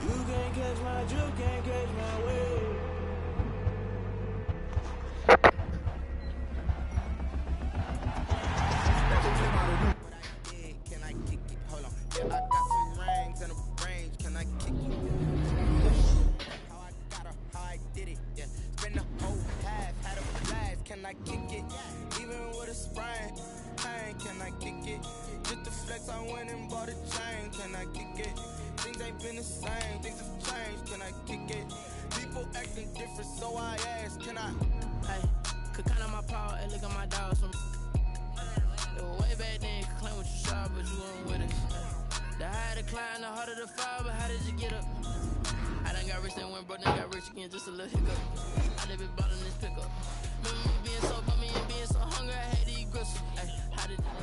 You can't catch my juke, can't catch my wave. Can I kick it? Hold on. Yeah, I got some rings and a range. Can I kick it? How I did it. Yeah, spend the whole half, had a blast. Can I kick it? Even with a sprain, pain. Can I kick it? Just to flex, I went and bought a chain. Can I kick it? Things ain't been the same. Things have changed. Can I kick it? People acting different, so I ask. Can I? Hey, could count on my power and look at my dogs from. Way back then, you could claim what you saw, but you weren't with us. The higher the climb, the harder the fall, but how did you get up? I done got rich, then went broke, then got rich again, just a little hiccup. I done been bought in this pickup. Remember me being so bummy and being so hungry, I had to eat gristle.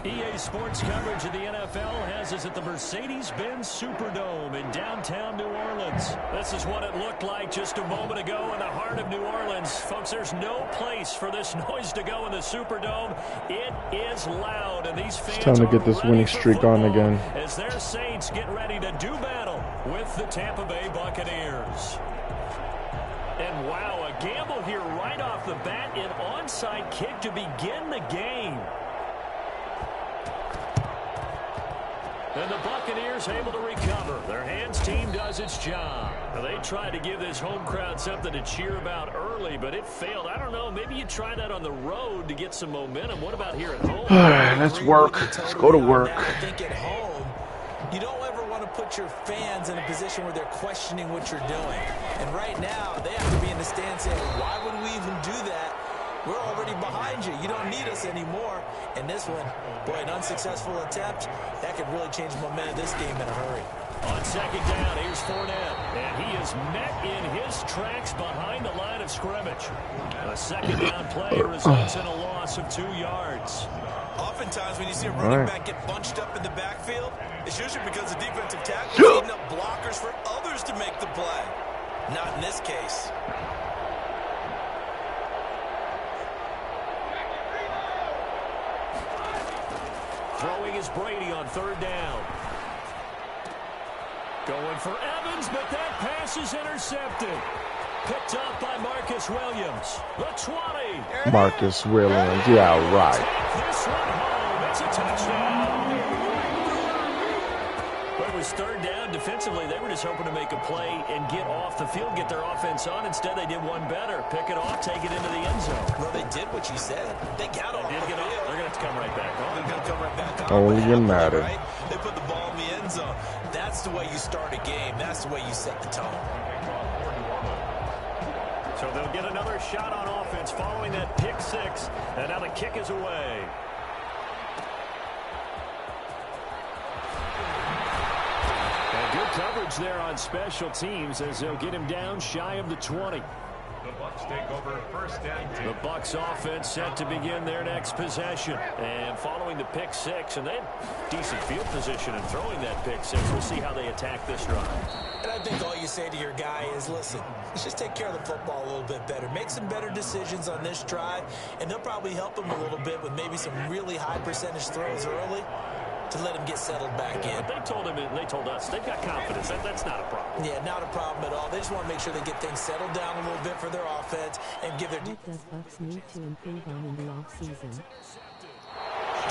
EA Sports coverage of the NFL has us at the Mercedes-Benz Superdome in downtown New Orleans. This is what it looked like just a moment ago in the heart of New Orleans. Folks, there's no place for this noise to go in the Superdome. It is loud, and these fans it's time to get this winning streak on again. As their Saints get ready to do battle with the Tampa Bay Buccaneers. And wow, a gamble here right off the bat, an onside kick to begin the game. And the Buccaneers able to recover. Their hands team does its job. Now, they tried to give this home crowd something to cheer about early, but it failed. I don't know. Maybe you try that on the road to get some momentum. What about here at home? All right, let's work. Let's go to work. I think at home, you don't ever want to put your fans in a position where they're questioning what you're doing. And right now, they have to be in the stand saying, why would we even do that? We're already behind you. You don't need us anymore. And this one, boy, an unsuccessful attempt, that could really change the momentum of this game in a hurry. On second down, here's Fournette. And he is met in his tracks behind the line of scrimmage. A second down play results in a loss of 2 yards. Oftentimes when you see a running back get bunched up in the backfield, it's usually because the defensive tackle is eating up blockers for others to make the play. Not in this case. Throwing is Brady on third down. Going for Evans, but that pass is intercepted. Picked up by Marcus Williams. The 20. Marcus Williams, yeah, right. Take this one home. It's a touchdown. But it was third down. Defensively, they were just hoping to make a play and get off the field, get their offense on. Instead, they did one better. Pick it off, take it into the end zone. Well, they did what you said. They got off. They did get off. They're going to have to come right back on. They're going to come right back on. Only in Madden. Right? They put the ball in the end zone. That's the way you start a game. That's the way you set the tone. So they'll get another shot on offense following that pick six. And now the kick is away. And good coverage there on special teams as they'll get him down shy of the 20. The Bucs take over first and 10. The Bucs offense set to begin their next possession. And following the pick six, and they had decent field position in throwing that pick six. We'll see how they attack this drive. And I think all you say to your guy is, listen, let's just take care of the football a little bit better. Make some better decisions on this drive, and they'll probably help him a little bit with maybe some really high percentage throws early to let him get settled back in. But they told him, and they told us, they've got confidence. That's not a problem. Yeah, not a problem at all. They just want to make sure they get things settled down a little bit for their offense and give their... What does Bucks need to improve on in the offseason?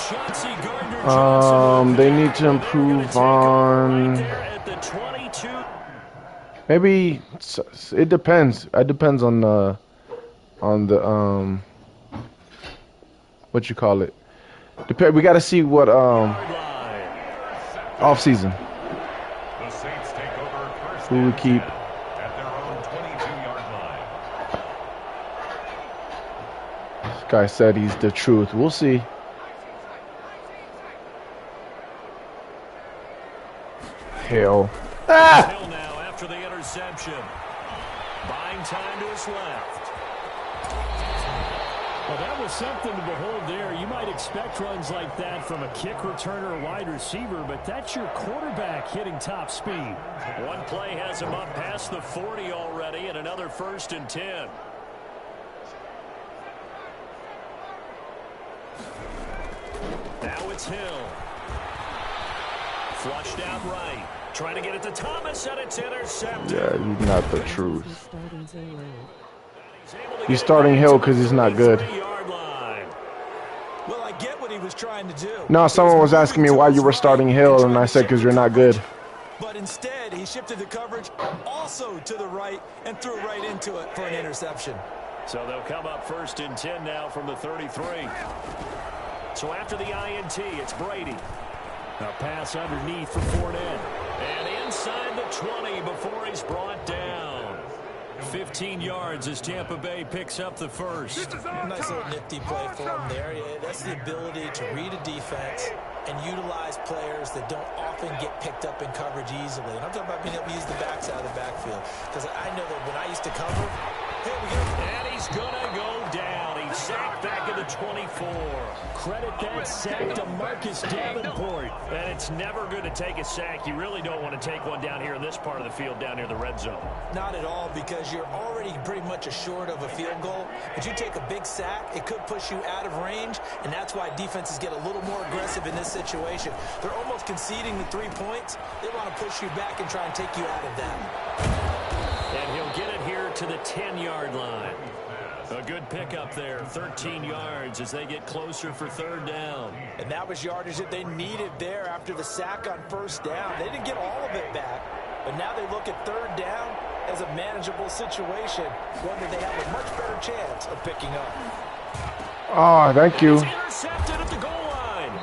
Chauncey Gardner-Johnson. They need to improve on... Maybe it depends. It depends on the what you call it. We got to see what off season. The Saints take over first Who we and keep. 10 at their own 22-yard line. This guy said he's the truth. We'll see. Hill. Ah! Hill now after the interception. Buying time to his left. Well, that was something to behold there. You might expect runs like that from a kick returner or wide receiver, but that's your quarterback hitting top speed. One play has him up past the 40 already, and another 1st and 10. Now it's Hill. Flushed out right. Trying to get it to Thomas, and it's intercepted. Yeah, he's not the truth. He's starting Zero. He's starting Hill because he's not good. Well, I get what he was trying to do. No, someone was asking me why you were starting Hill, and I said because you're not good. But instead, he shifted the coverage also to the right and threw right into it for an interception. So they'll come up 1st and 10 now from the 33. So after the INT, it's Brady. A pass underneath for Fournette. And inside the 20 before he's brought down. 15 yards as Tampa Bay picks up the first. Nice little nifty play for him there. Yeah, that's the ability to read a defense and utilize players that don't often get picked up in coverage easily. And I'm talking about being able to use the backside of the backfield. Because I know that when I used to cover, here we go. And he's going to go down. He's sacked back at the 24. Credit that sack to Marcus Davenport. And it's never good to take a sack. You really don't want to take one down here in this part of the field, down near the red zone. Not at all, because you're already pretty much assured of a field goal. But you take a big sack, it could push you out of range, and that's why defenses get a little more aggressive in this situation. They're almost conceding the 3 points. They want to push you back and try and take you out of that. And he'll get it here to the 10-yard line. A good pickup there, 13 yards as they get closer for 3rd down. And that was yardage that they needed there after the sack on 1st down. They didn't get all of it back, but now they look at 3rd down as a manageable situation, one that they have a much better chance of picking up. Oh, thank you. He's intercepted at the goal line.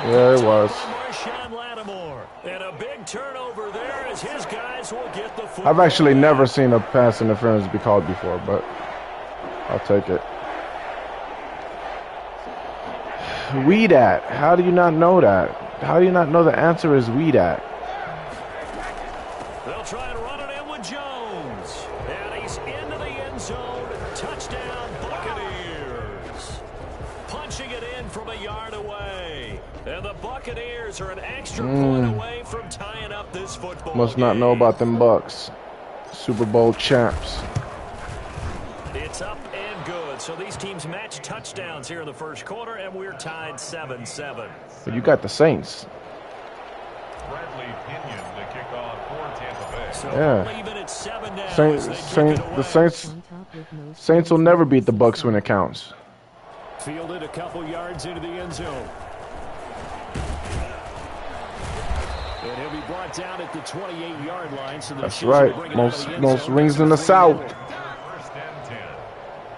Yeah, it was. Marshawn Lattimore. And a big turnover there as his guys will get the football. I've actually never seen a pass interference be called before, but I'll take it. Weed at. How do you not know that? How do you not know the answer is weed at? They'll try and run it in with Jones. And he's into the end zone. Touchdown, Buccaneers. Punching it in from a yard away. And the Buccaneers are an extra point away from tying up this football Must not know about them Bucks. Super Bowl champs. It's up and good. So these teams match touchdowns here in the first quarter, and we're tied 7-7. But you got the Saints. Bradley Pinion to kick off for Tampa Bay. So Yeah. even at 7 now as they kick it away. The Saints On top with most Saints will never beat the Bucks when it counts. Fielded a couple yards into the end zone. And he'll be brought down at the 28-yard line. So That's right. Most rings in the South. First and 10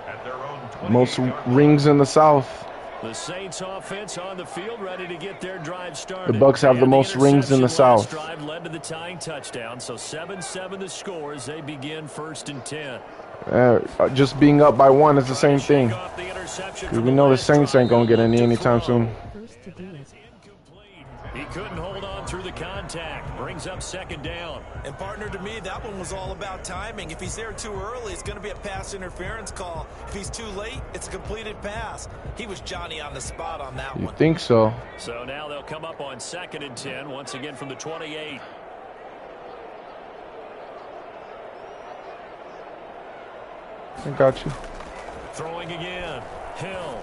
at their own 28 Most yard rings in the South. The Saints offense on the field ready to get their drive started. The Bucks have the And most rings in the interception last South. Drive led to the tying touchdown. So 7-7 the score as they begin 1st and 10. Just being up by 1 is the same thing. Shake off the interception 'Cause from we know the last Saints ain't drive. gonna get any To anytime throw. soon. first to do it. Incomplete. He couldn't hold on through the contact. Brings up 2nd down. And partner, to me, that one was all about timing. If he's there too early, it's going to be a pass interference call. If he's too late, it's a completed pass. He was Johnny on the spot on that You one. think so? So now they'll come up on 2nd and 10, once again from the 28. I got you. Throwing again. Hill.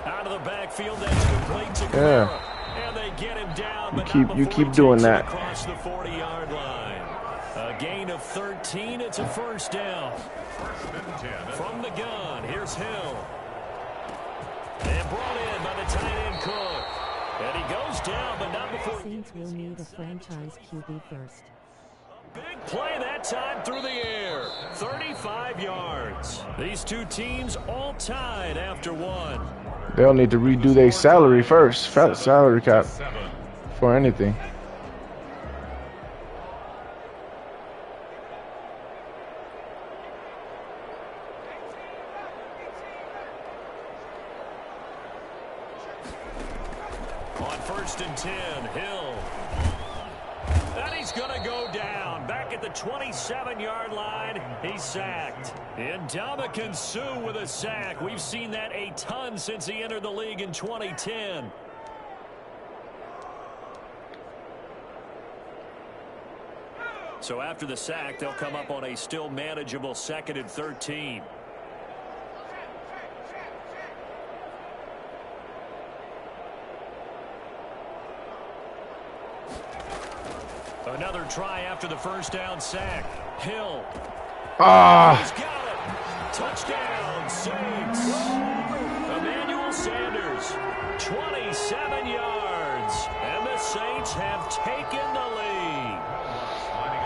Out of the backfield, that's complete to Yeah. Kamara. And they get him down, but You not keep before he doing takes it that. across the 40-yard line. A gain of 13. It's a 1st down. First and 10. From the gun, here's Hill. And brought in by the tight end Cook. And he goes down, but not before. Saints will need a franchise QB first. Big play that time through the air. 35 yards. These two teams all tied after 1. They'll need to redo their salary first. Salary cap 7. for anything. On 1st and 10, Hill. And he's going to go down. Back at the 27-yard line, he's sacked. Ndamukong Suh with a sack. We've seen that a ton since he entered the league in 2010. So after the sack, they'll come up on a still manageable 2nd and 13. Another try after the first down sack. Hill. He's got it. Touchdown, Saints. Emmanuel Sanders, 27 yards. And the Saints have taken the lead.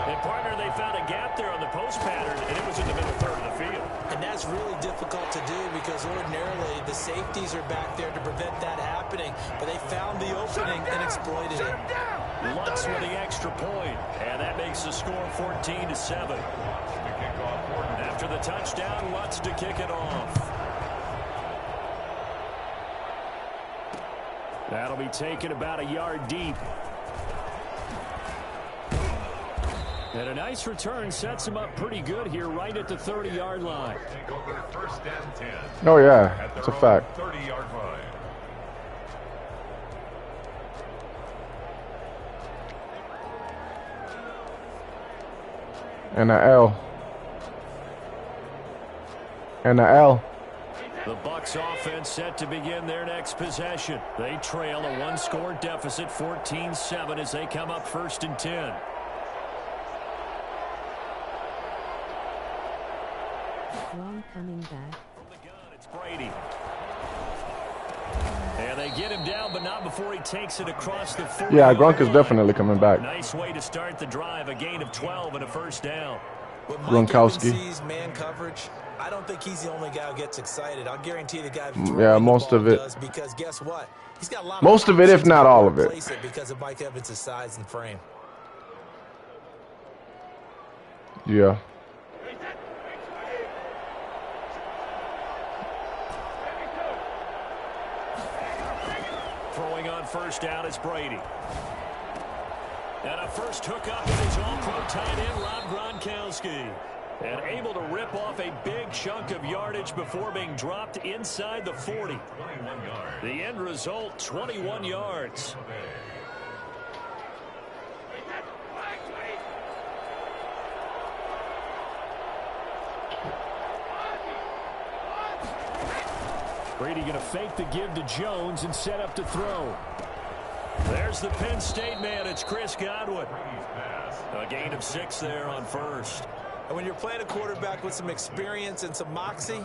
And, partner, they found a gap there on the post pattern, and it was in the middle third of the field. And that's really difficult to do because ordinarily the safeties are back there to prevent that happening. But they found the opening and exploited it. Lutz with the extra point, and that makes the score 14-7. After the touchdown, Lutz to kick it off. That'll be taken about a yard deep. And a nice return sets him up pretty good here right at the 30-yard line. Oh, yeah, it's a fact. 30-yard line. And an L. And an L. The Bucs offense set to begin their next possession. They trail a one-score deficit, 14-7, as they come up 1st and 10. Long coming back. From the gun, it's Brady. And they get him down, but not before he takes it across the 40. Yeah, Gronk is definitely coming back. Nice way to start the drive, a gain of 12 and a first down. Gronkowski. Sees man coverage. I don't think he's the only guy who gets excited. I'll guarantee the guy. Yeah, most of it. Does because guess what? He's got a lot. Most of it, if not all of it. Because of Mike Evans' size and frame. Yeah. Throwing on first down is Brady. And a first hookup is his all-pro tight end, Rob Gronkowski. And able to rip off a big chunk of yardage before being dropped inside the 40. The end result, 21 yards. Brady going to fake the give to Jones and set up to throw. There's the Penn State man. It's Chris Godwin. A gain of 6 there on first. And when you're playing a quarterback with some experience and some moxie,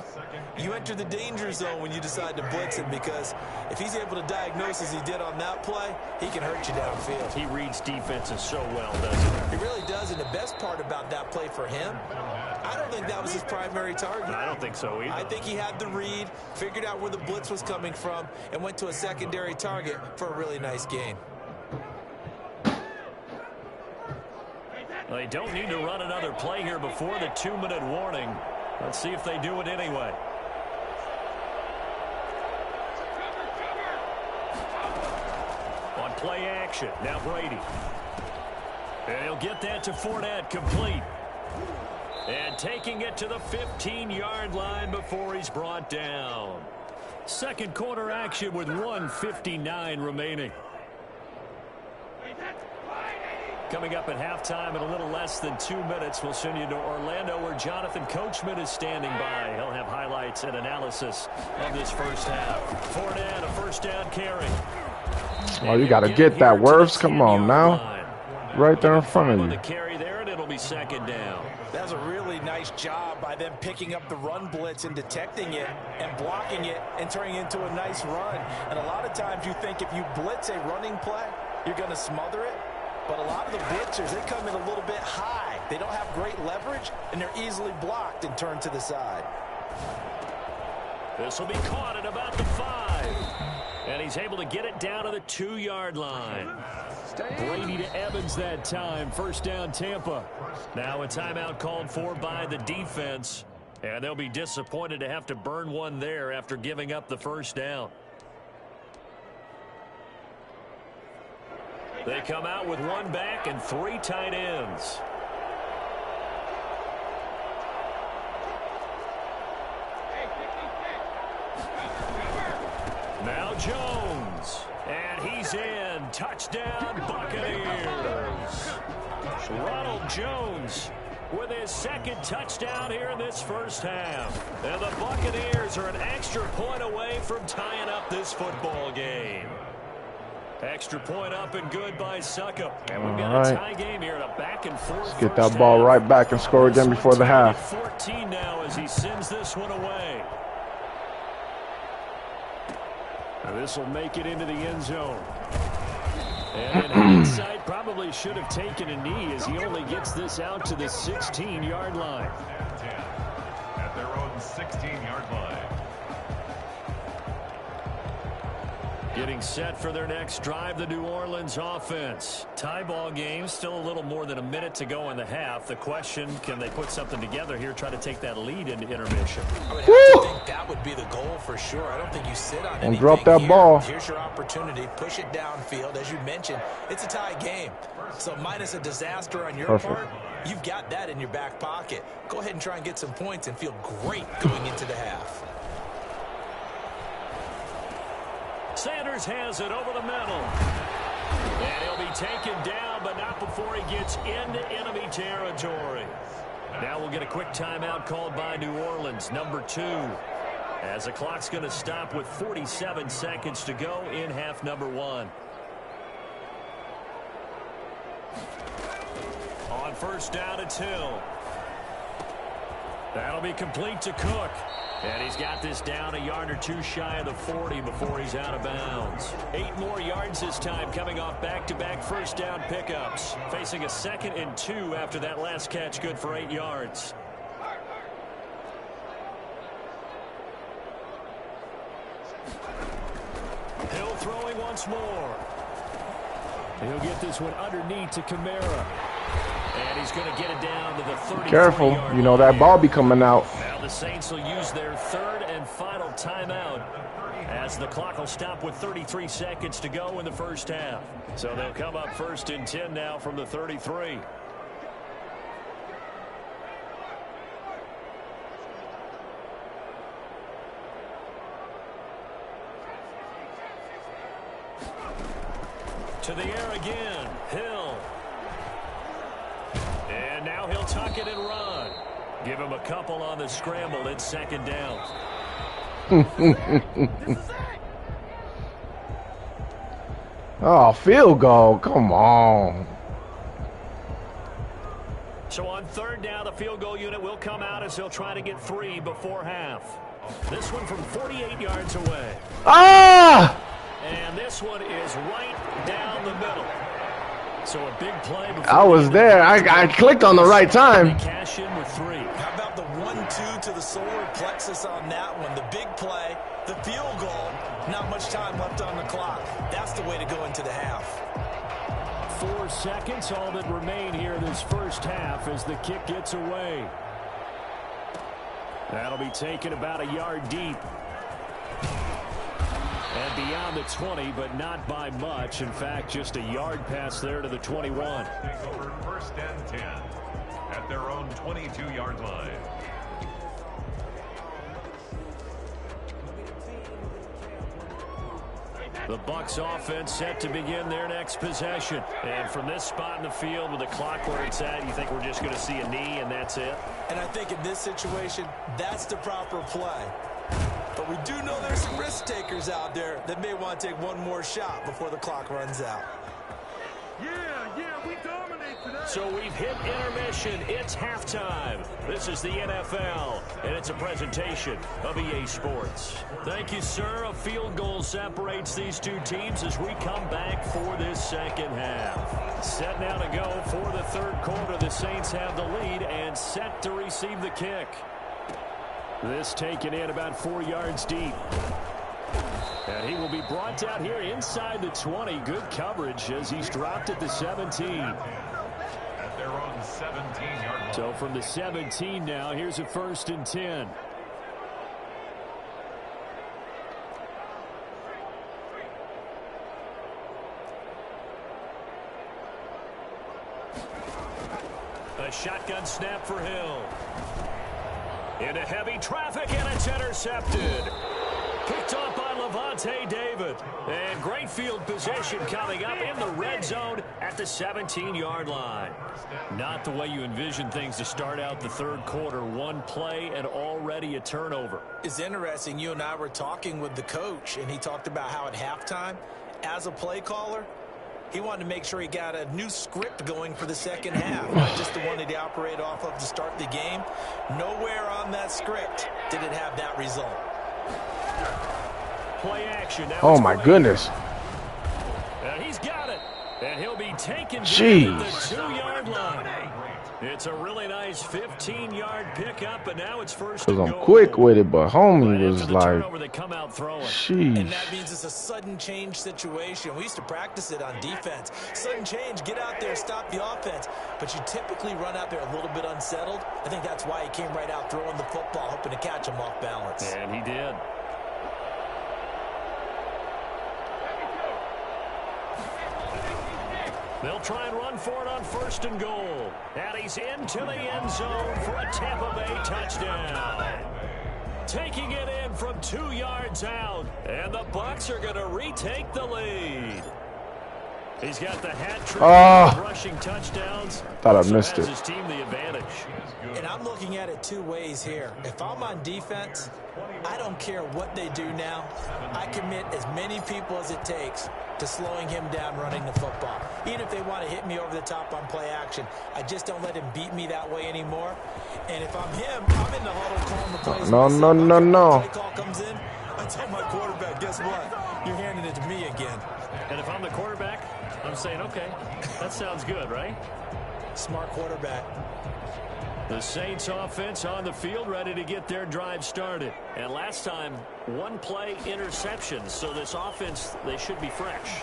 you enter the danger zone when you decide to blitz him, because if he's able to diagnose as he did on that play, he can hurt you downfield. He reads defenses so well, doesn't he? He really does, and the best part about that play for him, I don't think that was his primary target. I don't think so either. I think he had the read, figured out where the blitz was coming from, and went to a secondary target for a really nice gain. They don't need to run another play here before the 2-minute warning. Let's see if they do it anyway. On play action, now Brady. And he'll get that to Fournette, complete. And taking it to the 15-yard line before he's brought down. Second quarter action with 1:59 remaining. Coming up at halftime in a little less than 2 minutes, we'll send you to Orlando where Jonathan Coachman is standing by. He'll have highlights and analysis of this first half. Fournette, a first down carry. Oh, you got to get that, Wirfs. Come on now. Right there in front of you. The carry there, and it'll be second down. That was a really nice job by them picking up the run blitz and detecting it and blocking it and turning it into a nice run. And a lot of times you think if you blitz a running play, you're going to smother it. But a lot of the blitzers, they come in a little bit high. They don't have great leverage, and they're easily blocked and turned to the side. This will be caught at about the 5. And he's able to get it down to the 2-yard line. Brady to Evans that time. First down, Tampa. Now a timeout called for by the defense. And they'll be disappointed to have to burn one there after giving up the first down. They come out with one back and 3 tight ends. Now Jones. And he's in. Touchdown, Buccaneers. Ronald Jones with his second touchdown here in this first half. And the Buccaneers are an extra point away from tying up this football game. Extra point up and good by Suckup. And we've got All a right. tie game here in a back and forth. Let's get that ball right back and score again before the half. 14 now as he sends this one away. This will make it into the end zone. And in hindsight, probably should have taken a knee as he only gets this out to the 16-yard line. 10 at their own 16-yard line. Getting set for their next drive, the New Orleans offense. Tie ball game, still a little more than a minute to go in the half. The question, can they put something together here, try to take that lead into intermission? I would have to think that would be the goal for sure. I don't think you sit on anything. And drop that here. ball. Here's your opportunity. Push it downfield. As you mentioned, it's a tie game. So minus a disaster on your part, you've got that in your back pocket. Go ahead and try and get some points and feel great going into the half. Sanders has it over the middle. And he'll be taken down, but not before he gets into enemy territory. Now we'll get a quick timeout called by New Orleans, number 2. As the clock's going to stop with 47 seconds to go in half number 1. On first down, it's Hill. That'll be complete to Cook. And he's got this down a yard or two shy of the 40 before he's out of bounds. 8 more yards this time coming off back-to-back first down pickups. Facing a 2nd and 2 after that last catch, good for 8 yards. Hill throwing once more. He'll get this one underneath to Kamara. And he's going to get it down to the 30. Careful, you know that ball be coming out. Now the Saints will use their 3rd and final timeout as the clock will stop with 33 seconds to go in the first half. So they'll come up 1st and 10 now from the 33. To the air again, Hill. And now he'll tuck it and run. Give him a couple on the scramble. It's 2nd down. Oh, field goal. Come on. So on 3rd down, the field goal unit will come out as he'll try to get 3 before half. This one from 48 yards away. Ah! And this one is right down the middle. So a big play. I was there. I clicked on the right time. Cash in with 3. How about the 1-2 to the solar plexus on that one? The big play, the field goal, not much time left on the clock. That's the way to go into the half. 4 seconds, all that remain here this first half as the kick gets away. That'll be taken about a yard deep. And beyond the 20, but not by much. In fact, just a yard pass there to the 21. Take over 1st and 10 at their own 22-yard line. The Bucs offense set to begin their next possession. And from this spot in the field with the clock where it's at, you think we're just going to see a knee and that's it? And I think in this situation, that's the proper play. But we do know there's some risk takers out there that may want to take one more shot before the clock runs out. We dominate today. So we've hit intermission. It's halftime. This is the NFL, and it's a presentation of EA Sports. Thank you, sir. A field goal separates these two teams as we come back for this second half. Set now to go for the 3rd quarter. The Saints have the lead and set to receive the kick. This taken in about 4 yards deep. And he will be brought down here inside the 20. Good coverage as he's dropped at the 17. At their own 17-yard line. So from the 17 now, here's a 1st and 10. A shotgun snap for Hill. Into heavy traffic, and it's intercepted. Picked off by Levante David. And great field position coming up in the red zone at the 17-yard line. Not the way you envision things to start out the 3rd quarter. 1 play and already a turnover. It's interesting. You and I were talking with the coach, and he talked about how at halftime, as a play caller, he wanted to make sure he got a new script going for the second half, not just the one that he operated off of to start the game. Nowhere on that script did it have that result. Play action. Now Oh, my goodness. And he's got it. And he'll be taken Jeez. at the 2-yard line. It's a really nice 15-yard pickup, and now it's first and Because I'm goal. quick with it, but homie Right was after the like, turnover, they come out throwing. sheesh. And that means it's a sudden change situation. We used to practice it on defense. Sudden change, get out there, stop the offense. But you typically run out there a little bit unsettled. I think that's why he came right out throwing the football, hoping to catch him off balance. And he did. They'll try and run for it on first and goal. And he's into the end zone for a Tampa Bay touchdown. Taking it in from 2 yards out. And the Bucs are going to retake the lead. He's got the hat trick, rushing touchdowns. Thought I So missed has it. his team the advantage. And I'm looking at it two ways here. If I'm on defense, I don't care what they do now. I commit as many people as it takes to slowing him down running the football. Even if they want to hit me over the top on play action, I just don't let him beat me that way anymore. And if I'm him, I'm in the huddle calling the plays. No. Play call comes in, I tell my quarterback, guess what? You're handing it to me again. And if I'm the quarterback, I'm saying, okay, that sounds good, right? Smart quarterback. The Saints offense on the field, ready to get their drive started. And last time, one play interception. So this offense, they should be fresh.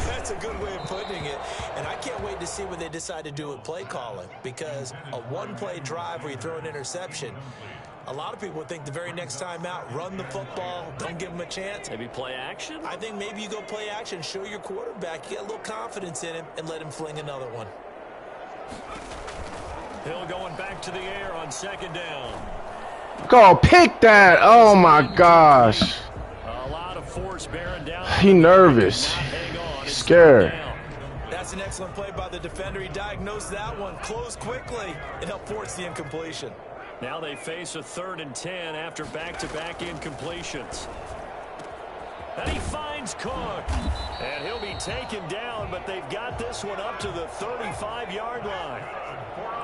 That's a good way of putting it. And I can't wait to see what they decide to do with play calling. Because a one-play drive where you throw an interception, a lot of people would think the very next time out, run the football, don't give him a chance. Maybe play action? I think maybe you go play action, show your quarterback, you get a little confidence in him, and let him fling another one. Hill going back to the air on second down. Go pick that. Oh, my gosh. A lot of force bearing down. He nervous. He's scared. That's an excellent play by the defender. He diagnosed that one, closed quickly, and helped force the incompletion. Now they face a 3rd and 10 after back-to-back incompletions. And he finds Cook. And he'll be taken down, but they've got this one up to the 35-yard line.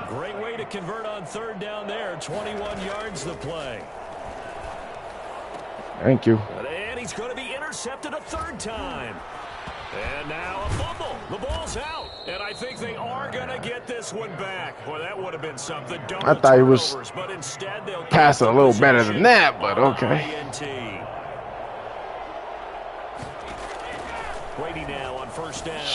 Great way to convert on 3rd down there. 21 yards the play. Thank you. And he's going to be intercepted a 3rd time. And now a fumble. The ball's out. And I think they are going to get this one back. Boy, that would have been something. I thought he was but instead they'll passing a little better than that, but okay. INT. Brady now on first down.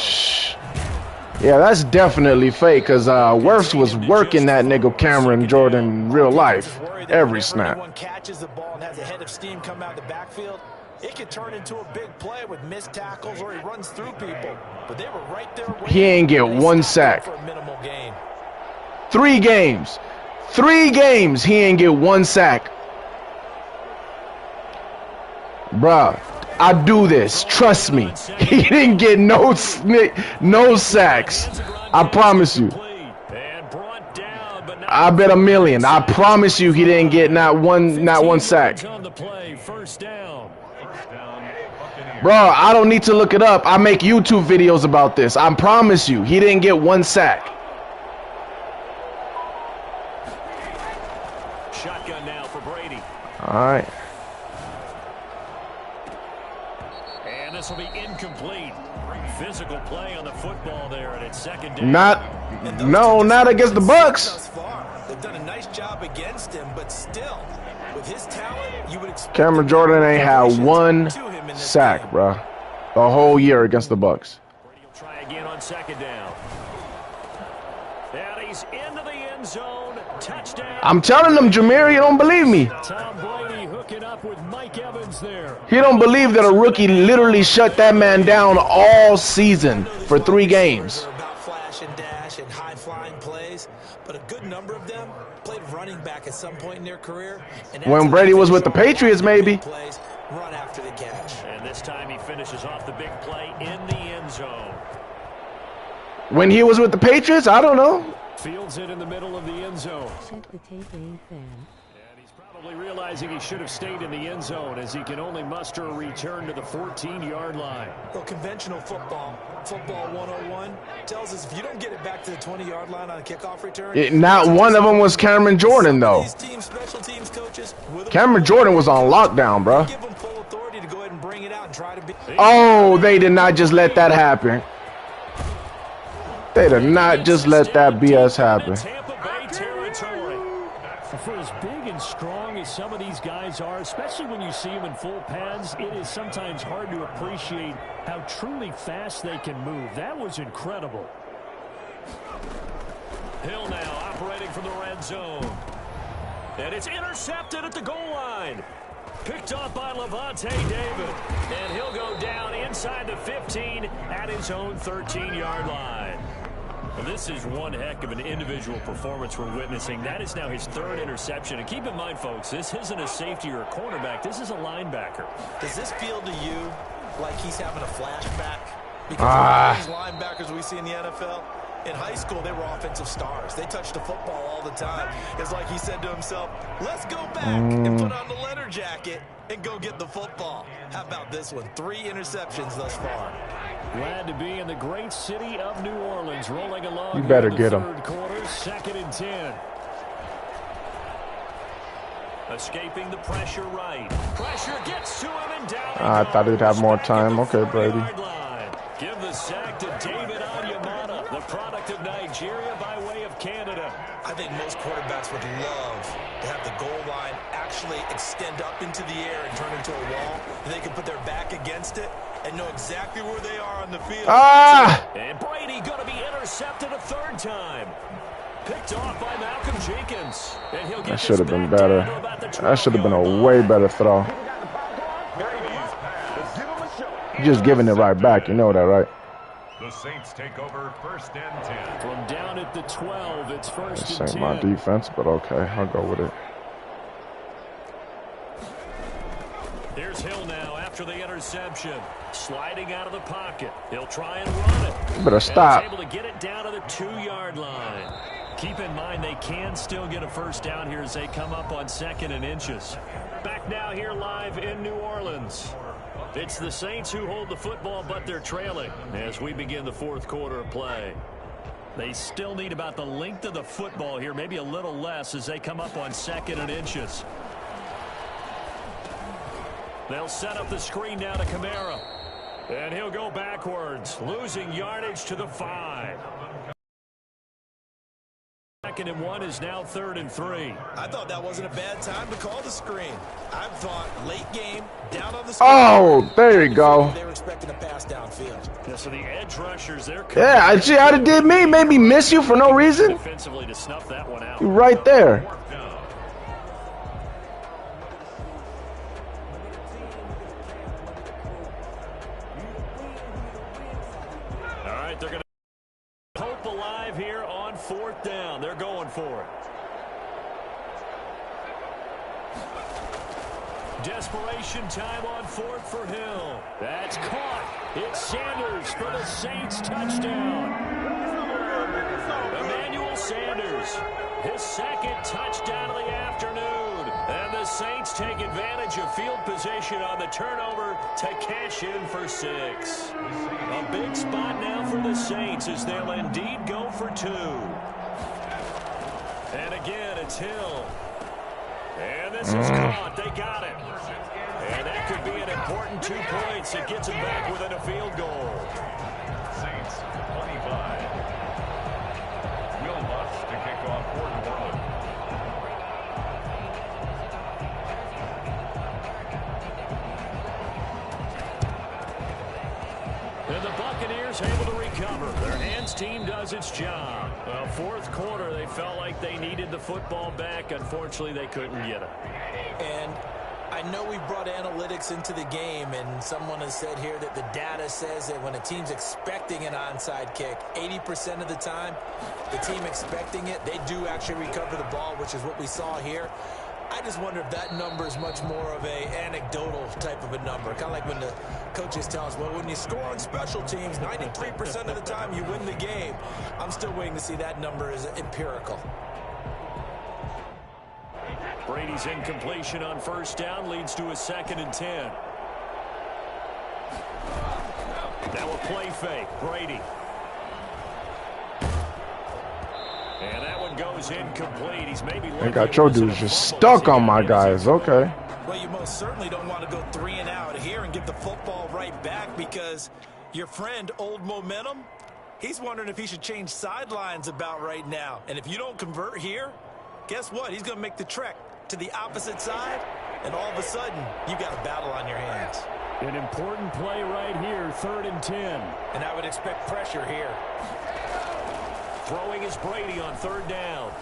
Yeah, that's definitely fake because Wirfs was working that nigga Cameron Jordan in real life every snap. Anyone catches the ball and has a head of steam come out of the backfield, it could turn into a big play with missed tackles or he runs through people. But they were right there. He ain't get one sack. For a minimal gain. 3 games. 3 games he ain't get 1 sack. Bruh, I do this. Trust me. He didn't get no sacks. I promise you. I bet $1 million. I promise you he didn't get not one sack. Bro, I don't need to look it up. I make YouTube videos about this. I promise you he didn't get 1 sack. Shotgun now for Brady. All right. And this will be incomplete. Physical play on the football there, and it's 2nd down. Not against the Bucs. They've done a nice job against him, but still, with his talent, you would expect Cameron Jordan ain't had 1 sack, bro, the whole year against the Bucs. Brady will try again on 2nd down. And he's into the end zone. Touchdown. I'm telling them, Jameer, you don't believe me. Tom Brady hooking up with Mike Evans there. He don't believe that a rookie literally shut that man down all season for 3 games. About flash and dash and high-flying plays, but a good number of them played running back at some point in their career. And When Brady was with the Patriots, maybe. Plays, run after the catch. And this time he finishes off the big play in the end zone. When he was with the Patriots, I don't know. Fields it in the middle of the end zone. Check the tape, ain't fan. Probably realizing he should have stayed in the end zone as he can only muster a return to the 14-yard line. Well, conventional football 101, tells us if you don't get it back to the 20-yard line on a kickoff return. Not one of them was Cameron Jordan, though. Special teams coaches, Cameron Jordan was on lockdown, bro. give them full authority to go ahead and bring it out and try to be. Oh, they did not just let that happen. They did not just let that BS happen. Tampa Bay territory. For as big and strong as some of these guys are, especially when you see them in full pads, it is sometimes hard to appreciate how truly fast they can move. That was incredible. Hill now operating from the red zone. And it's intercepted at the goal line. Picked off by Levante David. And he'll go down inside the 15 at his own 13-yard line. Well, this is one heck of an individual performance we're witnessing. That is now his third interception. And keep in mind, folks, this isn't a safety or a cornerback. This is a linebacker. Does this feel to you like he's having a flashback? Because these linebackers we see in the NFL, in high school, they were offensive stars. They touched the football all the time. It's like he said to himself, let's go back and put on the letter jacket and go get the football. How about this one? 3 interceptions thus far. Glad to be in the great city of New Orleans, rolling along. You better here in the get him. third quarter, 2nd and 10. Escaping the pressure right. Pressure gets to him and down. I thought he'd have more time. Okay, Brady. Give the sack to David Onyemata, the product of Nigeria by way of Canada. I think most quarterbacks would love to have the goal line actually extend up into the air and turn into a wall, and they can put their back against it and know exactly where they are on the field. And Brady going to be intercepted a 3rd time. Picked off by Malcolm Jenkins. And he'll get that should have been back better. down to about the That should have been a 12-yard way line. better throw. You're just giving it right back. You know that, right? The Saints take over 1st and 10. From down at the 12, it's 1st This and ain't 10. my defense, but okay, I'll go with it. Here's Hill now after the interception. Sliding out of the pocket. He'll try and run it. You better stop. And he's able to get it down to the 2-yard line. Keep in mind they can still get a 1st down here as they come up on 2nd and inches. Back now here live in New Orleans. It's the Saints who hold the football, but they're trailing as we begin the 4th quarter of play. They still need about the length of the football here, maybe a little less as they come up on 2nd and inches. They'll set up the screen now to Kamara. And he'll go backwards, losing yardage to the 5. 2nd and 1 is now 3rd and 3. I thought that wasn't a bad time to call the screen. I thought late game, down on the screen. Oh, there you go. They were expecting a pass downfield. Yeah, so the edge rushers, they're Yeah, I see how it did me. Made me miss you for no reason. defensively to snuff that one out. You right there. All right, they're going to hope alive here on 4th down. They're going for it. Desperation time on 4th for Hill. That's caught. It's Sanders for the Saints touchdown. Emmanuel Sanders, his 2nd touchdown of the afternoon. And the Saints take advantage of field position on the turnover to cash in for 6. A big spot now for the Saints as they'll indeed go for 2. And again, it's Hill. And this is caught. They got it. And that could be an important 2 points. It gets them back within a field goal. Saints 25. Will Lutz to kick off for New Orleans. And the Buccaneers able to recover. Their hands team does its job. Well, 4th quarter, they felt like they needed the football back. Unfortunately, they couldn't get it. And I know we brought analytics into the game, and someone has said here that the data says that when a team's expecting an onside kick, 80% of the time, the team expecting it, they do actually recover the ball, which is what we saw here. I just wonder if that number is much more of a anecdotal type of a number. Kind of like when the coaches tell us, well, when you score on special teams, 93% of the time you win the game. I'm still waiting to see that number is empirical. Brady's incompletion on first down leads to a 2nd and 10. Now a play fake. Brady. And that one goes incomplete. He's maybe I got your dudes just stuck on my guys. Okay. Well, you most certainly don't want to go 3 and out here and get the football right back, because your friend, Old Momentum, he's wondering if he should change sidelines about right now. And if you don't convert here, guess what? He's going to make the trek to the opposite side, and all of a sudden, you've got a battle on your hands. An important play right here, 3rd and 10. And I would expect pressure here. Throwing is Brady on 3rd down.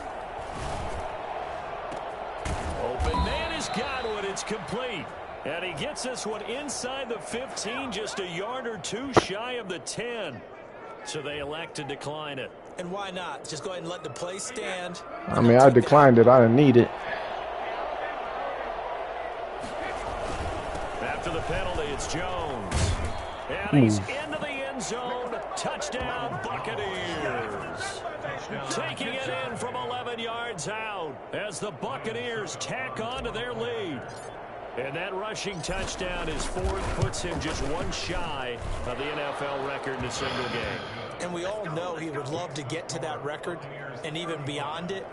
Open man is Godwin. It's complete. And he gets this one inside the 15, just a yard or 2 shy of the 10. So they elect to decline it. And why not? Just go ahead and let the play stand. I mean, I declined it. I didn't need it. After the penalty, it's Jones. And he's into the end zone. Touchdown, Buccaneers. Taking it in from 11 yards out as the Buccaneers tack on to their lead. And that rushing touchdown, his 4th, puts him just 1 shy of the NFL record in a single game. And we all know he would love to get to that record and even beyond it.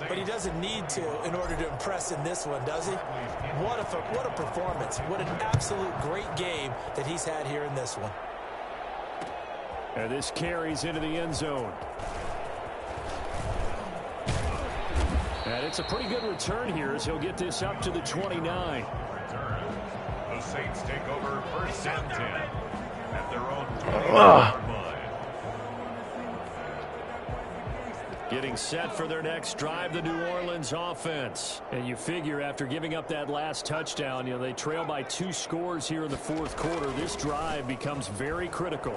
But he doesn't need to in order to impress in this one, does he? What a performance. What an absolute great game that he's had here in this one. And this carries into the end zone. And it's a pretty good return here as he'll get this up to the 29. The Saints take over 1st and 10 at their own 20-yard line. Getting set for their next drive, the New Orleans offense. And you figure after giving up that last touchdown, you know, they trail by 2 scores here in the 4th quarter. This drive becomes very critical.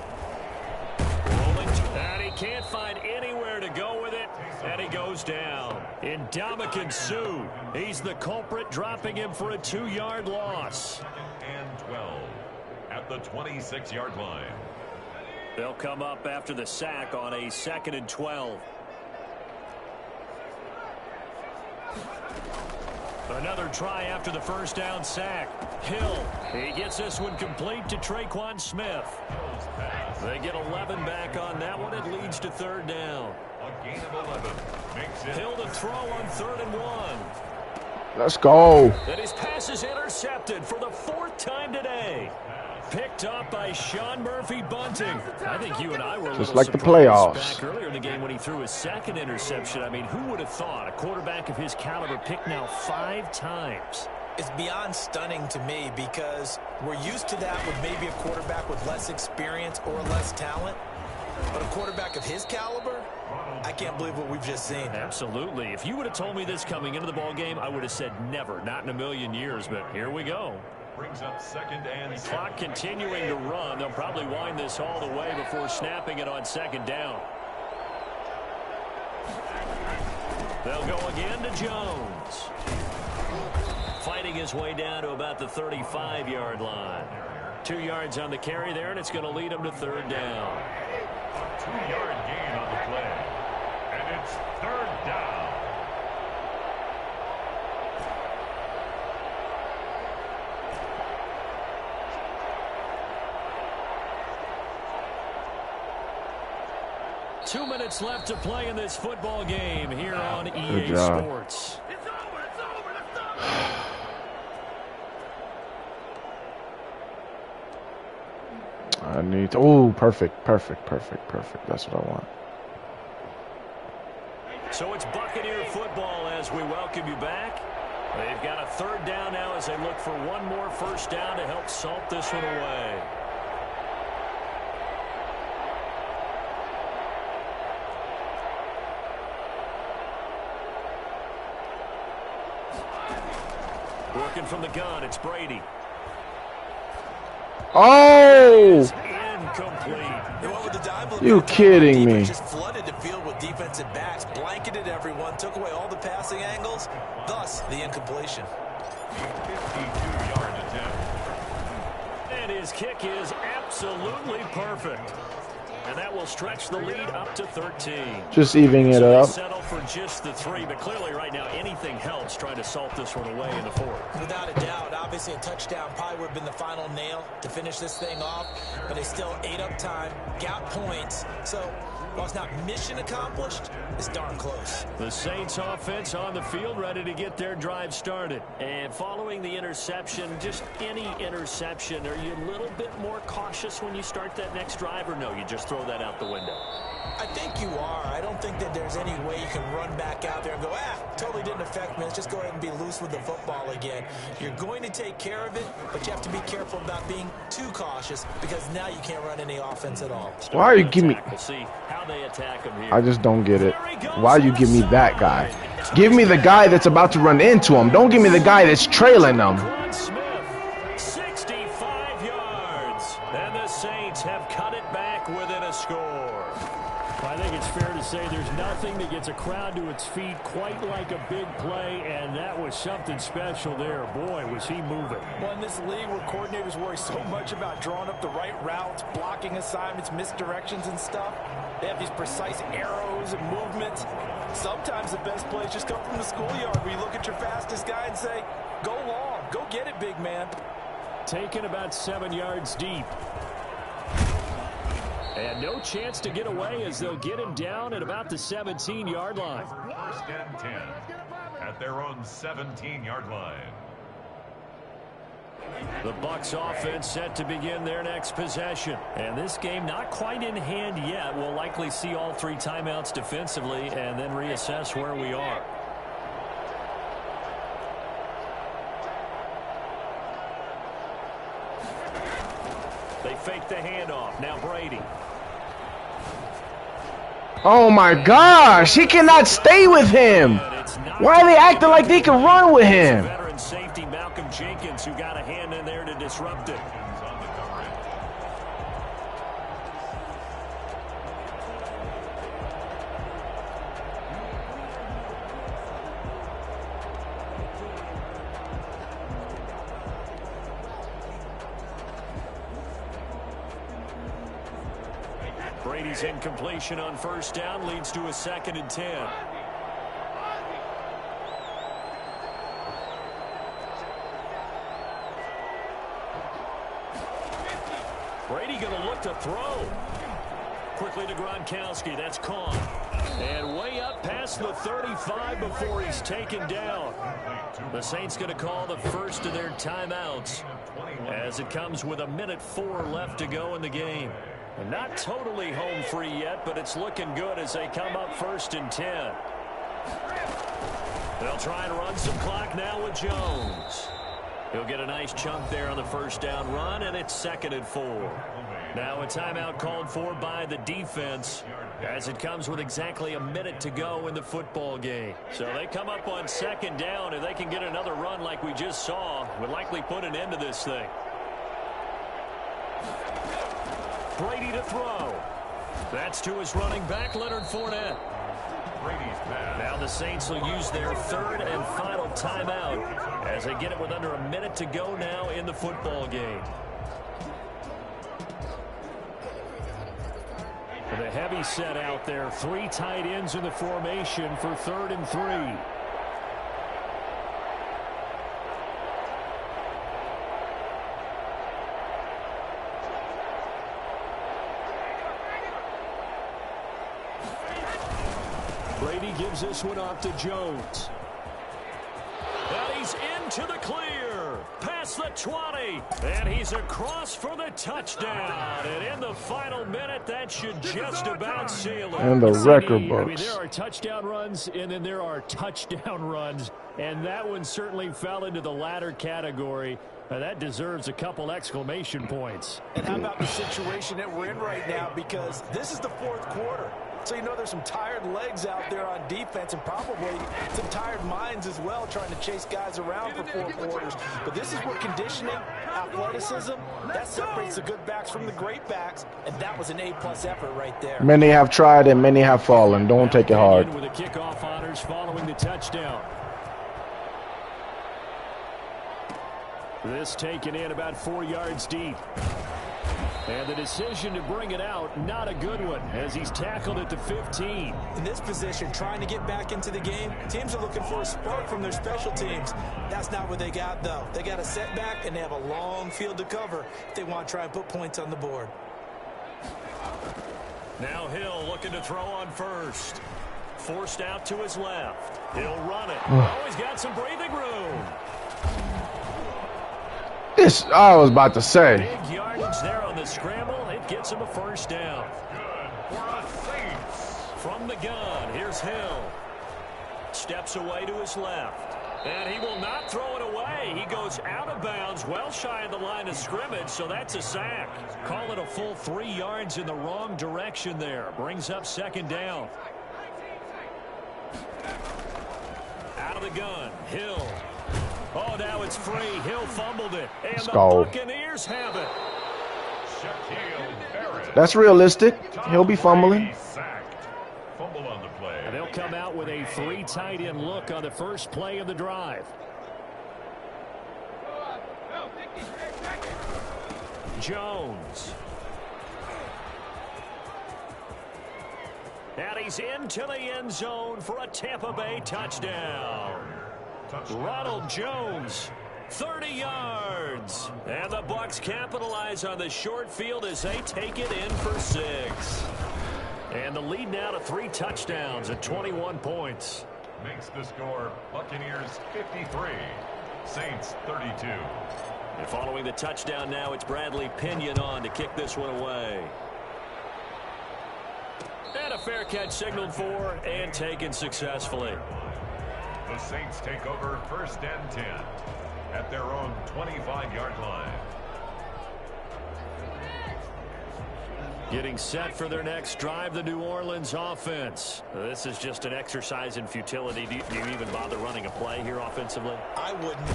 Rolling, and he can't find anywhere to go with it, and he goes down. Ndamukong Suh, he's the culprit, dropping him for a 2-yard loss. And 12 at the 26-yard line. They'll come up after the sack on a 2nd and 12. Another try after the first down sack. Hill, he gets this one complete to Traquan Smith. They get 11 back on that one. It leads to 3rd down. A gain of 11 makes it Hill to throw on 3rd and 1. Let's go. And his pass is intercepted for the 4th time today. Picked up by Sean Murphy-Bunting. I think you and I were just like the playoffs back earlier in the game when he threw his 2nd interception. I mean, who would have thought a quarterback of his caliber picked now 5 times? It's beyond stunning to me, because we're used to that with maybe a quarterback with less experience or less talent. But a quarterback of his caliber, I can't believe what we've just seen. Absolutely. If you would have told me this coming into the ball game, I would have said never, not in a million years. But here we go. brings up 2nd and 7. Clock continuing to run. They'll probably wind this all the way before snapping it on 2nd down. They'll go again to Jones. Fighting his way down to about the 35-yard line. 2 yards on the carry there, and it's going to lead him to 3rd down. A 2-yard gain on the play. And it's 3rd down. Two minutes left to play in this football game here on EA Sports. It's over. Let's go. I need to, oh, perfect. That's what I want. So it's Buccaneer football as we welcome you back. They've got a 3rd down now as they look for one more first down to help salt this one away. Working from the gun, it's Brady. Oh! Incomplete. You kidding me? Just flooded the field with defensive backs, blanketed everyone, took away all the passing angles, thus the incompletion. 52-yard attempt. And his kick is absolutely perfect. And that will stretch the lead up to 13. Just evening it So up. they settle for just the 3, but clearly right now anything helps trying to salt this one away in the 4th. Without a doubt, obviously a touchdown probably would have been the final nail to finish this thing off, but they still ate up time, got points. So while it's not mission accomplished, it's darn close. The Saints offense on the field ready to get their drive started. And following the interception, just any interception, are you a little bit more cautious when you start that next drive, or no, you just throw that out the window? I think you are. I don't think that there's any way you can run back out there and go, totally didn't affect me. Let's just go ahead and be loose with the football again. You're going to take care of it, but you have to be careful about being too cautious because now you can't run any offense at all. Why are you giving me? We'll see how they attack him here. I just don't get it. Why you give me that guy? Give me the guy that's about to run into him. Don't give me the guy that's trailing them. Smith, 65 yards, and the Saints have cut it back within a score. I think it's fair to say there's nothing that gets a crowd to its feet quite like a big play, and that was something special there. Boy, was he moving. Well, in this league where coordinators worry so much about drawing up the right routes, blocking assignments, misdirections and stuff, they have these precise arrows and movements. Sometimes the best plays just come from the schoolyard where you look at your fastest guy and say, go long, go get it, big man. Taken about 7 yards deep. And no chance to get away as they'll get him down at about the 17-yard line. 1st and 10 at their own 17-yard line. The Bucs offense set to begin their next possession. And this game not quite in hand yet. We'll likely see all 3 timeouts defensively and then reassess where we are. They fake the handoff. Now Brady. Oh my gosh, he cannot stay with him. Why are they acting like they can run with him? Veteran safety Malcolm Jenkins who got a hand in there to disrupt it. Brady's incompletion on 1st down leads to a 2nd and 10. Brady going to look to throw. Quickly to Gronkowski. That's caught. And way up past the 35 before he's taken down. The Saints going to call the first of their timeouts as it comes with 1:04 left to go in the game. And not totally home free yet, but it's looking good as they come up 1st and 10. They'll try and run some clock now with Jones. He'll get a nice chunk there on the 1st down run, and it's 2nd and 4. Now a timeout called for by the defense as it comes with exactly 1 minute to go in the football game. So they come up on 2nd down. If they can get another run like we just saw, would likely put an end to this thing. Brady to throw. That's to his running back, Leonard Fournette. Now the Saints will use their 3rd and final timeout as they get it with under 1 minute to go now in the football game. With a heavy set out there, 3 tight ends in the formation for 3rd and 3. Brady gives this one off to Jones. And he's into the clear. Past the 20. And he's across for the touchdown. And in the final minute, that should just about seal it. And the record I mean, books. there are touchdown runs, and then there are touchdown runs. And that one certainly fell into the latter category. That deserves a couple exclamation points. And how about the situation that we're in right now? Because this is the 4th quarter. So you know there's some tired legs out there on defense and probably some tired minds as well trying to chase guys around for 4 quarters. But this is where conditioning, athleticism, that separates the good backs from the great backs. And that was an A+ effort right there. Many have tried and many have fallen. Don't take it hard. With the kickoff honors following the touchdown. This taken in about 4 yards deep. And the decision to bring it out, not a good one, as he's tackled at the 15. In this position, trying to get back into the game, teams are looking for a spark from their special teams. That's not what they got, though. They got a setback, and they have a long field to cover if they want to try and put points on the board. Now Hill looking to throw on first. Forced out to his left. He'll run it. Oh, he's got some breathing room. This, I was about to say. Big yardage there on the scramble. It gets him a first down. Good for a Saints. From the gun, here's Hill. Steps away to his left. And he will not throw it away. He goes out of bounds, well shy of the line of scrimmage, so that's a sack. Call it a full 3 yards in the wrong direction there. Brings up second down. Out of the gun, Hill. Oh, now it's free. Hill fumbled it. And Let's the go. Buccaneers have it. Shaquille Barrett. That's realistic. He'll be fumbling. Sacked. Fumble on the play. And they'll come out with a 3 tight end look on the first play of the drive. Jones. And he's into the end zone for a Tampa Bay touchdown. Ronald Jones, 30 yards. And the Bucs capitalize on the short field as they take it in for 6. And the lead now to 3 touchdowns at 21 points. Makes the score Buccaneers 53, Saints 32. And following the touchdown now, it's Bradley Pinion on to kick this one away. And a fair catch signaled for and taken successfully. The Saints take over 1st and 10 at their own 25-yard line. Getting set for their next drive, the New Orleans offense. This is just an exercise in futility. Do you even bother running a play here offensively? I wouldn't,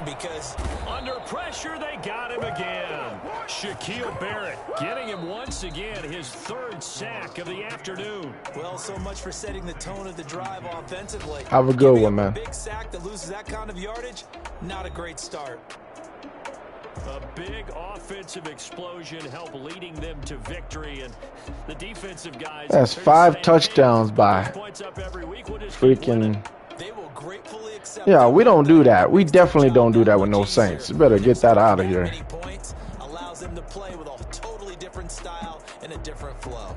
because under pressure, they got him again. Shaquille Barrett getting him once again, his 3rd sack of the afternoon. well, so much for setting the tone of the drive offensively. Have a good Giving one, up man. a big sack that loses that kind of yardage, not a great start. A big offensive explosion helped leading them to victory, and the defensive guys. That's 5 touchdowns by freaking. They will gratefully accept. Yeah, we don't do that. We definitely don't do that with no Saints. You better get that out of here. Many points allows them to play with a totally different style and a different flow.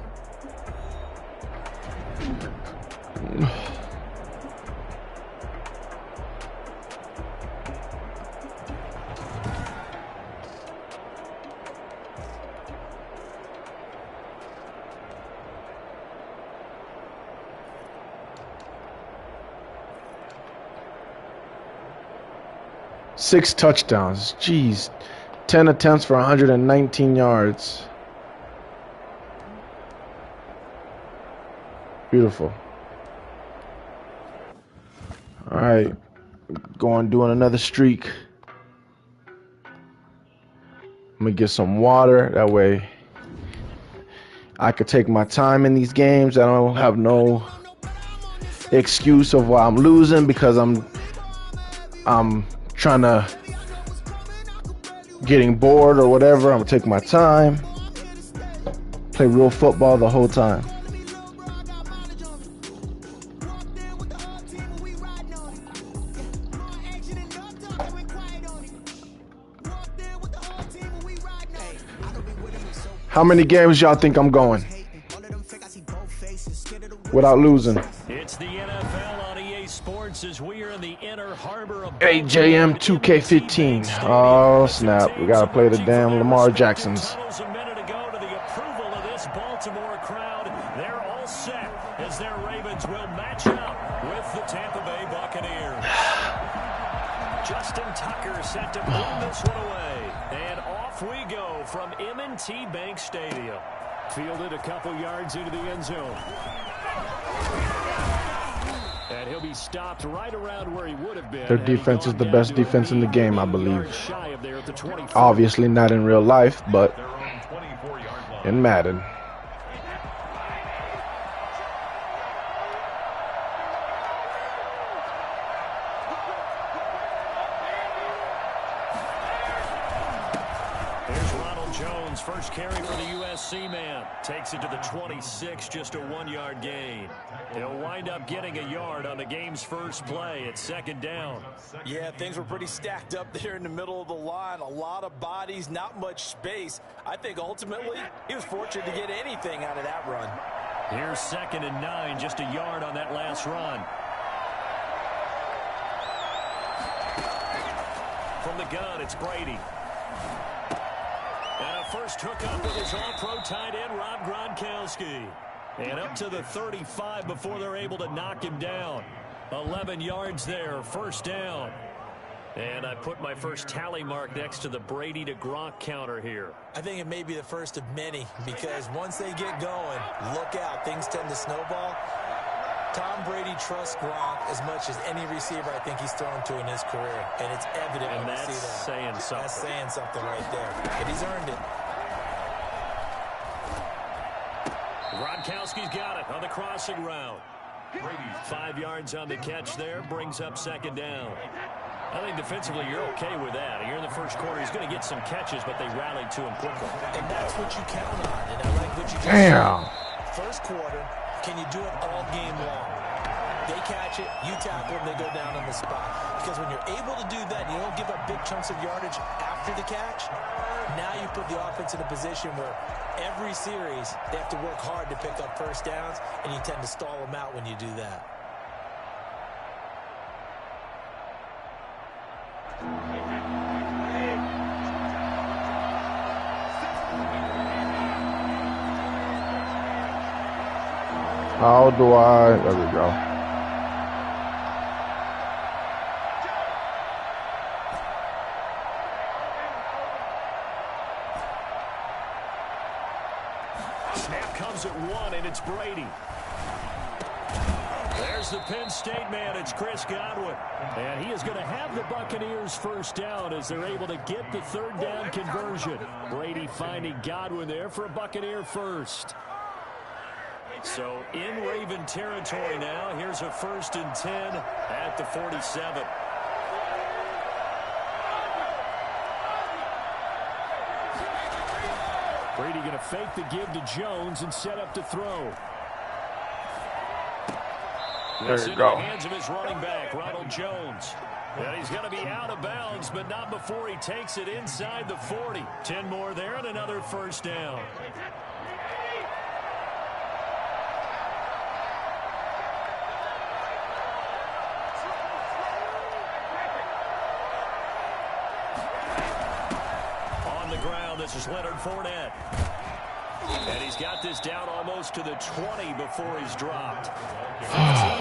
Six touchdowns. Jeez. 10 attempts for 119 yards. Beautiful. All right. Doing another streak. I'm going to get some water. That way I could take my time in these games. I don't have no excuse of why I'm losing, because I'm trying to getting bored or whatever. I'm gonna take my time, play real football the whole time. How many games y'all think I'm going without losing? It's the NFL on EA Sports as we are in the inner harbor of AJM 2K15. Oh snap! We gotta play the damn Lamar Jacksons. Tunnels a minute ago to the approval of this Baltimore crowd. They're all set as their Ravens will match up with the Tampa Bay Buccaneers. Justin Tucker set to boom this one away, and off we go from M&T Bank Stadium. Fielded a couple yards into the end zone. And he'll be stopped right around where he would have been. Their defense is the best defense in the game, I believe. Obviously not in real life, but in Madden. There's Ronald Jones His first carry for the USC man. Takes it to the 26, just a 1-yard gain. He'll wind up getting a yard on the game's first play. It's second down. Yeah, things were pretty stacked up there in the middle of the line. A lot of bodies, not much space. I think ultimately he was fortunate to get anything out of that run. Here's 2nd and 9, just a yard on that last run. From the gun, it's Brady. And a first hookup with his all-pro tight end, Rob Gronkowski. And up to the 35 before they're able to knock him down. 11 yards there, first down. And I put my first tally mark next to the Brady to Gronk counter here. I think it may be the first of many, because once they get going, look out, things tend to snowball. Tom Brady trusts Gronk as much as any receiver I think he's thrown to in his career, and it's evident when you see that. And that's saying something. That's saying something right there, and he's earned it. Gronkowski's got it on the crossing route. 5 yards on the catch there, brings up second down. I think defensively you're okay with that. Here in the first quarter, he's going to get some catches, but they rallied to him quickly. And that's what you count on, and I like what you just Damn. said. First quarter, can you do it all game long? They catch it, you tackle them, they go down on the spot. Because when you're able to do that, you don't give up big chunks of yardage after the catch. Now you put the offense in a position where every series they have to work hard to pick up first downs, and you tend to stall them out when you do that. How do I... There we go. Snap comes at 1, and it's Brady. There's the Penn State man. It's Chris Godwin. And he is going to have the Buccaneers first down as they're able to get the third down conversion. Brady finding Godwin there for a Buccaneer first. So in Raven territory now. Here's a 1st and 10 at the 47. Brady going to fake the give to Jones and set up to throw. There you go. In the hands of his running back, Ronald Jones. And he's going to be out of bounds, but not before he takes it inside the 40. 10 more there and another first down. On the ground, this is Leonard Fournette. And he's got this down almost to the 20 before he's dropped. 15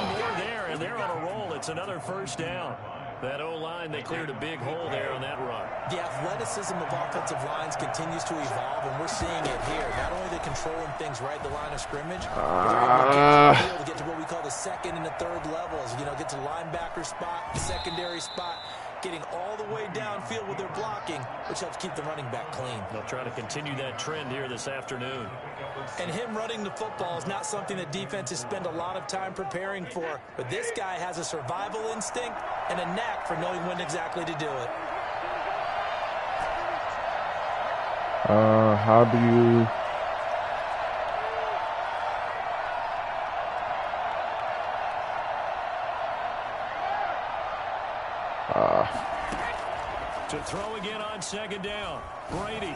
more there, and they're on a roll. It's another first down. That O-line, they cleared a big hole there on that run. The athleticism of offensive lines continues to evolve, and we're seeing it here. Not only are they controlling things right at the line of scrimmage, but they're able to get to what we call the second and the third levels. You know, get to linebacker spot, secondary spot, getting all the way downfield with their blocking, which helps keep the running back clean. They'll try to continue that trend here this afternoon. And him running the football is not something that defenses spend a lot of time preparing for. But this guy has a survival instinct and a knack for knowing when exactly to do it. How do you... To throw again on second down. Brady.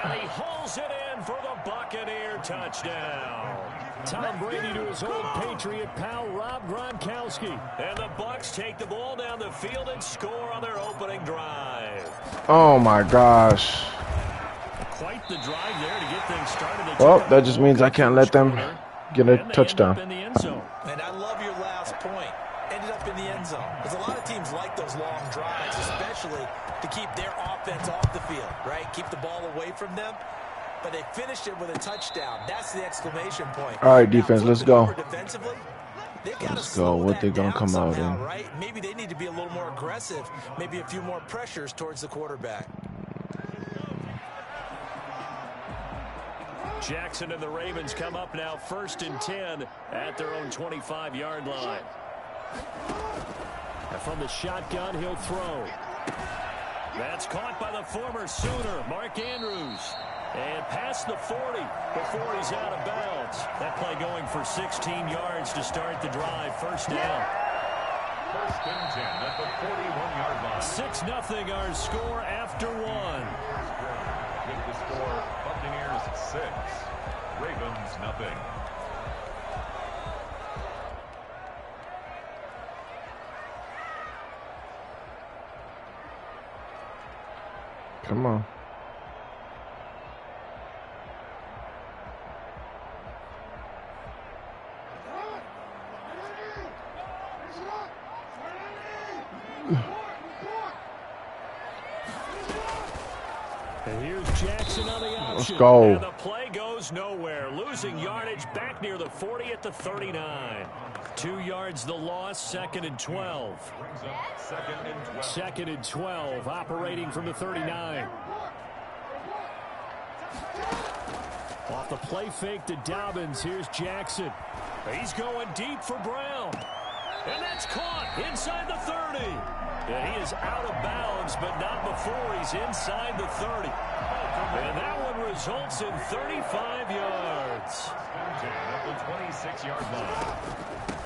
And he hauls it in for the Buccaneer touchdown. Tom Brady to his old Patriot pal, Rob Gronkowski. And the Bucs take the ball down the field and score on their opening drive. Oh, my gosh. Quite the drive there to get things started. Well, that just means I can't let them get a touchdown. In the end zone. And I love your last point. Ended up in the end zone. Because a lot of teams like those long drives, especially to keep their offense off the field, right? Keep the ball away from them. But they finished it with a touchdown. That's the exclamation point. All right, defense, let's go. Defensively, Let's go. What they gonna come out in? Right? Maybe they need to be a little more aggressive. Maybe a few more pressures towards the quarterback. Jackson and the Ravens come up now 1st and 10 at their own 25-yard line. And from the shotgun, he'll throw. That's caught by the former Sooner, Mark Andrews. And past the 40 before he's out of bounds. That play going for 16 yards to start the drive. First down. First and 10 at the 41-yard line. 6-0 our score after one. With the score, Buccaneers 6, Ravens nothing. Come on. And here's Jackson on the option. Let's go. And the play goes nowhere. Losing yardage back near the 40 at the 39. 2 yards the loss, 2nd and 12. Brings up 2nd and 12. 2nd and 12, operating from the 39. Off the play fake to Dobbins, here's Jackson. He's going deep for Brown. And that's caught inside the 30. Yeah, he is out of bounds, but not before he's inside the 30. And that one results in 35 yards. At the 26-yard line.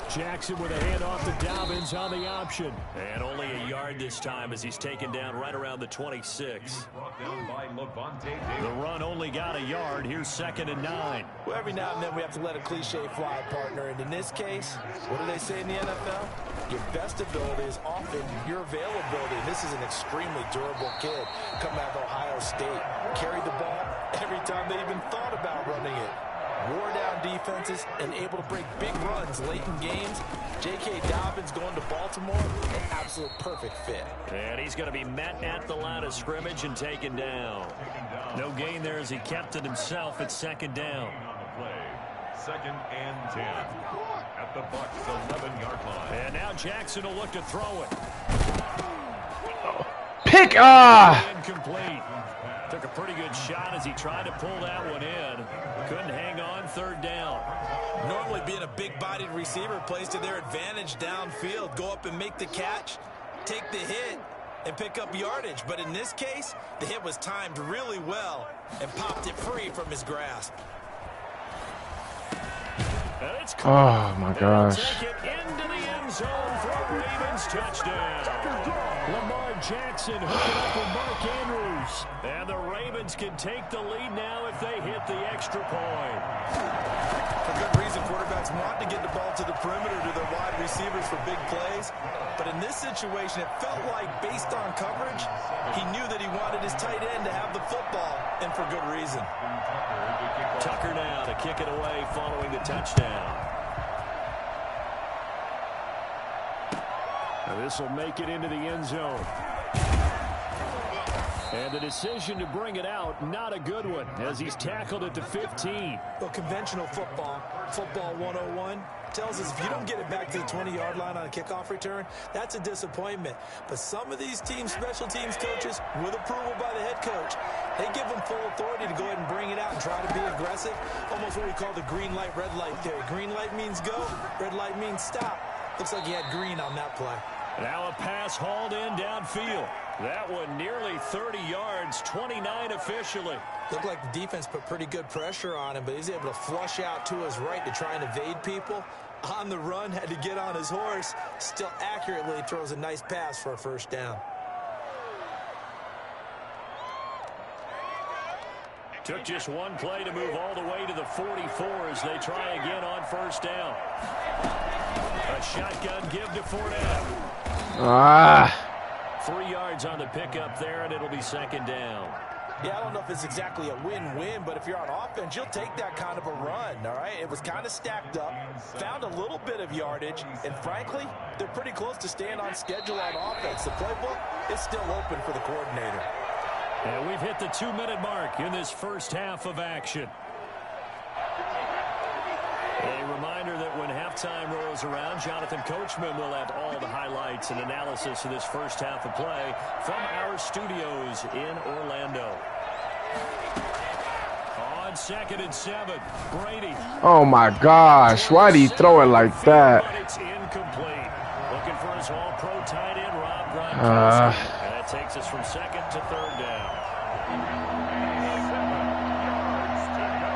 Jackson with a handoff to Dobbins on the option. And only a yard this time as he's taken down right around the 26. Brought down by Levante The Davis. run only got a yard. Here's 2nd and 9. Well, every now and then we have to let a cliche fly, partner. And in this case, what do they say in the NFL? Your best ability is often your availability. And this is an extremely durable kid coming out of Ohio State. Carried the ball every time they even thought about running it. Wore down defenses and able to break big runs late in games. J.K. Dobbins going to Baltimore, an absolute perfect fit. And he's going to be met at the line of scrimmage and taken down. No gain there as he kept it himself at 2nd down. On the play, 2nd and 10 at the Bucs 11-yard line. And now Jackson will look to throw it. Pick! Incomplete. Took a pretty good shot as he tried to pull that one in. Couldn't hang on, 3rd down. Normally being a big-bodied receiver plays to their advantage downfield. Go up and make the catch, take the hit, and pick up yardage. But in this case, the hit was timed really well and popped it free from his grasp. Oh, my gosh. Take it into the end zone for a Ravens touchdown. Lamar Jackson hooking up with Mark Andrews. And the Ravens can take the lead now if they hit the extra point. For good reason, quarterbacks want to get the ball to the perimeter to their wide receivers for big plays. But in this situation, it felt like, based on coverage, he knew that he wanted his tight end to have the football, and for good reason. Tucker now to kick it away following the touchdown. Now this will make it into the end zone. And the decision to bring it out, not a good one, as he's tackled at the 15. Well, conventional football 101, tells us if you don't get it back to the 20-yard line on a kickoff return, that's a disappointment. But some of these teams, special teams coaches, with approval by the head coach, they give them full authority to go ahead and bring it out and try to be aggressive. Almost what we call the green light, red light theory. Green light means go, red light means stop. Looks like he had green on that play. Now a pass hauled in downfield. That one nearly 30 yards, 29 officially. Looked like the defense put pretty good pressure on him, but he's able to flush out to his right to try and evade people. On the run, had to get on his horse. Still accurately throws a nice pass for a 1st down. Took just one play to move all the way to the 44 as they try again on 1st down. A shotgun give to Fournette. 3 yards on the pickup there, and it'll be 2nd down. Yeah, I don't know if it's exactly a win-win, but if you're on offense, you'll take that kind of a run, all right? It was kind of stacked up, found a little bit of yardage, and frankly, they're pretty close to staying on schedule on offense. The playbook is still open for the coordinator. And we've hit the 2-minute mark in this first half of action. A reminder that when halftime rolls around, Jonathan Coachman will have all the highlights and analysis of this first half of play from our studios in Orlando. On 2nd and 7, Brady. Oh, my gosh. Why did he throw it like that? But it's incomplete. Looking for his all-pro tight end, Rob Gronkowski. And that takes us from second to third down. 7 yards to go.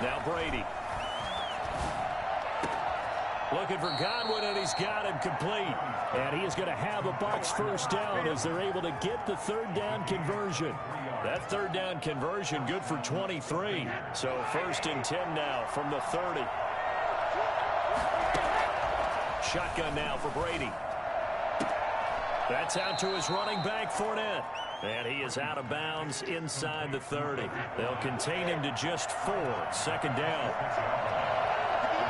Now Brady. Looking for Godwin, and he's got him complete. And he is going to have a Bucs first down as they're able to get the third down conversion. That third down conversion good for 23. So 1st and 10 now from the 30. Shotgun now for Brady. That's out to his running back, Fournette. And he is out of bounds inside the 30. They'll contain him to just 4. Second down.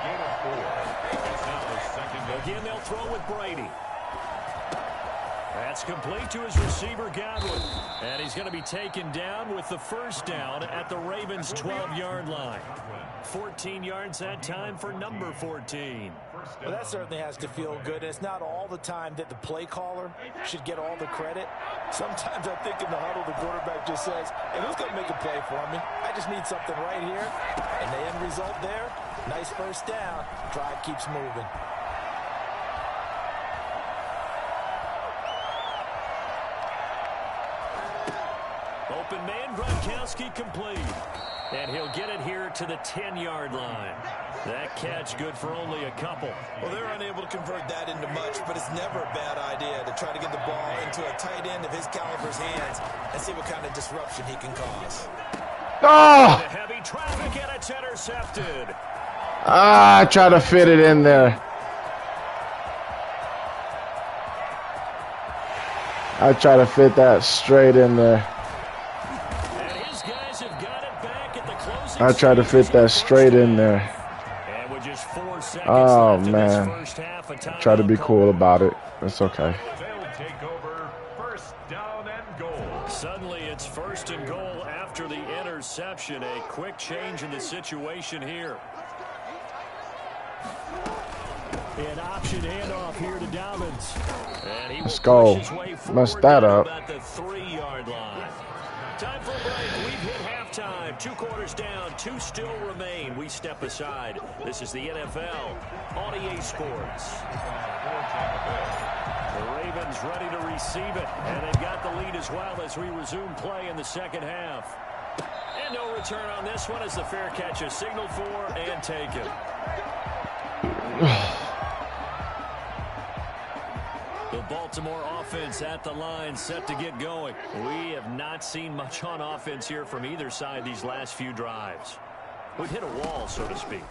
Gain of 4. It's now the second down. Again, they'll throw with Brady. That's complete to his receiver, Godwin. And he's going to be taken down with the first down at the Ravens' 12-yard line. 14 yards that time for number 14. Well, that certainly has to feel good. It's not all the time that the play caller should get all the credit. Sometimes I think in the huddle, the quarterback just says, hey, who's going to make a play for me? I just need something right here. And the end result there, nice first down. Drive keeps moving. Open man, Gronkowski complete. And he'll get it here to the 10-yard line. That catch good for only a couple. Well, they're unable to convert that into much, but it's never a bad idea to try to get the ball into a tight end of his caliber's hands and see what kind of disruption he can cause. Oh! Heavy traffic, and it's intercepted. I try to fit it in there. I try to fit that straight in there. I try to fit that straight in there. Oh, man. Try to be cool about it. It's okay. They'll take over 1st down and goal. Suddenly it's 1st and goal after the interception. A quick change in the situation here. An option handoff here to Dobbins. And he Let's go. Mess that up. At the 3-yard line. Time for a break. We've hit halftime. 2 quarters down. 2 still remain. We step aside. This is the NFL on EA Sports. The Ravens ready to receive it. And they've got the lead as well as we resume play in the second half. And no return on this one as the fair catch is signaled for and taken. The Baltimore offense at the line set to get going. We have not seen much on offense here from either side these last few drives. We've hit a wall, so to speak.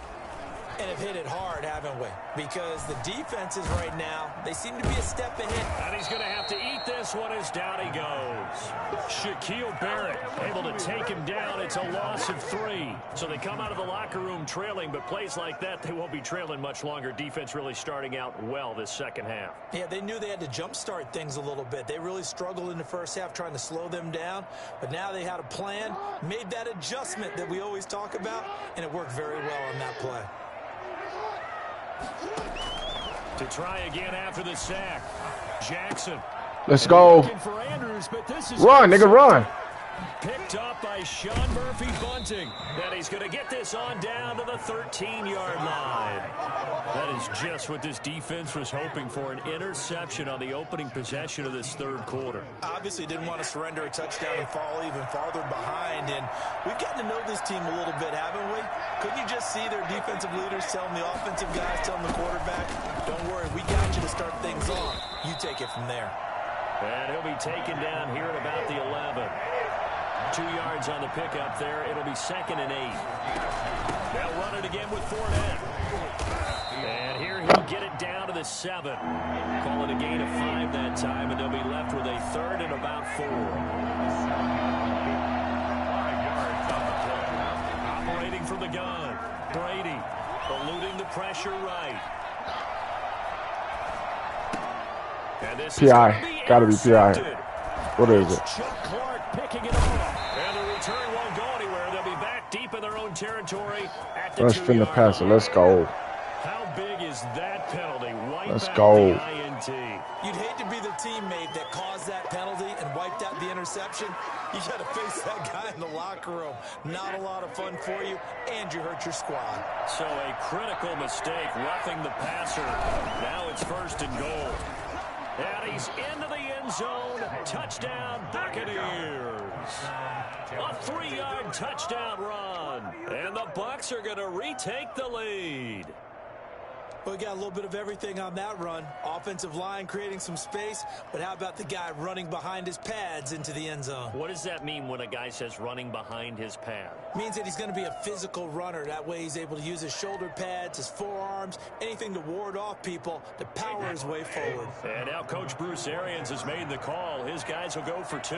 And have hit it hard, haven't we? Because the defenses right now, they seem to be a step ahead. And he's going to have to eat this one as down he goes. Shaquille Barrett able to take him down. It's a loss of 3. So they come out of the locker room trailing, but plays like that, they won't be trailing much longer. Defense really starting out well this second half. Yeah, they knew they had to jumpstart things a little bit. They really struggled in the first half trying to slow them down. But now they had a plan, made that adjustment that we always talk about, and it worked very well on that play. To try again after the sack. Jackson. Let's go. For Andrews, but this is run, nigga, run. Picked up by Sean Murphy-Bunting. And he's going to get this on down to the 13-yard line. That is just what this defense was hoping for, an interception on the opening possession of this third quarter. Obviously didn't want to surrender a touchdown and fall even farther behind. And we've gotten to know this team a little bit, haven't we? Couldn't you just see their defensive leaders telling the offensive guys, telling the quarterback, don't worry, we got you to start things off. You take it from there. And he'll be taken down here at about the 11. 2 yards on the pickup there. It'll be 2nd and 8. They'll run it again with Fournette. And here he'll get it down to the 7. Call it a gain of 5 that time, and they'll be left with a 3rd and about 4. 5 yards on the play. Operating from the gun. Brady eluding the pressure right. And this PI. Gotta be PI. What is it? Chuck Clark picking it off. And the return won't go anywhere. They'll be back deep in their own territory at the 2-yard line. Let's finna pass it. Let's go. How big is that penalty? Wipe Let's out go. the INT. You'd hate to be the teammate that caused that penalty and wiped out the interception. You got to face that guy in the locker room. Not a lot of fun for you, and you hurt your squad. So a critical mistake, roughing the passer. Now it's 1st and goal. And he's into the end zone. Touchdown, Buccaneers. A 3-yard touchdown run. And the Bucs are going to retake the lead. Well, we got a little bit of everything on that run. Offensive line creating some space, but how about the guy running behind his pads into the end zone? What does that mean when a guy says running behind his pad? Means that he's going to be a physical runner. That way he's able to use his shoulder pads, his forearms, anything to ward off people to power his way forward. And now Coach Bruce Arians has made the call. His guys will go for 2.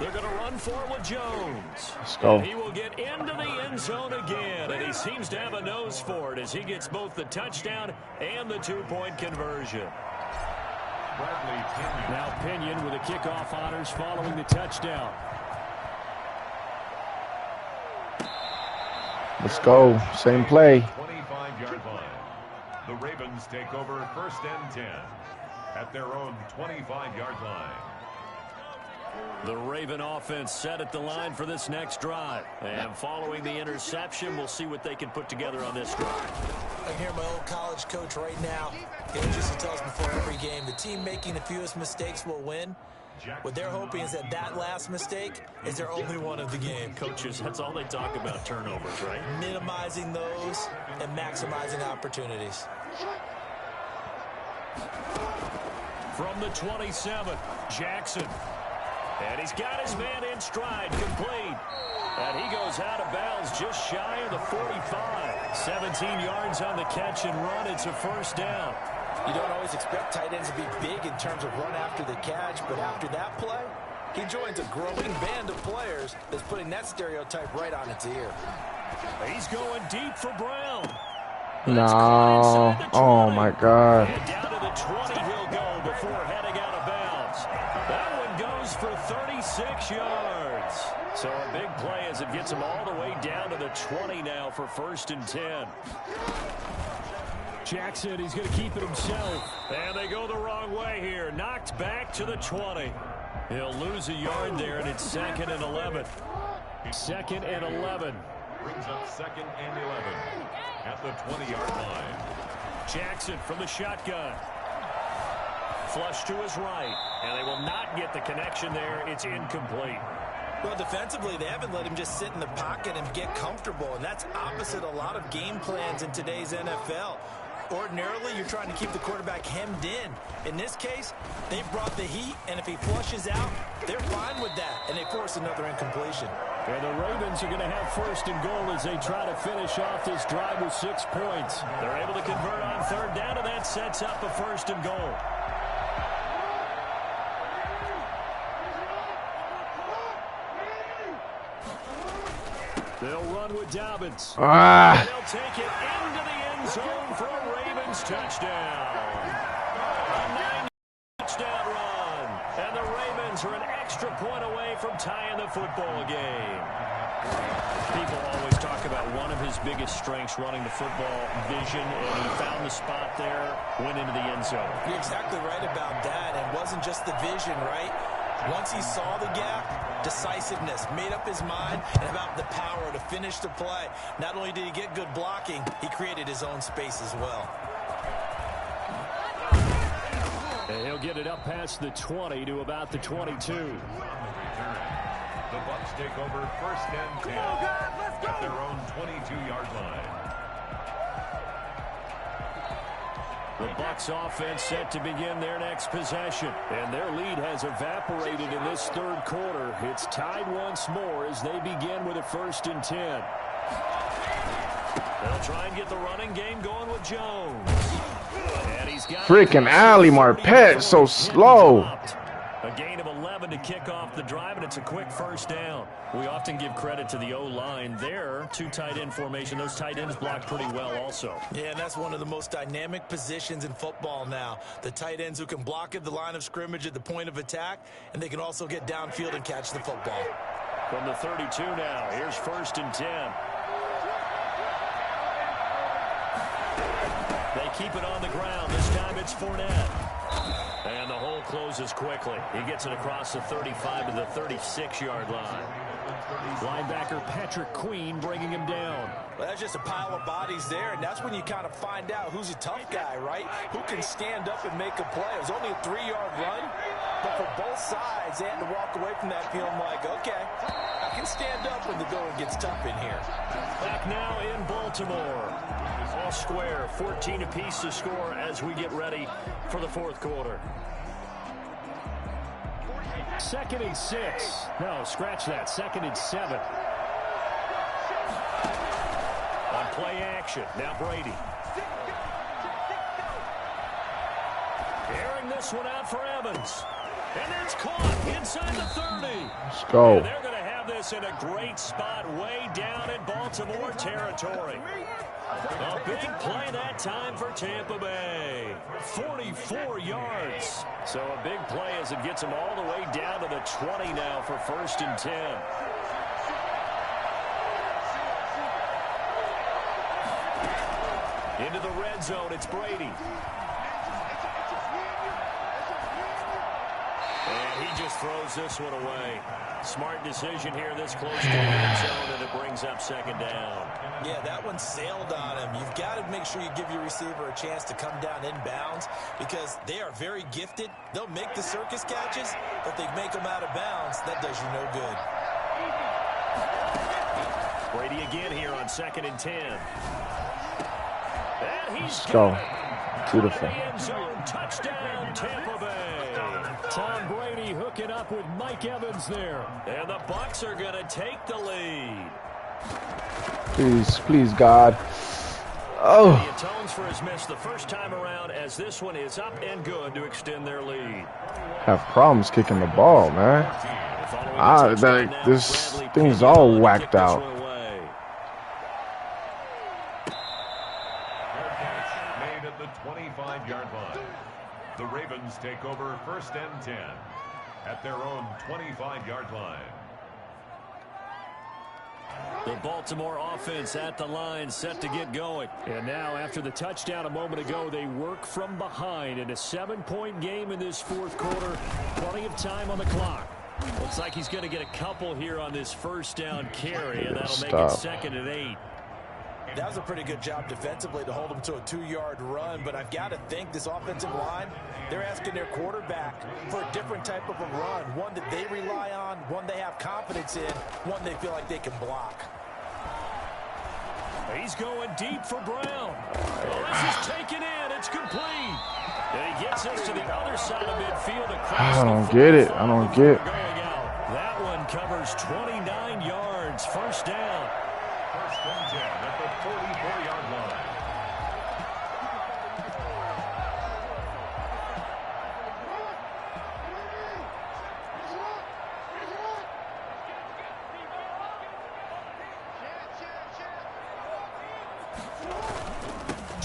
They're going to run forward Jones. Let's go. And he will get into the end zone again, and he seems to have a nose for it as he gets both the touchdown and the 2-point conversion. Now Pinion with the kickoff honors following the touchdown. Let's go. Same play. 25-yard line. The Ravens take over 1st and 10 at their own 25-yard line. The Raven offense set at the line for this next drive. And following the interception, we'll see what they can put together on this drive. I hear my old college coach right now. He used to tell us before every game, the team making the fewest mistakes will win. What they're hoping is that last mistake is their only one of the game. Coaches, that's all they talk about, turnovers, right? Minimizing those and maximizing opportunities. From the 27, Jackson. And he's got his man in stride, complete. And he goes out of bounds just shy of the 45. 17 yards on the catch and run. It's a 1st down. You don't always expect tight ends to be big in terms of run after the catch, but after that play, he joins a growing band of players that's putting that stereotype right on its ear. He's going deep for Brown. No. Oh, my God. And down to the 20 he'll go before heading out of bounds. That one goes for 36 yards. So a big play as it gets him all the way down to the 20 now for 1st and 10. Jackson, he's going to keep it himself. And they go the wrong way here. Knocked back to the 20. He'll lose a yard there, and it's 2nd and 11. 2nd and 11. Brings up 2nd and 11 at the 20-yard line. Jackson from the shotgun. Flush to his right, and they will not get the connection there. It's incomplete. Well, defensively, they haven't let him just sit in the pocket and get comfortable, and that's opposite a lot of game plans in today's NFL. Ordinarily, you're trying to keep the quarterback hemmed in. In this case, they brought the heat, and if he flushes out, they're fine with that, and they force another incompletion. And the Ravens are going to have 1st and goal as they try to finish off this drive with 6 points. They're able to convert on 3rd down, and that sets up a 1st and goal. They'll run with Dobbins. They'll take it into the end zone for a Ravens touchdown. A 9-touchdown run. And the Ravens are an extra point away from tying the football game. People always talk about one of his biggest strengths running the football, vision, and he found the spot there, went into the end zone. You're exactly right about that. It wasn't just the vision, right? Once he saw the gap, decisiveness, made up his mind, and about the power to finish the play. Not only did he get good blocking, he created his own space as well. And he'll get it up past the 20 to about the 22. The Bucs take over 1st and 10 at their own 22-yard line. The Bucs offense set to begin their next possession. And their lead has evaporated in this 3rd quarter. It's tied once more as they begin with a 1st and 10. They'll try and get the running game going with Jones. And he's got Freaking Ali Marpet, so slow. A gain of 11 to kick off the drive, and it's a quick 1st down. We often give credit to the O-line there. 2 tight end formation. Those tight ends block pretty well also. Yeah, and that's one of the most dynamic positions in football now. The tight ends who can block at the line of scrimmage at the point of attack, and they can also get downfield and catch the football. From the 32 now, here's 1st and 10. They keep it on the ground. This time it's Fournette. And the hole closes quickly. He gets it across the 35 to the 36-yard line. Linebacker Patrick Queen bringing him down. Well, that's just a pile of bodies there, and that's when you kind of find out who's a tough guy, right? Who can stand up and make a play. It was only a 3-yard run, but for both sides, they had to walk away from that feeling like, okay, I can stand up when the going gets tough in here. Back now in Baltimore. All square, 14 apiece to score as we get ready for the fourth quarter. 2nd and 6. No, scratch that. 2nd and 7. On play action. Now Brady. Airing this one out for Evans. And that's caught inside the 30. Let's go. And they're going to have this in a great spot way down in Baltimore territory. A big play that time for Tampa Bay. 44 yards. So a big play as it gets them all the way down to the 20 now for 1st and 10. Into the red zone, it's Brady. And he just throws this one away. Smart decision here this close to the red zone, and it brings up 2nd down. Yeah, that one sailed on him. You've got to make sure you give your receiver a chance to come down inbounds because they are very gifted. They'll make the circus catches, but if they make them out of bounds, that does you no good. Brady again here on 2nd and 10. And he's Let's go. Beautiful. end zone touchdown, Tampa Bay. Tom Brady hooking up with Mike Evans there. And the Bucs are going to take the lead. Please, please, God. Oh. He atones for his miss the first time around as this one is up and good to extend their lead. Have problems kicking the ball, man. This thing's all whacked out. Made at the 25-yard line. The Ravens take over 1st and 10 at their own 25-yard line. The Baltimore offense at the line, set to get going. And now, after the touchdown a moment ago, they work from behind in a 7-point game in this fourth quarter. Plenty of time on the clock. Looks like he's going to get a couple here on this 1st down carry, and that'll make it 2nd and 8. That was a pretty good job defensively to hold them to a 2-yard run, but I've got to think this offensive line, they're asking their quarterback for a different type of a run, one that they rely on, one they have confidence in, one they feel like they can block. He's going deep for Brown. Oh, this is taken in. It's complete. And he gets us to the other side of midfield. I don't get it. I don't get it. That one covers 29 yards. 1st down. 1st and 10 at the 44-yard line.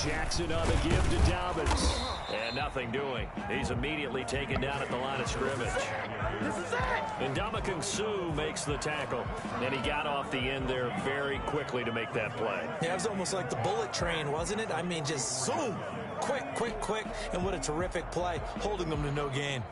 Jackson on the give to Dobbins. And nothing doing. He's immediately taken down at the line of scrimmage. And Ndamukong Suh makes the tackle. And he got off the end there very quickly to make that play. Yeah, it was almost like the bullet train, wasn't it? I mean, just zoom. Quick, quick, quick. And what a terrific play, holding them to no gain.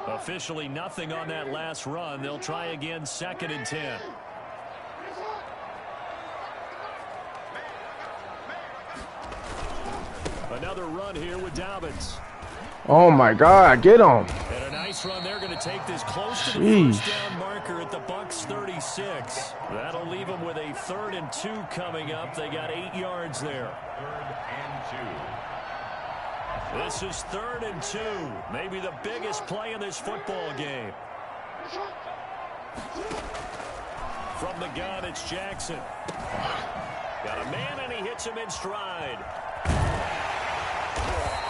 Officially nothing on that last run. They'll try again 2nd and 10. Another run here with Dobbins. Oh my God, get him. And a nice run. They're going to take this close to the 1st down marker at the Bucs 36. That'll leave them with a 3rd and 2 coming up. They got 8 yards there. 3rd and 2. This is 3rd and 2. Maybe the biggest play in this football game. From the gun, it's Jackson. Got a man, and he hits him in stride.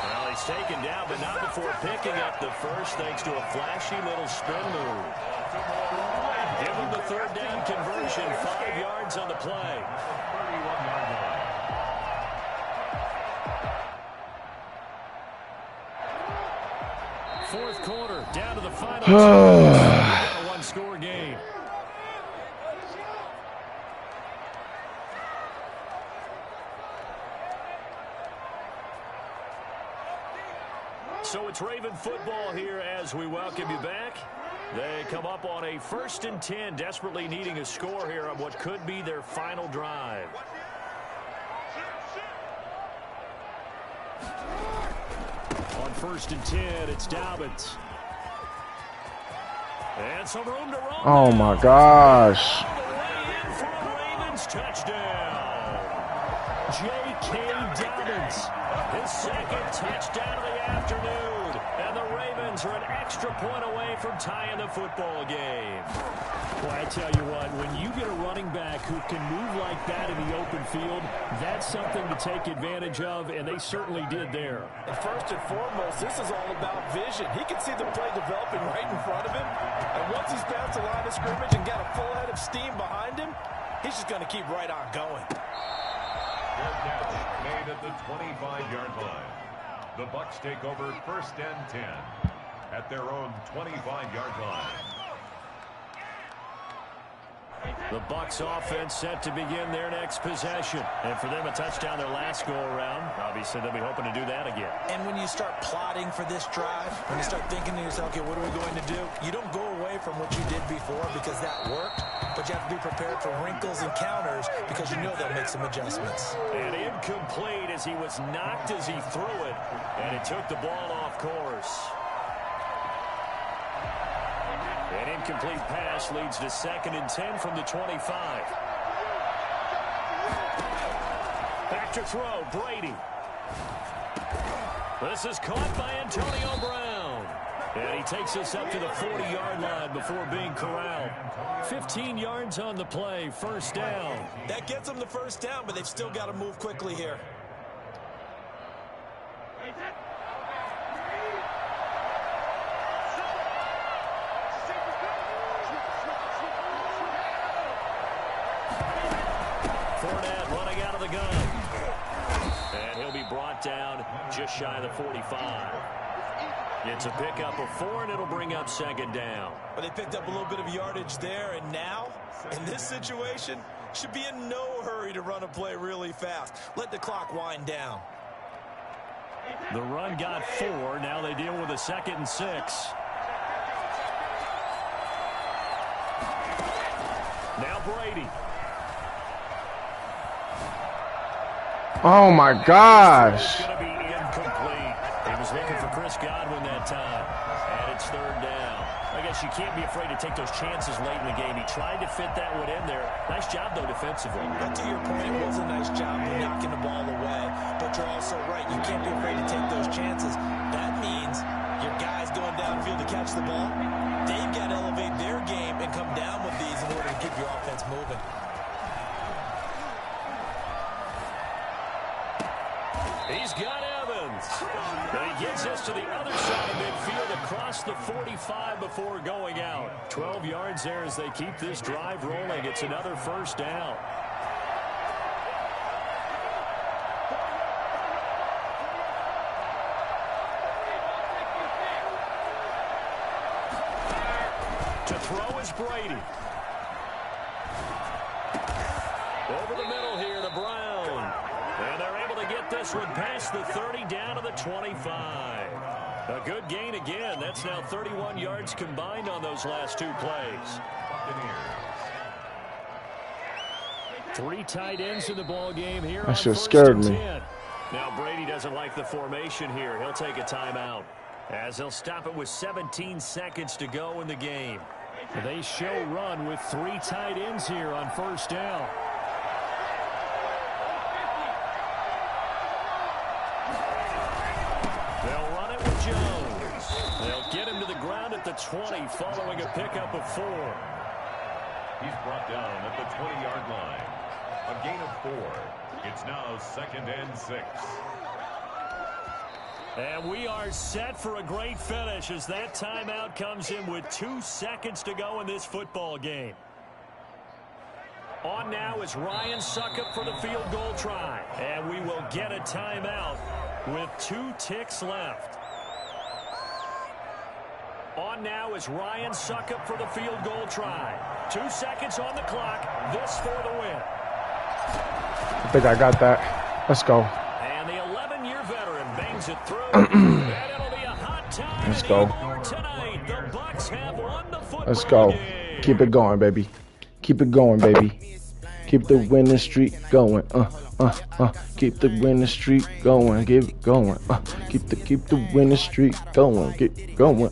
Well, he's taken down, but not before picking up the first, thanks to a flashy little spin move. Give them the third down conversion. 5 yards on the play. 31-yard line. Fourth quarter, down to the final 2 minutes. A one-score game. So it's Raven football here as we welcome you back. They come up on a 1st and 10, desperately needing a score here on what could be their final drive. On 1st and 10, it's Dobbins. And some room to run. Oh, my gosh. All the way in for a Ravens touchdown. J.K. Dobbins, his 2nd touchdown of the afternoon. And the Ravens are an extra point away from tying the football game. Well, I tell you what, when you get a running back who can move like that in the open field, that's something to take advantage of, and they certainly did there. And first and foremost, this is all about vision. He can see the play developing right in front of him. And once he's past the line of scrimmage and got a full head of steam behind him, he's just going to keep right on going. Fair catch made at the 25-yard line. The Bucs take over 1st and 10 at their own 25-yard line. The Bucs offense set to begin their next possession. And for them, a touchdown their last go-around. Obviously, they'll be hoping to do that again. And when you start plotting for this drive, when you start thinking to yourself, okay, what are we going to do? You don't go away from what you did before because that worked, but you have to be prepared for wrinkles and counters because you know they'll make some adjustments. And incomplete as he was knocked as he threw it, and it took the ball off course. An incomplete pass leads to 2nd and 10 from the 25. Back to throw, Brady. This is caught by Antonio Brown. And he takes us up to the 40-yard line before being corralled. 15 yards on the play, 1st down. That gets them the 1st down, but they've still got to move quickly here. Running out of the gun. And he'll be brought down just shy of the 45. It's a pickup of 4, and it'll bring up 2nd down. But they picked up a little bit of yardage there, and now, in this situation, should be in no hurry to run a play really fast. Let the clock wind down. The run got 4. Now they deal with a 2nd and 6. Now Brady. Oh, my gosh. It's going to be incomplete. He was looking for Chris Godwin that time. And it's 3rd down. I guess you can't be afraid to take those chances late in the game. He tried to fit that one in there. Nice job, though, defensively. But to your point, it was a nice job of knocking the ball away. But you're also right. You can't be afraid to take those chances. That means your guys going downfield to catch the ball, they've got to elevate their game and come down with these in order to keep your offense moving. He's got Evans. And he gets us to the other side of midfield across the 45 before going out. 12 yards there as they keep this drive rolling. It's another 1st down. To throw is Brady. Over the middle here to Brown. And they're able to get this one past the 30 down to the 25. A good gain again. That's now 31 yards combined on those last 2 plays. 3 tight ends in the ball game here. That just scared me. Now Brady doesn't like the formation here. He'll take a timeout as they'll stop it with 17 seconds to go in the game. They show run with 3 tight ends here on 1st down. They'll run it with Jones. They'll get him to the ground at the 20 following a pickup of 4. He's brought down at the 20-yard line. A gain of 4. It's now 2nd and 6. And we are set for a great finish as that timeout comes in with 2 seconds to go in this football game. On now is Ryan Suckup for the field goal try. And we will get a timeout with 2 ticks left. On now is Ryan Suckup for the field goal try. 2 seconds on the clock. This for the win. I think I got that. Let's go. And the 11-year veteran bangs it through. And it'll be a hot time. Let's go. Tonight, the Bucs have won the football Let's go. game. Keep it going, baby. Keep it going, baby. Keep the winning streak going. Keep the winning streak going. Keep it going. Keep the winning streak going. Get going.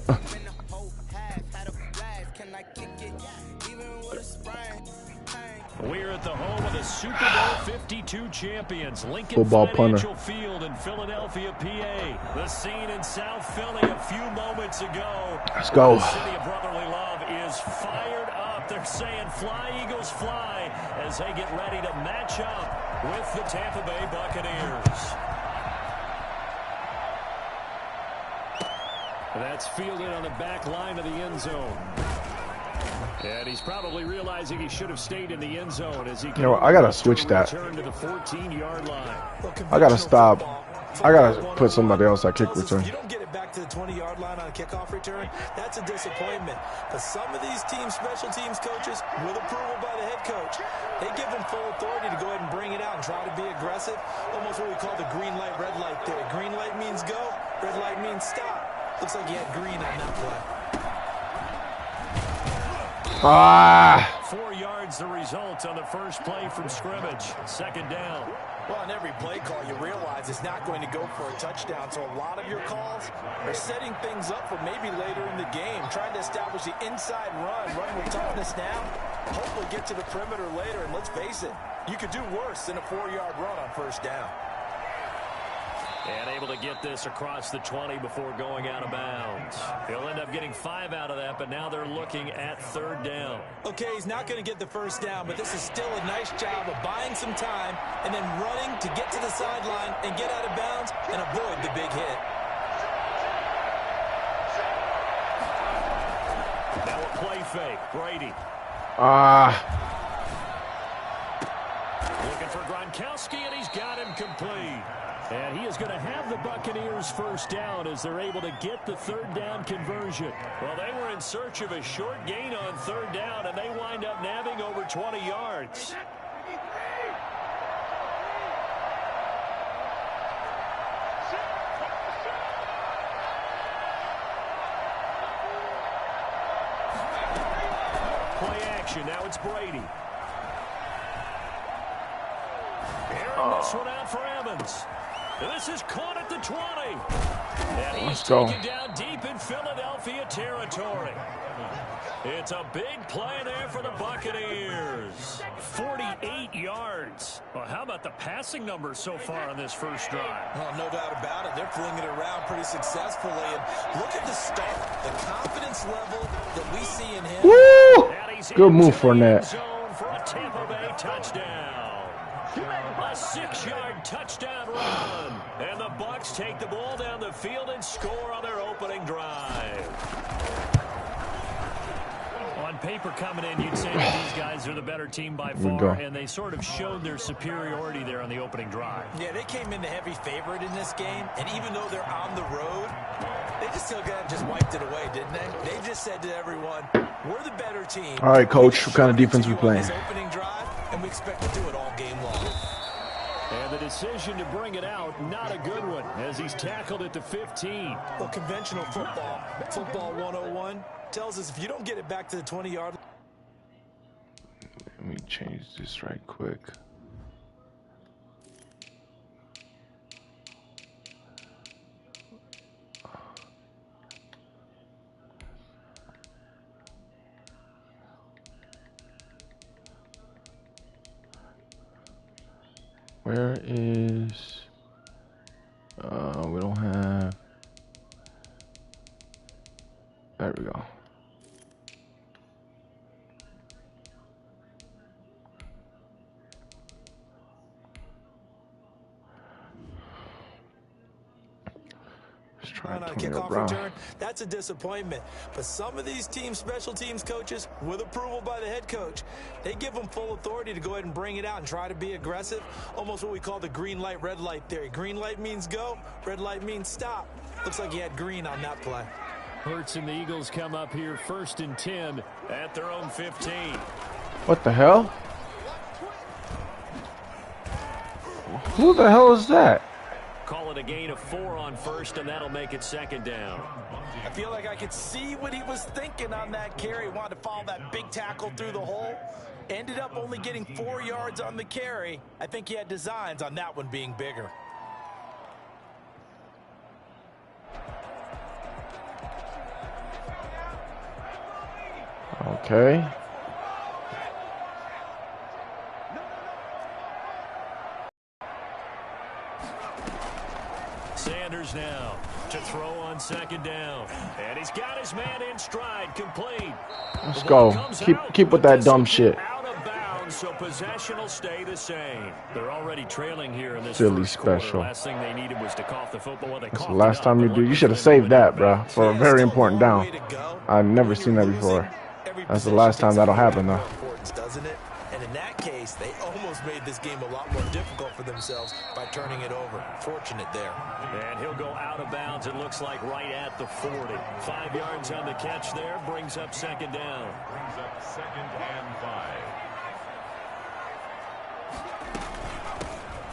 We're at the home of the Super Bowl 52 champions, Lincoln Football Financial punter. Field in Philadelphia, PA. The scene in South Philly a few moments ago. Let's go. The city of brotherly love is fired up. They're saying fly, Eagles, fly, as they get ready to match up with the Tampa Bay Buccaneers. That's fielded on the back line of the end zone. And he's probably realizing he should have stayed in the end zone as he You know what? I gotta switch that. return to the 14-yard line. I gotta stop. I gotta put somebody else at kick return. You don't get it back to the 20-yard line on a kickoff return, that's a disappointment. But some of these teams, special teams coaches, with approval by the head coach, they give them full authority to go ahead and bring it out and try to be aggressive. Almost what we call the green light, red light theory. Green light means go, red light means stop. Looks like he had green on that play. 4 yards the result on the first play from scrimmage. Second down. Well, on every play call, you realize it's not going to go for a touchdown. So a lot of your calls are setting things up for maybe later in the game, trying to establish the inside run with toughness now. Hopefully get to the perimeter later. And let's face it, you could do worse than a 4-yard run on first down. And able to get this across the 20 before going out of bounds. He'll end up getting 5 out of that, but now they're looking at third down. Okay, he's not going to get the first down, but this is still a nice job of buying some time and then running to get to the sideline and get out of bounds and avoid the big hit. Now a play fake. Brady. Looking for Gronkowski, and he's got him complete. And he is going to have the Buccaneers first down as they're able to get the third down conversion. Well, they were in search of a short gain on third down, and they wind up nabbing over 20 yards. Play action. Now it's Brady. Airing this one out for Evans. This is caught at the 20. And he's taken down deep in Philadelphia territory. It's a big play there for the Buccaneers. 48 yards. Well, how about the passing numbers so far on this first drive? Well, no doubt about it. They're flinging it around pretty successfully. And look at the start, the confidence level that we see in him. Woo! Good move, Fournette. For a Tampa Bay touchdown. A 6-yard touchdown run. And the Bucs take the ball down the field and score on their opening drive. On paper coming in, you'd say that these guys are the better team by far, and they sort of showed their superiority there on the opening drive. Yeah, they came in the heavy favorite in this game, and even though they're on the road, they just still just wiped it away, didn't they? They just said to everyone, we're the better team. All right, coach, what kind of defense we playing? Opening drive, and we expect to do it all game long. And the decision to bring it out, not a good one, as he's tackled at the 15. Well, conventional football 101, tells us if you don't get it back to the 20-yard line. Let me change this right quick. Where is, we don't have, there we go. kickoff return, that's a disappointment. But some of these special teams coaches, with approval by the head coach, they give them full authority to go ahead and bring it out and try to be aggressive. Almost what we call the green light, red light theory. Green light means go, red light means stop. Looks like he had green on that play. Hurts and the Eagles come up here 1st and 10 at their own 15. What the hell? Who the hell is that? Call it a gain of 4 on 1st, and that'll make it 2nd down. I feel like I could see what he was thinking on that carry. Wanted to follow that big tackle through the hole. Ended up only getting 4 yards on the carry. I think he had designs on that one being bigger. Okay. Sanders now to throw on 2nd down. And he's got his man in stride, complete. Let's go. Keep with that dumb shit. Out of bounds, so possession will stay the same. They're already trailing here in this Philly first quarter. special. Last thing they needed was to cough the football. That's the last time you do. You should have saved that, bro, for a very important down. I've never seen that before. That's the last time that'll happen, though. Doesn't it? And in that case, they almost made this game a lot more difficult for themselves by turning it over. Fortunate there. And he'll go out of bounds, it looks like, right at the 40. 5 yards on the catch there, brings up 2nd down. Brings up 2nd and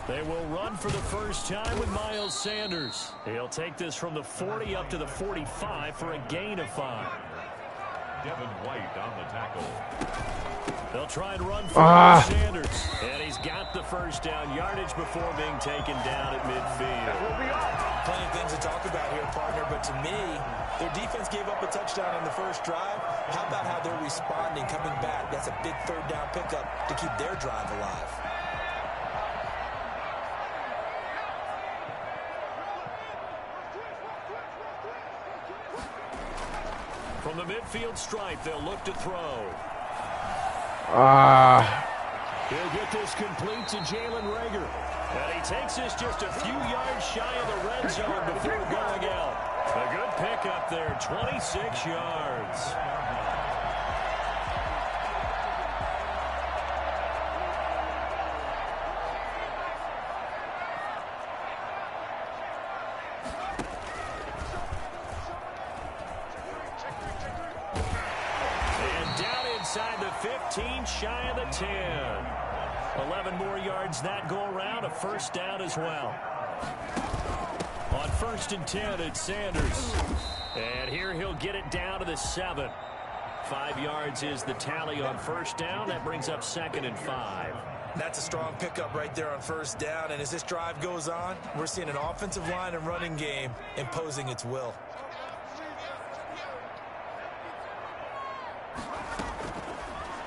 5. They will run for the first time with Miles Sanders. He'll take this from the 40 up to the 45 for a gain of 5. Devin White on the tackle. They'll try and run for Sanders. And he's got the first down yardage before being taken down at midfield. Plenty of things to talk about here, partner, but to me, their defense gave up a touchdown on the first drive. How about how they're responding, coming back? That's a big 3rd down pickup to keep their drive alive. From the midfield stripe, they'll look to throw. He'll get this complete to Jalen Reagor. And he takes this just a few yards shy of the red zone before going out. A good pickup there, 26 yards. Inside the 15, shy of the 10. 11 more yards that go around, a first down as well. On 1st and 10, it's Sanders. And here he'll get it down to the 7. 5 yards is the tally on first down. That brings up 2nd and 5. That's a strong pickup right there on first down. And as this drive goes on, we're seeing an offensive line and running game imposing its will.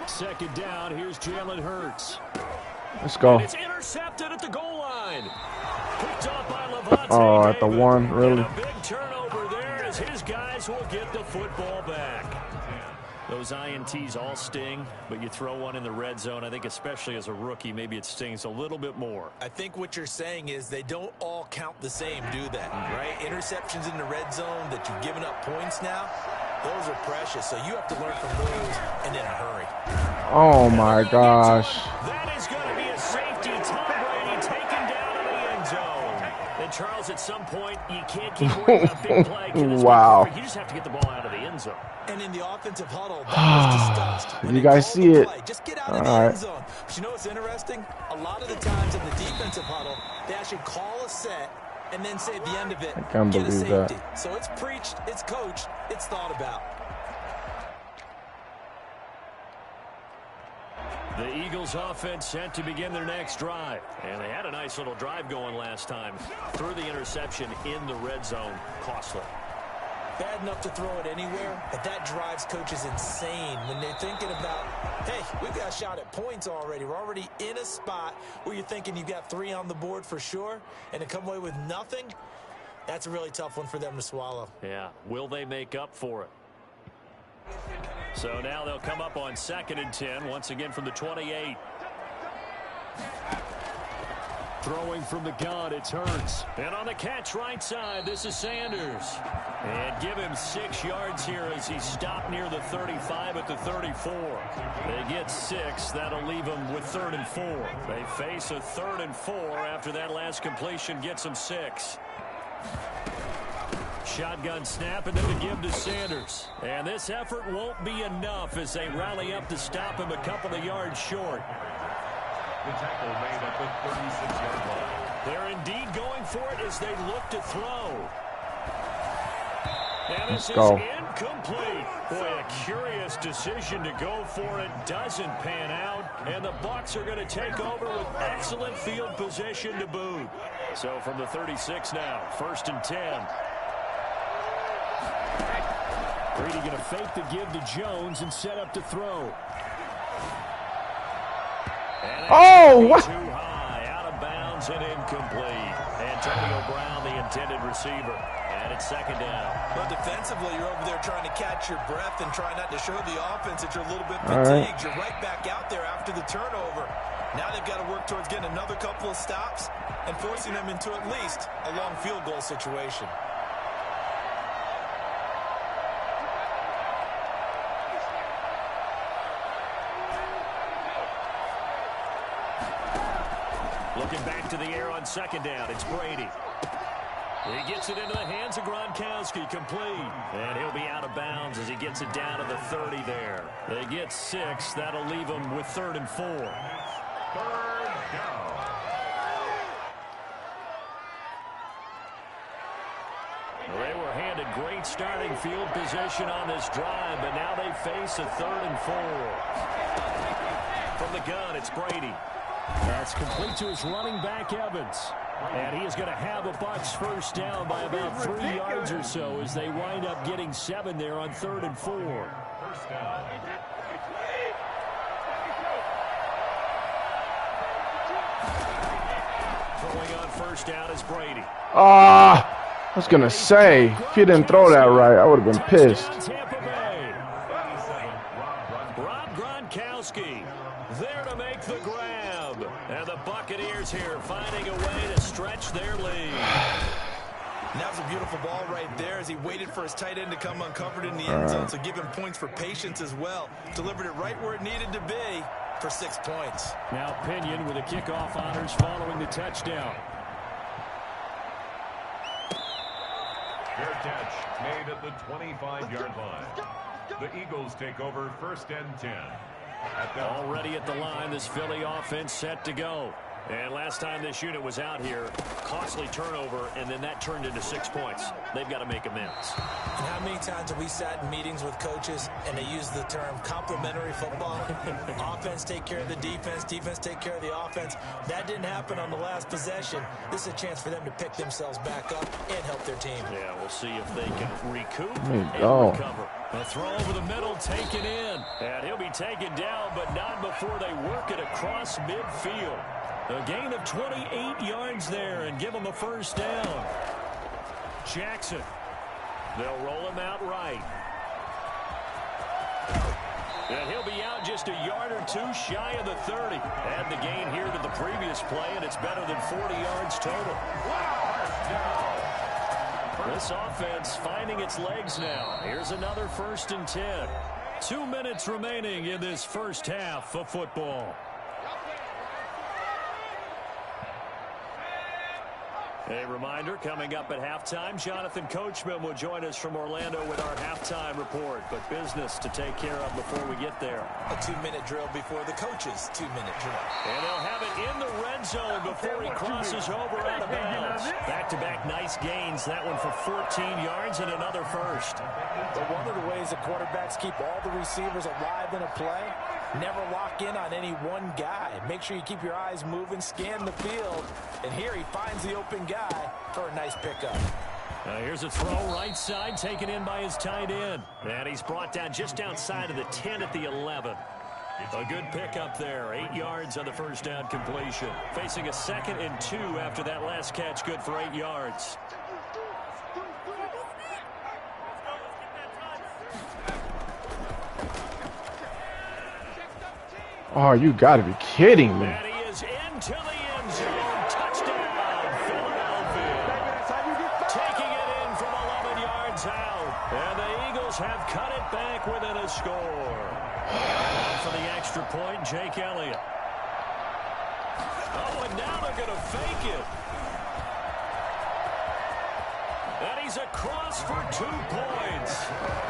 Second down, here's Jalen Hurts. Let's go. And it's intercepted at the goal line. Picked off by Levante. Oh, at the 1, really? And a big turnover there as his guys will get the football back. Those INTs all sting, but you throw one in the red zone, I think especially as a rookie, maybe it stings a little bit more. I think what you're saying is they don't all count the same, do they? Right? Interceptions in the red zone that you've given up points now, those are precious, so you have to learn from those and in a hurry. Oh, my gosh. That is going to be a safety. Tom Brady taken down in the end zone. And Charles, at some point, you can't keep worrying about big play. Wow. You just have to get the ball out of the end zone. And in the offensive huddle, that was discussed. You guys see it? Just get out of the end zone. But you know what's interesting? A lot of the times in the defensive huddle, they actually call a set and then say at the end of it, I can't get a believe safety. that. So it's preached, it's coached, it's thought about. The Eagles offense set to begin their next drive. And they had a nice little drive going last time. Threw the interception in the red zone. Costly. Bad enough to throw it anywhere, but that drives coaches insane when they're thinking about, hey, we've got a shot at points already. We're already in a spot where you're thinking you've got 3 on the board for sure, and to come away with nothing, that's a really tough one for them to swallow. Yeah. Will they make up for it? So now they'll come up on 2nd and 10, once again from the 28. Throwing from the gun, it's Hurts. And on the catch right side, this is Sanders. And give him 6 yards here as he stopped near the 35 at the 34. They get 6. That'll leave them with 3rd and 4. They face a 3rd and 4 after that last completion gets them 6. Shotgun snap and then the give to Sanders. And this effort won't be enough as they rally up to stop him a couple of yards short. The tackle made at the 36-yard line. They're indeed going for it as they look to throw. And this is incomplete. Boy, a curious decision to go for it. Doesn't pan out. And the Bucs are going to take over with excellent field position to boot. So from the 36 now, 1st and 10. Brady going to fake the give to Jones and set up to throw. What? Too high, out of bounds and incomplete. Antonio Brown, the intended receiver. And it's 2nd down. But defensively, you're over there trying to catch your breath and try not to show the offense that you're a little bit fatigued. You're right back out there after the turnover. Now they've got to work towards getting another couple of stops and forcing them into at least a long field goal situation. Looking back to the air on 2nd down, it's Brady. He gets it into the hands of Gronkowski, complete. And he'll be out of bounds as he gets it down to the 30 there. They get 6. That'll leave them with 3rd and 4. 3rd down. They were handed great starting field position on this drive, but now they face a 3rd and 4. From the gun, it's Brady. That's complete to his running back, Evans. And he is going to have a Bucs 1st down by about 3 yards or so as they wind up getting 7 there on 3rd and 4. 1st down. Throwing on 1st down is Brady. I was going to say, if he didn't throw that right, I would have been pissed. Rob Gronkowski there to make the grab. And the Buccaneers here finding a way to stretch their lead. Now's a beautiful ball right there as he waited for his tight end to come uncovered in the end zone, so give him points for patience as well. Delivered it right where it needed to be for 6 points. Now Pinion with the kickoff honors following the touchdown. Fair catch made at the 25-yard line. The Eagles take over 1st and 10. Already at the line, this Philly offense set to go. And last time this unit was out here, costly turnover, and then that turned into 6 points. They've got to make amends. And how many times have we sat in meetings with coaches and they use the term complementary football? Offense take care of the defense, defense take care of the offense. That didn't happen on the last possession. This is a chance for them to pick themselves back up and help their team. Yeah, we'll see if they can recoup and recover. A throw over the middle, taken in. And he'll be taken down, but not before they work it across midfield. A gain of 28 yards there and give him a 1st down. Jackson. They'll roll him out right. And he'll be out just a yard or 2 shy of the 30. Add the gain here to the previous play, and it's better than 40 yards total. This offense finding its legs now. Here's another 1st and 10. 2 minutes remaining in this first half of football. A reminder, coming up at halftime, Jonathan Coachman will join us from Orlando with our halftime report. But business to take care of before we get there. A 2-minute drill before the coach's 2-minute drill. And they'll have it in the red zone before he crosses over out of bounds. Back-to-back nice gains. That one for 14 yards and another 1st. But one of the ways that quarterbacks keep all the receivers alive in a play, never lock in on any one guy. Make sure you keep your eyes moving, scan the field. And here he finds the open guy for a nice pickup. Here's a throw right side taken in by his tight end. And he's brought down just outside of the 10 at the 11. A good pickup there. 8 yards on the 1st down completion. Facing a 2nd and 2 after that last catch. Good for 8 yards. Oh, you got to be kidding me. And he is into the end zone. Touchdown. And the Eagles have cut it back within a score. For the extra point, Jake Elliott. Oh, and now they're going to fake it. And he's across for 2 points.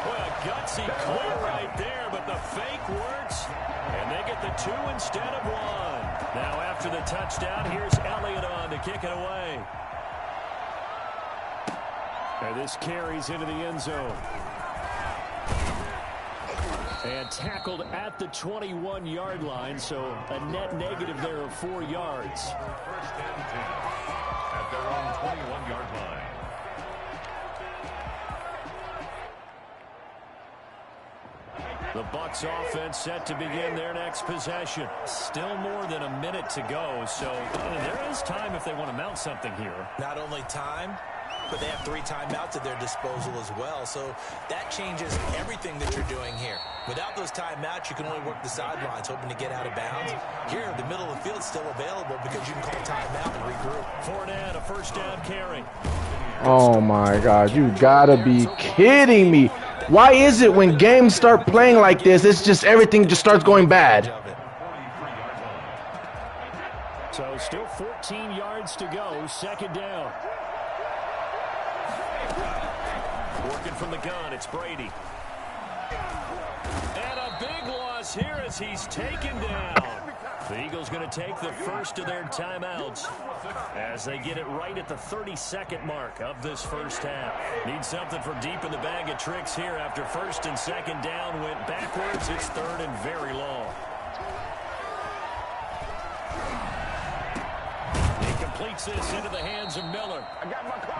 Boy, a gutsy clear right there, but the fake works, and they get the 2 instead of 1. Now after the touchdown, here's Elliott on to kick it away. And this carries into the end zone. And tackled at the 21-yard line, so a net negative there of 4 yards. First and 10 at their own 21-yard line. The Bucs offense set to begin their next possession. Still more than a minute to go, so there is time if they want to mount something here. Not only time, but they have 3 timeouts at their disposal as well, so that changes everything that you're doing here. Without those timeouts, you can only work the sidelines, hoping to get out of bounds. Here, the middle of the field's still available because you can call timeout and regroup. Fournette, a first down carry. Oh, my God. You got to be kidding me. Why is it when games start playing like this, it's just everything just starts going bad? So still 14 yards to go, second down. Working from the gun, it's Brady. And a big loss here as he's taken down. The Eagles going to take the first of their timeouts as they get it right at the 32nd mark of this first half. Need something from deep in the bag of tricks here after first and second down went backwards. It's third and very long. He completes this into the hands of Miller.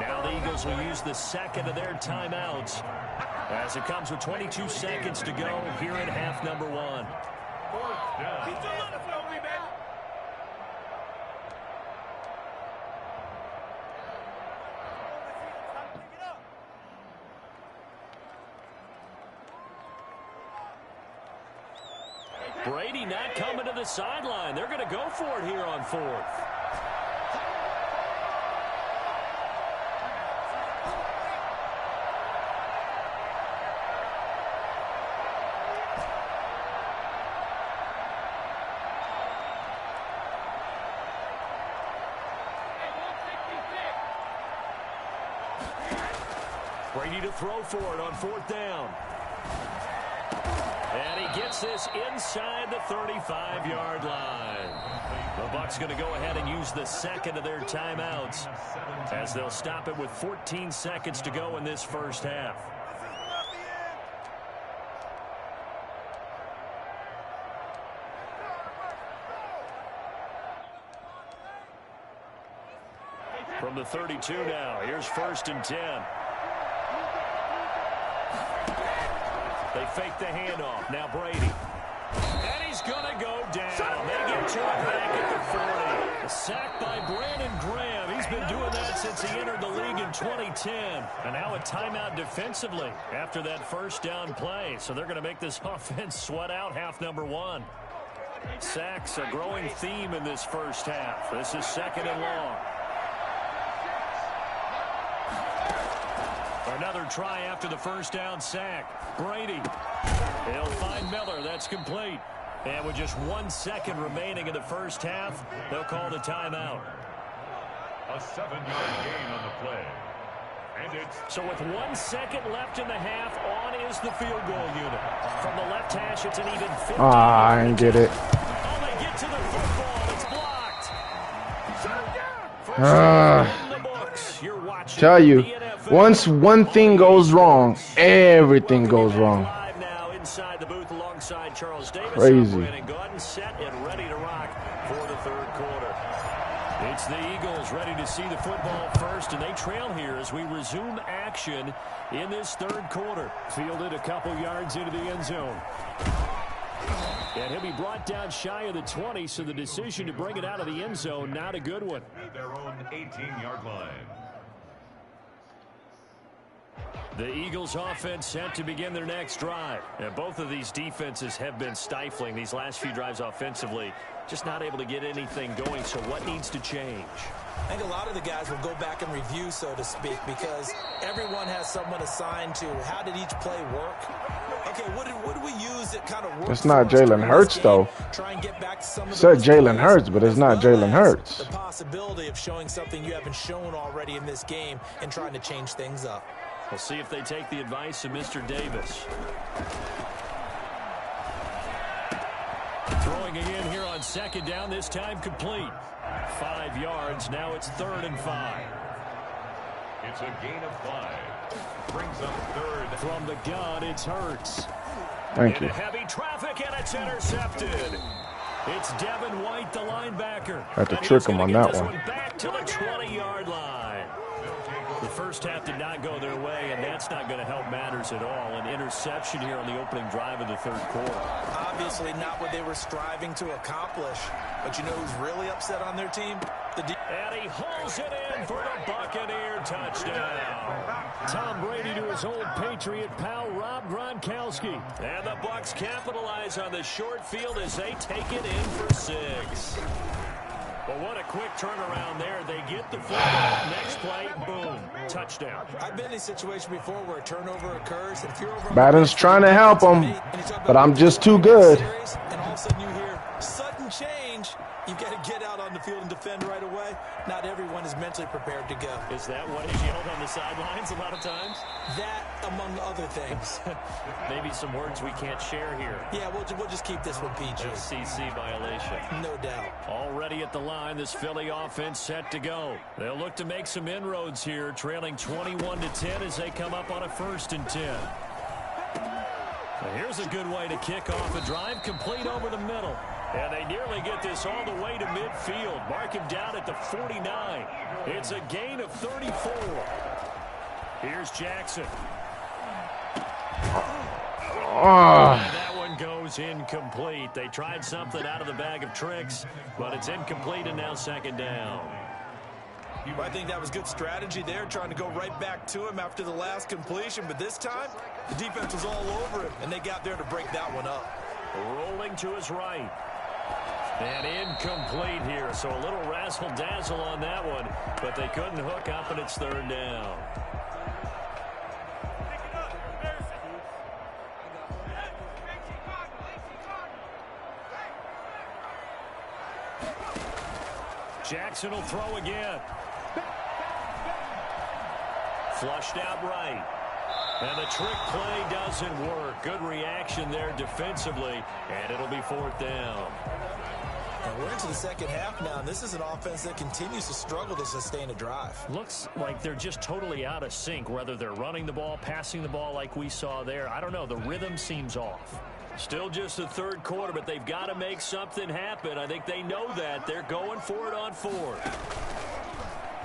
Now the Eagles will use the second of their timeouts as it comes with 22 seconds to go here in half number 1. Brady not coming to the sideline. They're going to go for it here on 4th. Brady to throw for it on 4th down. And he gets this inside the 35-yard line. The Bucs going to go ahead and use the second of their timeouts as they'll stop it with 14 seconds to go in this first half. From the 32 now, here's 1st and 10. They fake the handoff. Now Brady. And he's going to go down. They get to it back at the 40. A sack by Brandon Graham. He's been doing that since he entered the league in 2010. And now a timeout defensively after that first down play. So they're going to make this offense sweat out half number 1. Sacks a growing theme in this first half. This is second and long. Another try after the first down sack. Brady. He'll find Miller. That's complete. And with just 1 second remaining in the first half, they'll call the timeout. A 7-yard gain on the play. And it's so with 1 second left in the half, on is the field goal unit. From the left hash, it's an even 50. I didn't get it. Oh, they get to the football. It's blocked. First down in the books. You're watching Tell you. the NFL. Once one thing goes wrong, everything goes wrong. Now inside the booth alongside Charles Davis. Crazy. Brandon Gaudin set and ready to rock for the third quarter. It's the Eagles ready to see the football first, and they trail here as we resume action in this third quarter. Fielded a couple yards into the end zone. And he'll be brought down shy of the 20, so the decision to bring it out of the end zone, not a good one. at their own 18-yard line. The Eagles offense set to begin their next drive. And both of these defenses have been stifling these last few drives offensively. Just not able to get anything going. So what needs to change? I think a lot of the guys will go back and review, so to speak, because everyone has someone assigned to how did each play work. Okay, what do we use that kind of works? It's not Jalen Hurts, though. Try and get back to some of Said Jalen Hurts, but it's not Jalen Hurts. The possibility of showing something you haven't shown already in this game and trying to change things up. We'll see if they take the advice of Mr. Davis. Throwing again here on second down, this time complete. 5 yards, now it's 3rd and 5. It's a gain of 5. Brings up 3rd. From the gun, it's Hurts. Thank you. Heavy traffic, and it's intercepted. It's Devin White, the linebacker. Had to trick him on that one. Back to the 20-yard line. The first half did not go their way, and that's not going to help matters at all. An interception here on the opening drive of the 3rd quarter. Obviously not what they were striving to accomplish. But you know who's really upset on their team? And he hauls it in for the Buccaneer touchdown. Tom Brady to his old Patriot pal, Rob Gronkowski. And the Bucs capitalize on the short field as they take it in for 6. Well, what a quick turnaround there. They get the football. Next play, boom, touchdown. I've been in a situation before where a turnover occurs. And if you're over Madden's trying to help him, but I'm just too good. And all of a sudden you hear sudden change. You've got to get out on the field and defend right away. Not everyone is mentally prepared to go. Is that what is yelled on the sidelines a lot of times? That, among other things. Maybe some words we can't share here. Yeah, we'll just keep this one PG. FCC violation. No doubt. Already at the line, this Philly offense set to go. They'll look to make some inroads here, trailing 21-10 as they come up on a 1st and 10. Now here's a good way to kick off a drive, complete over the middle. And they nearly get this all the way to midfield. Mark him down at the 49. It's a gain of 34. Here's Jackson. That one goes incomplete. They tried something out of the bag of tricks, but it's incomplete and now 2nd down. I think that was good strategy there, trying to go right back to him after the last completion. But this time, the defense was all over him, and they got there to break that one up. Rolling to his right. And incomplete here, so a little razzle-dazzle on that one, but they couldn't hook up, and it's 3rd down. Jackson will throw again. Flushed out right. And the trick play doesn't work. Good reaction there defensively, and it'll be 4th down. And we're into the 2nd half now, and this is an offense that continues to struggle to sustain a drive. Looks like they're just totally out of sync, whether they're running the ball, passing the ball like we saw there. I don't know. The rhythm seems off. Still just the 3rd quarter, but they've got to make something happen. I think they know that. They're going for it on 4th.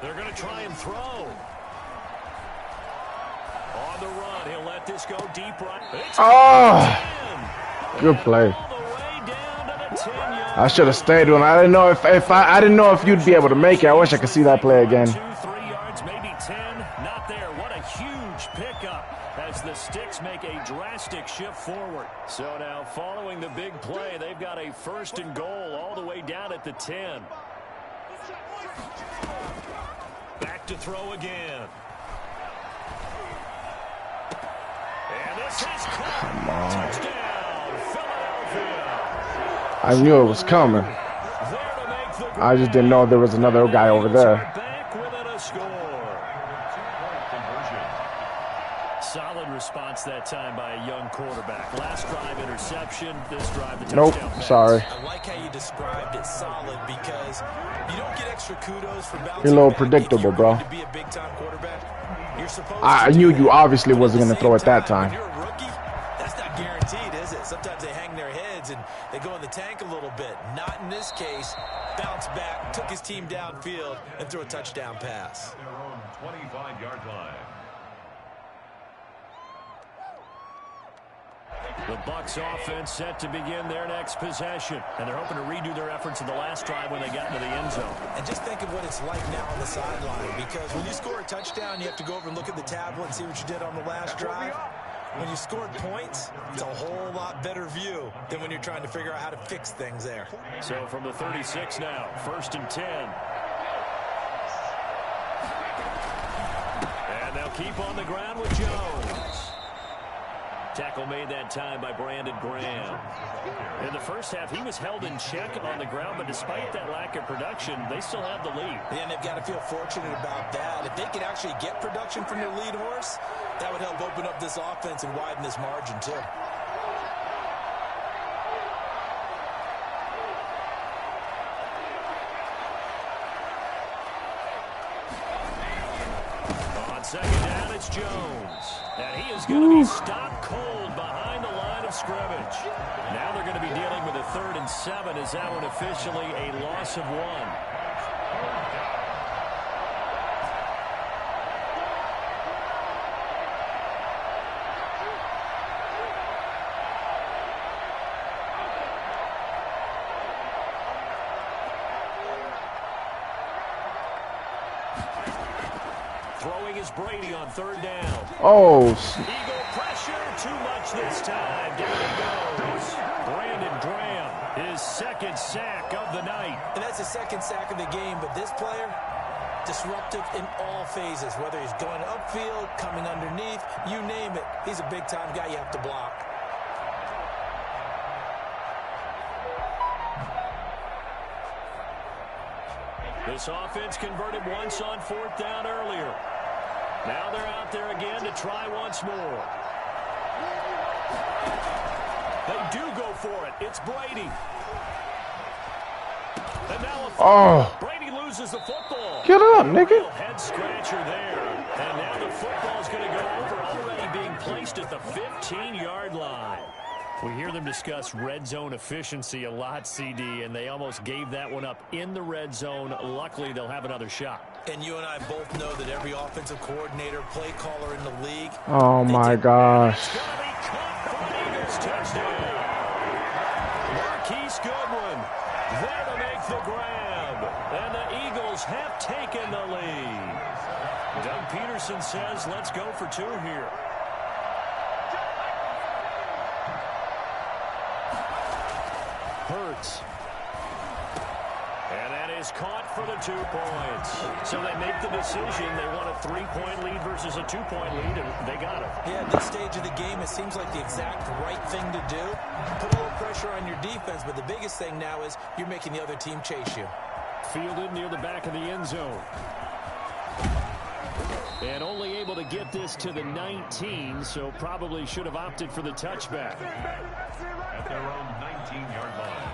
They're going to try and throw. On the run, he'll let this go deep right. Oh, good play. I should have stayed with him. I didn't know I didn't know if you'd be able to make it. I wish I could see that play again. 2, 3 yards, maybe 10. Not there. What a huge pickup as the Sticks make a drastic shift forward. So now following the big play, they've got a 1st and goal all the way down at the 10. Back to throw again. And this is caught. Touchdown, Philadelphia. I knew it was coming. I just didn't know there was another guy over there. Back within a score. Solid response that time by a young quarterback. Last drive interception. This drive the touchdown. Nope, sorry. I like how you described it, solid, because you don't get extra kudos for bouncing. You're a little back predictable, if you're bro. to be a big-time quarterback. You're supposed I to knew do you that. obviously wasn't But going at to throw the it that same time. When you're a rookie, that's not guaranteed, is it? Sometimes they hang their heads and they go in the tank a little bit. Not in this case. Bounced back, took his team downfield, and threw a touchdown pass. Their own 25-yard line. The Bucs offense set to begin their next possession. And they're hoping to redo their efforts in the last drive when they got into the end zone. And just think of what it's like now on the sideline, because when you score a touchdown, you have to go over and look at the tablet and see what you did on the last drive. When you scored points, it's a whole lot better view than when you're trying to figure out how to fix things there. So from the 36 now, 1st and 10. And they'll keep on the ground with Jones. Tackle made that time by Brandon Graham. In the first half, he was held in check on the ground, but despite that lack of production, they still have the lead. Yeah, and they've got to feel fortunate about that. If they could actually get production from their lead horse, that would help open up this offense and widen this margin, too. On second down, it's Jones. And he is going to be stopped cold behind the line of scrimmage. Now they're going to be dealing with a 3rd and 7. Is that one officially a loss of 1? Throwing is Brady on 3rd down. Oh. Eagle pressure, too much this time. Down he goes. Brandon Graham, his 2nd sack of the night. And that's the 2nd sack of the game, but this player, disruptive in all phases, whether he's going upfield, coming underneath, you name it. He's a big-time guy you have to block. This offense converted once on 4th down earlier. Now they're out there again to try once more. They do go for it. It's Brady. And now Brady loses the football. Get up, nigga. Real head scratcher there. And now the football's going to go over, already being placed at the 15-yard line. We hear them discuss red zone efficiency a lot, CD, and they almost gave that one up in the red zone. Luckily, they'll have another shot. And you and I both know that every offensive coordinator, play caller in the league. Oh, my gosh. It's going to be caught for an Eagles touchdown. Marquise Goodwin there to make the grab. And the Eagles have taken the lead. Doug Peterson says, let's go for 2 here. Hurts. And that is caught for the 2 points. So they make the decision. They want a 3-point lead versus a 2-point lead, and they got it. Yeah, at this stage of the game, it seems like the exact right thing to do. Put a little pressure on your defense, but the biggest thing now is you're making the other team chase you. Fielded near the back of the end zone. And only able to get this to the 19, so probably should have opted for the touchback. At their own 19-yard line.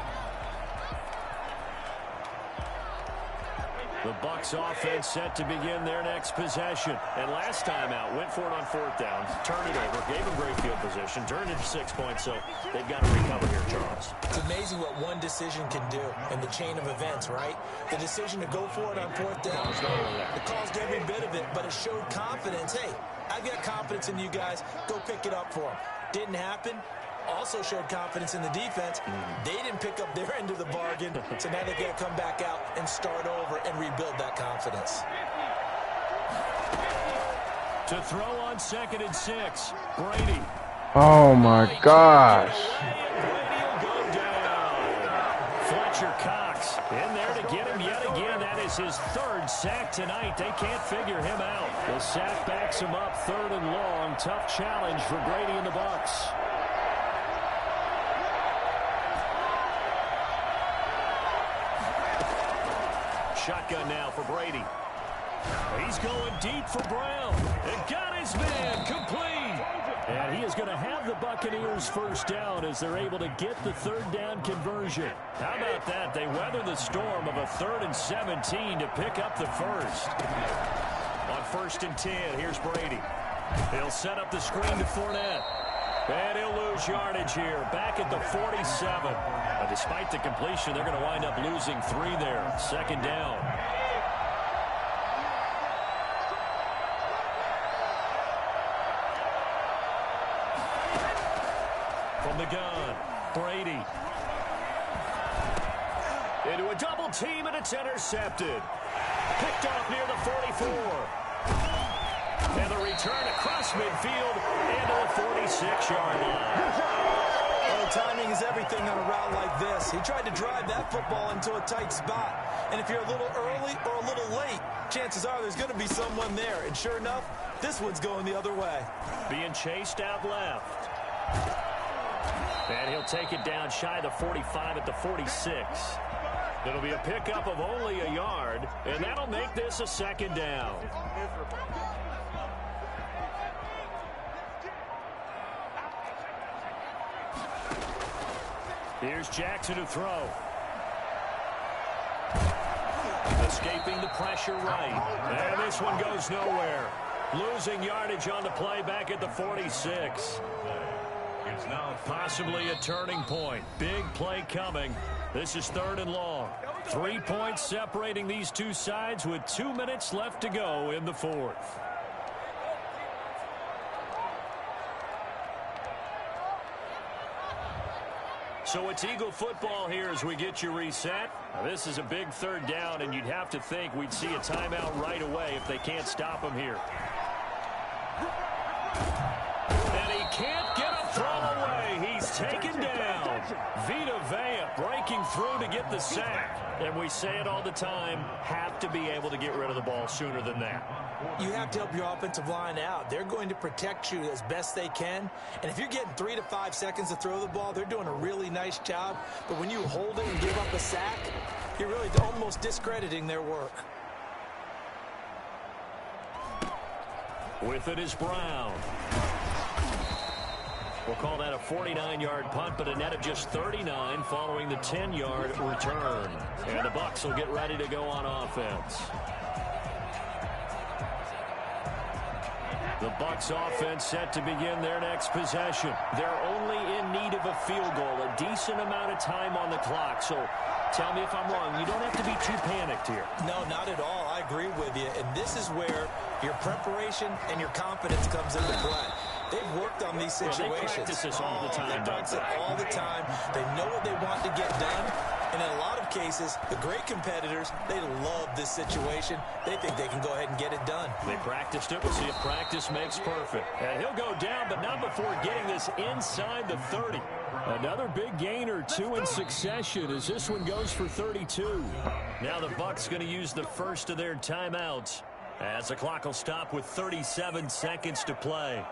The Bucs offense set to begin their next possession. And last time out, went for it on 4th down, turned it over, gave them great field position, turned it to 6 points, so they've got to recover here, Charles. It's amazing what one decision can do in the chain of events, right? The decision to go for it on 4th down, it caused every bit of it, but it showed confidence. Hey, I've got confidence in you guys. Go pick it up for them. Didn't happen. Also showed confidence in the defense. They didn't pick up their end of the bargain, so now they've got to come back out and start over and rebuild that confidence. To throw on 2nd and 6, Brady. Oh, my gosh. Brady will go down. Fletcher Cox in there to get him yet again. That is his 3rd sack tonight. They can't figure him out. The sack backs him up 3rd and long. Tough challenge for Brady and the Bucs. Shotgun now for Brady. He's going deep for Brown. And got his man complete. And he is going to have the Buccaneers 1st down as they're able to get the 3rd down conversion. How about that? They weather the storm of a 3rd and 17 to pick up the 1st. On 1st and 10, here's Brady. He'll set up the screen to Fournette. And he'll lose yardage here. Back at the 47. But despite the completion, they're going to wind up losing 3 there. 2nd down. From the gun, Brady. Into a double team, and it's intercepted. Picked off near the 44. And the return across midfield into the 46-yard line. Well, timing is everything on a route like this. He tried to drive that football into a tight spot. And if you're a little early or a little late, chances are there's going to be someone there. And sure enough, this one's going the other way. Being chased out left. And he'll take it down shy of the 45 at the 46. It'll be a pickup of only a yard, and that'll make this a second down. Here's Jackson to throw. Escaping the pressure right. And this one goes nowhere. Losing yardage on the play back at the 46. It's now possibly a turning point. Big play coming. This is 3rd and long. 3 points separating these two sides with 2 minutes left to go in the 4th. So it's Eagle football here as we get you reset. Now, this is a big 3rd down, and you'd have to think we'd see a timeout right away if they can't stop him here. And he can't get a throw away. He's taken down. Vita Vea breaking through to get the sack. And we say it all the time, have to be able to get rid of the ball sooner than that. You have to help your offensive line out. They're going to protect you as best they can. And if you're getting 3 to 5 seconds to throw the ball, they're doing a really nice job. But when you hold it and give up a sack, you're really almost discrediting their work. With it is Brown. We'll call that a 49-yard punt, but a net of just 39 following the 10-yard return. And the Bucs will get ready to go on offense. The Bucs offense set to begin their next possession. They're only in need of a field goal, a decent amount of time on the clock. So tell me if I'm wrong. You don't have to be too panicked here. No, not at all. I agree with you. And this is where your preparation and your confidence comes into play. They've worked on these situations. Well, they practice this all the time. They practice it all the time. They know what they want to get done. And in a lot of cases, the great competitors, they love this situation. They think they can go ahead and get it done. They practiced it. We'll see if practice makes perfect. And he'll go down, but not before getting this inside the 30. Another big gain or 2 in succession as this one goes for 32. Now the Bucs going to use the first of their timeouts as the clock will stop with 37 seconds to play.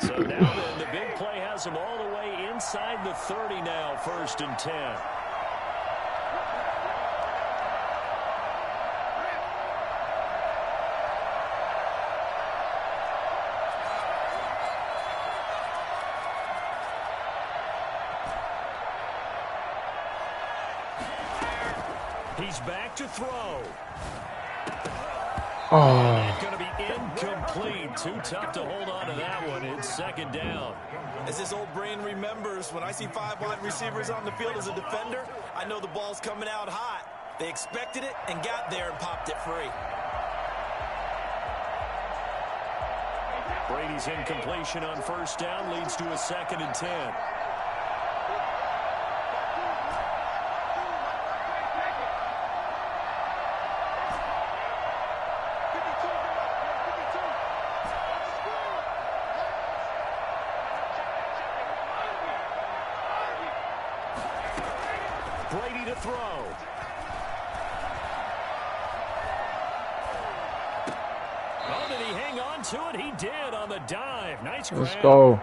So now then, the big play has them all the way inside the 30 now, 1st and 10. He's back to throw. Oh. Going to be incomplete. Too tough to hold on to that one. It's 2nd down. As this old brain remembers, when I see 5 wide receivers on the field as a defender, I know the ball's coming out hot. They expected it and got there and popped it free. Brady's incompletion on 1st down leads to a 2nd and 10. Brady to throw. Oh, did he hang on to it? He did on the dive. Nice grab. Let's go.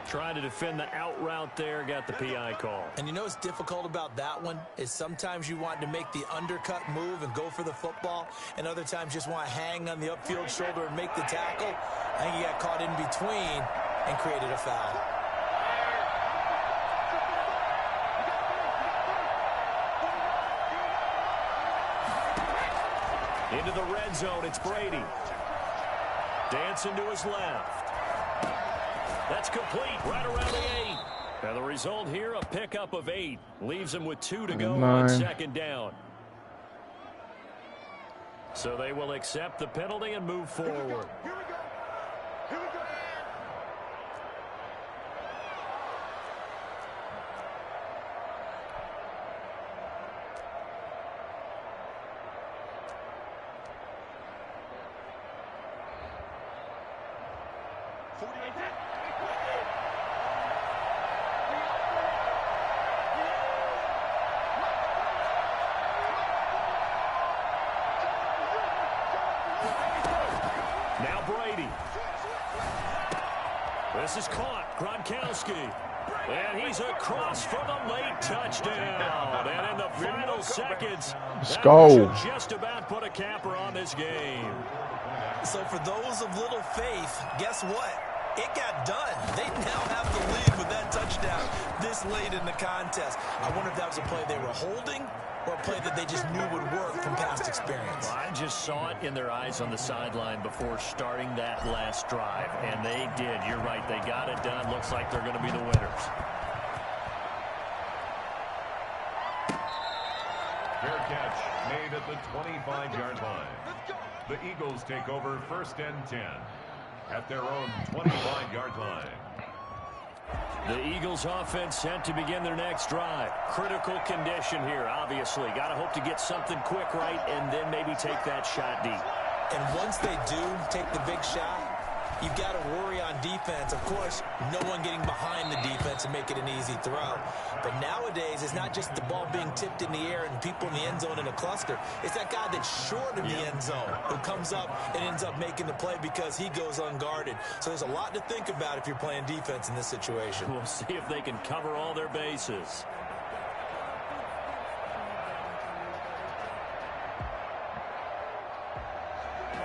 Trying to defend the out route there. Got the PI call. And you know what's difficult about that one is sometimes you want to make the undercut move and go for the football, and other times just want to hang on the upfield shoulder and make the tackle. I think he got caught in between and created a foul. Into the red zone, it's Brady. Dancing to his left. That's complete, right around the 8. And the result here, a pickup of 8. Leaves them with 2 to go 9. on second down. So they will accept the penalty and move forward. Now Brady. This is caught. Gronkowski. And he's across for the late touchdown. And in the final seconds, Let's go. Just about put a capper on this game. So for those of little faith, guess what? It got done. They now have the lead with that touchdown this late in the contest. I wonder if that was a play they were holding or a play that they just knew would work from past experience. I just saw it in their eyes on the sideline before starting that last drive, and they did. You're right. They got it done. Looks like they're going to be the winners. Fair catch made at the 25-yard line. The Eagles take over 1st and 10 at their own 25-yard line. The Eagles offense set to begin their next drive. Critical condition here, obviously. Got to hope to get something quick right and then maybe take that shot deep. And once they do take the big shot, you've got to worry on defense. Of course, no one getting behind the defense and make it an easy throw. But nowadays, it's not just the ball being tipped in the air and people in the end zone in a cluster. It's that guy that's short of the end zone who comes up and ends up making the play because he goes unguarded. So there's a lot to think about if you're playing defense in this situation. We'll see if they can cover all their bases.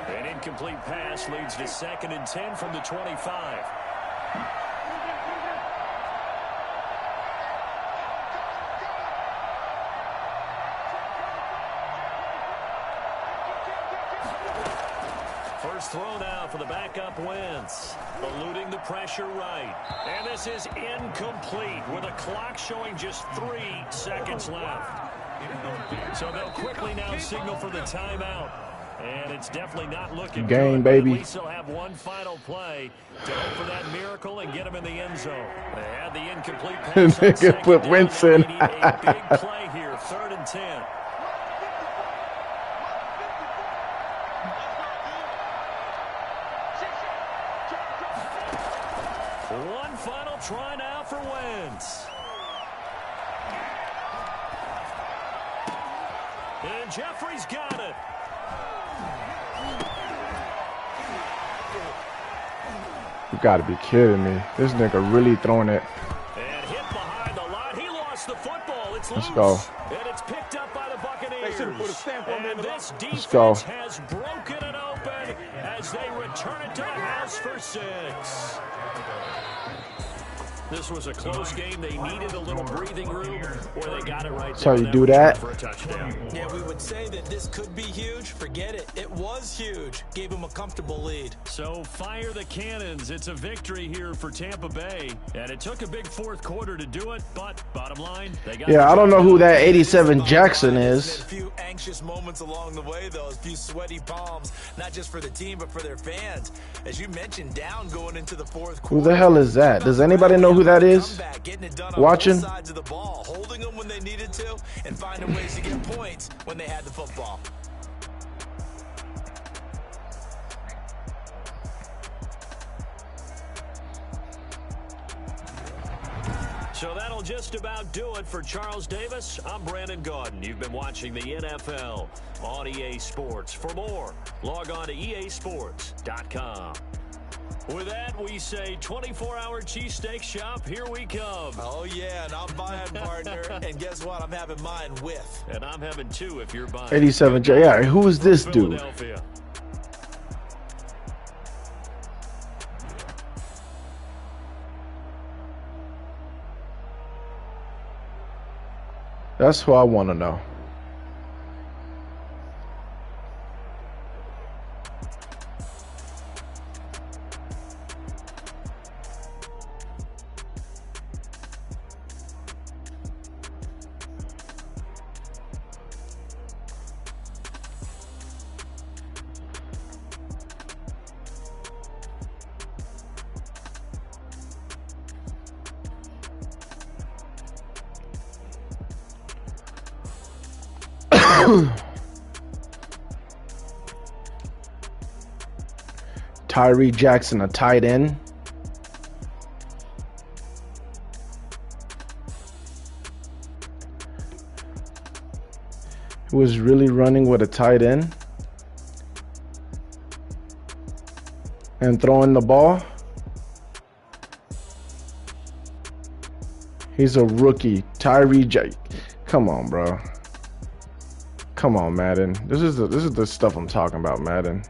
An incomplete pass leads to 2nd and 10 from the 25. First throw now for the backup Wentz. Eluding the pressure right. And this is incomplete with a clock showing just 3 seconds left. So they'll quickly now signal for the timeout. And it's definitely not looking game, good, baby. At least they'll have one final play to hope for that miracle and get him in the end zone. They had the incomplete pass on second Put down. Wentz They in. need a big play here, 3rd and 10. One final try now for Wentz. And Jeffrey's got it. You gotta be kidding me. This nigga really throwing it. And hit behind the line. He lost the football. It's Let's loose. go. And it's picked up by the Buccaneers. And this Let's go. defense has broken it open as they return it to the house for 6. This was a close game. They needed a little breathing room, or they got it right That's there. how you do that. For a touchdown. Yeah, we would say that this could be huge. Forget it. It was huge. Gave them a comfortable lead. So fire the cannons. It's a victory here for Tampa Bay. And it took a big 4th quarter to do it, but bottom line, they got Yeah, I don't know who that 87 Jackson is. A few anxious moments along the way, though. A few sweaty palms, not just for the team, but for their fans. As you mentioned, down going into the 4th quarter. Who the hell is that? Does anybody know who that is? Watching? Sides of the ball, holding them when they needed to, and finding ways to get points when they had the football. So that'll just about do it for Charles Davis. I'm Brandon Gaudin. You've been watching the NFL on EA Sports. For more, log on to easports.com. With that, we say 24-hour cheesesteak shop, here we come. Oh, yeah, and I'm buying, partner. And guess what? I'm having mine with. And I'm having 2 if you're buying. 87 J. Yeah, who is this dude? Philadelphia. That's who I want to know. Tyree Jackson, a tight end. Who was really running with a tight end and throwing the ball. He's a rookie. Tyree Jackson. Come on, bro. Come on, Madden. This is the stuff I'm talking about, Madden.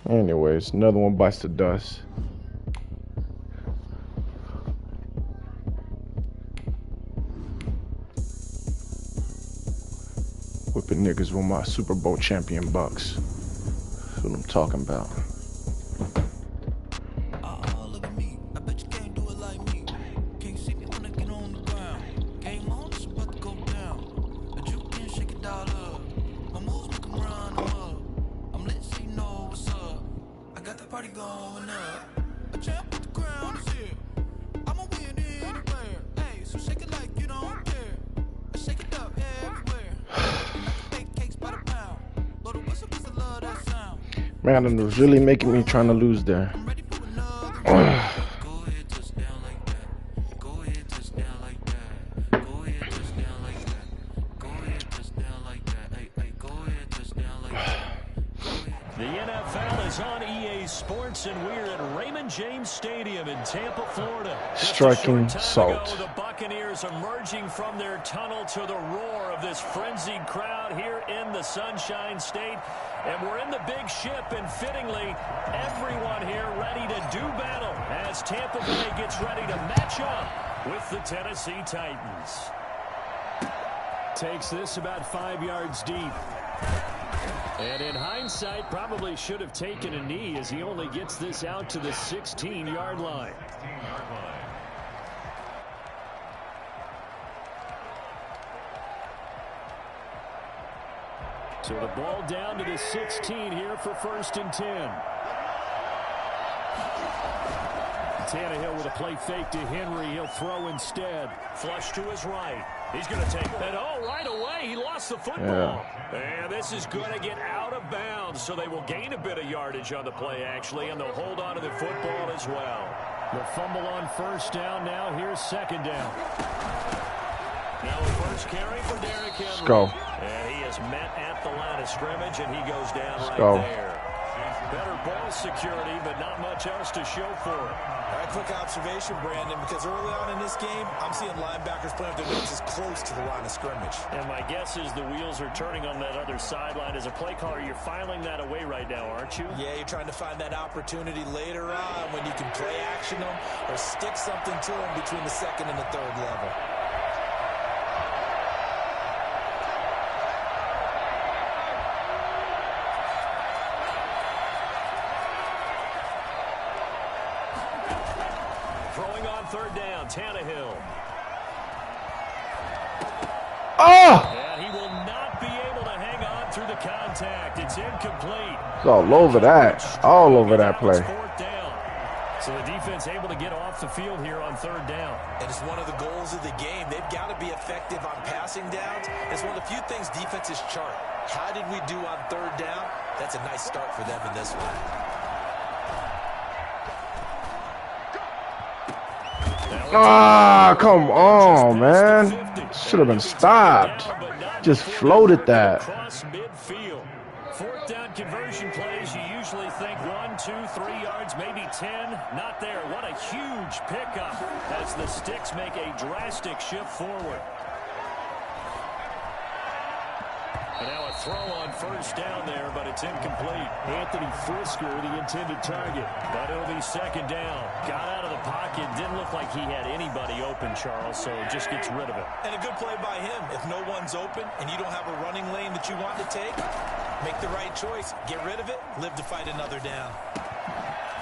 Anyways, another one bites the dust. Whipping niggas with my Super Bowl champion Bucks. That's what I'm talking about. Look at me. I bet you can't do it like me. Can't see me when I get on the ground. Game on, it's about to go down. But you can shake it all up. My moves make 'em run up. I'm lit so you know what's up. I got the party going up. A champ with the crown is here. I'ma win anywhere. Hey, so shake it like you don't care. I shake it up everywhere. Man, it was really making me trying to lose there. The NFL is on EA Sports, and we're at Raymond James Stadium in Tampa, Florida. Striking salt. The Buccaneers emerging from their tunnel to the roar of this frenzied crowd here in the Sunshine State. And we're in the big ship, and fittingly, everyone here ready to do battle as Tampa Bay gets ready to match up with the Tennessee Titans. Takes this about 5 yards deep. And in hindsight, probably should have taken a knee as he only gets this out to the 16-yard line. So the ball down to the 16 here for 1st and 10. Tannehill with a play fake to Henry. He'll throw instead. Flush to his right. He's going to take that. Oh, right away. He lost the football. And this is going to get out of bounds, so they will gain a bit of yardage on the play, actually, and they'll hold on to the football as well. The fumble on 1st down. Now here's 2nd down. Now the first carry for Derrick Henry. Let's go. And he is met at the line of scrimmage, and he goes down there. Better ball security, but not much else to show for it. All right, quick observation, Brandon, because early on in this game, I'm seeing linebackers playing with their noses close to the line of scrimmage. And my guess is the wheels are turning on that other sideline. As a play caller, you're filing that away right now, aren't you? Yeah, you're trying to find that opportunity later on when you can play action them or stick something to them between the 2nd and the 3rd level. Tannehill. Oh! And he will not be able to hang on through the contact. It's incomplete. It's all over that. All over that play. 4th down. So the defense able to get off the field here on 3rd down. And it's one of the goals of the game. They've got to be effective on passing downs. It's one of the few things defenses chart. How did we do on 3rd down? That's a nice start for them in this one. Ah, come on, man. Should have been stopped. Just floated that. Across midfield. 4th down conversion plays, you usually think 1, 2, 3 yards, maybe 10. Not there. What a huge pickup as the Sticks make a drastic shift forward. And now a throw on 1st down there, but it's incomplete. Anthony Frisker, the intended target. But it'll be 2nd down. Got out of the pocket. Didn't look like he had anybody open, Charles, so just gets rid of it. And a good play by him. If no one's open and you don't have a running lane that you want to take, make the right choice. Get rid of it. Live to fight another down.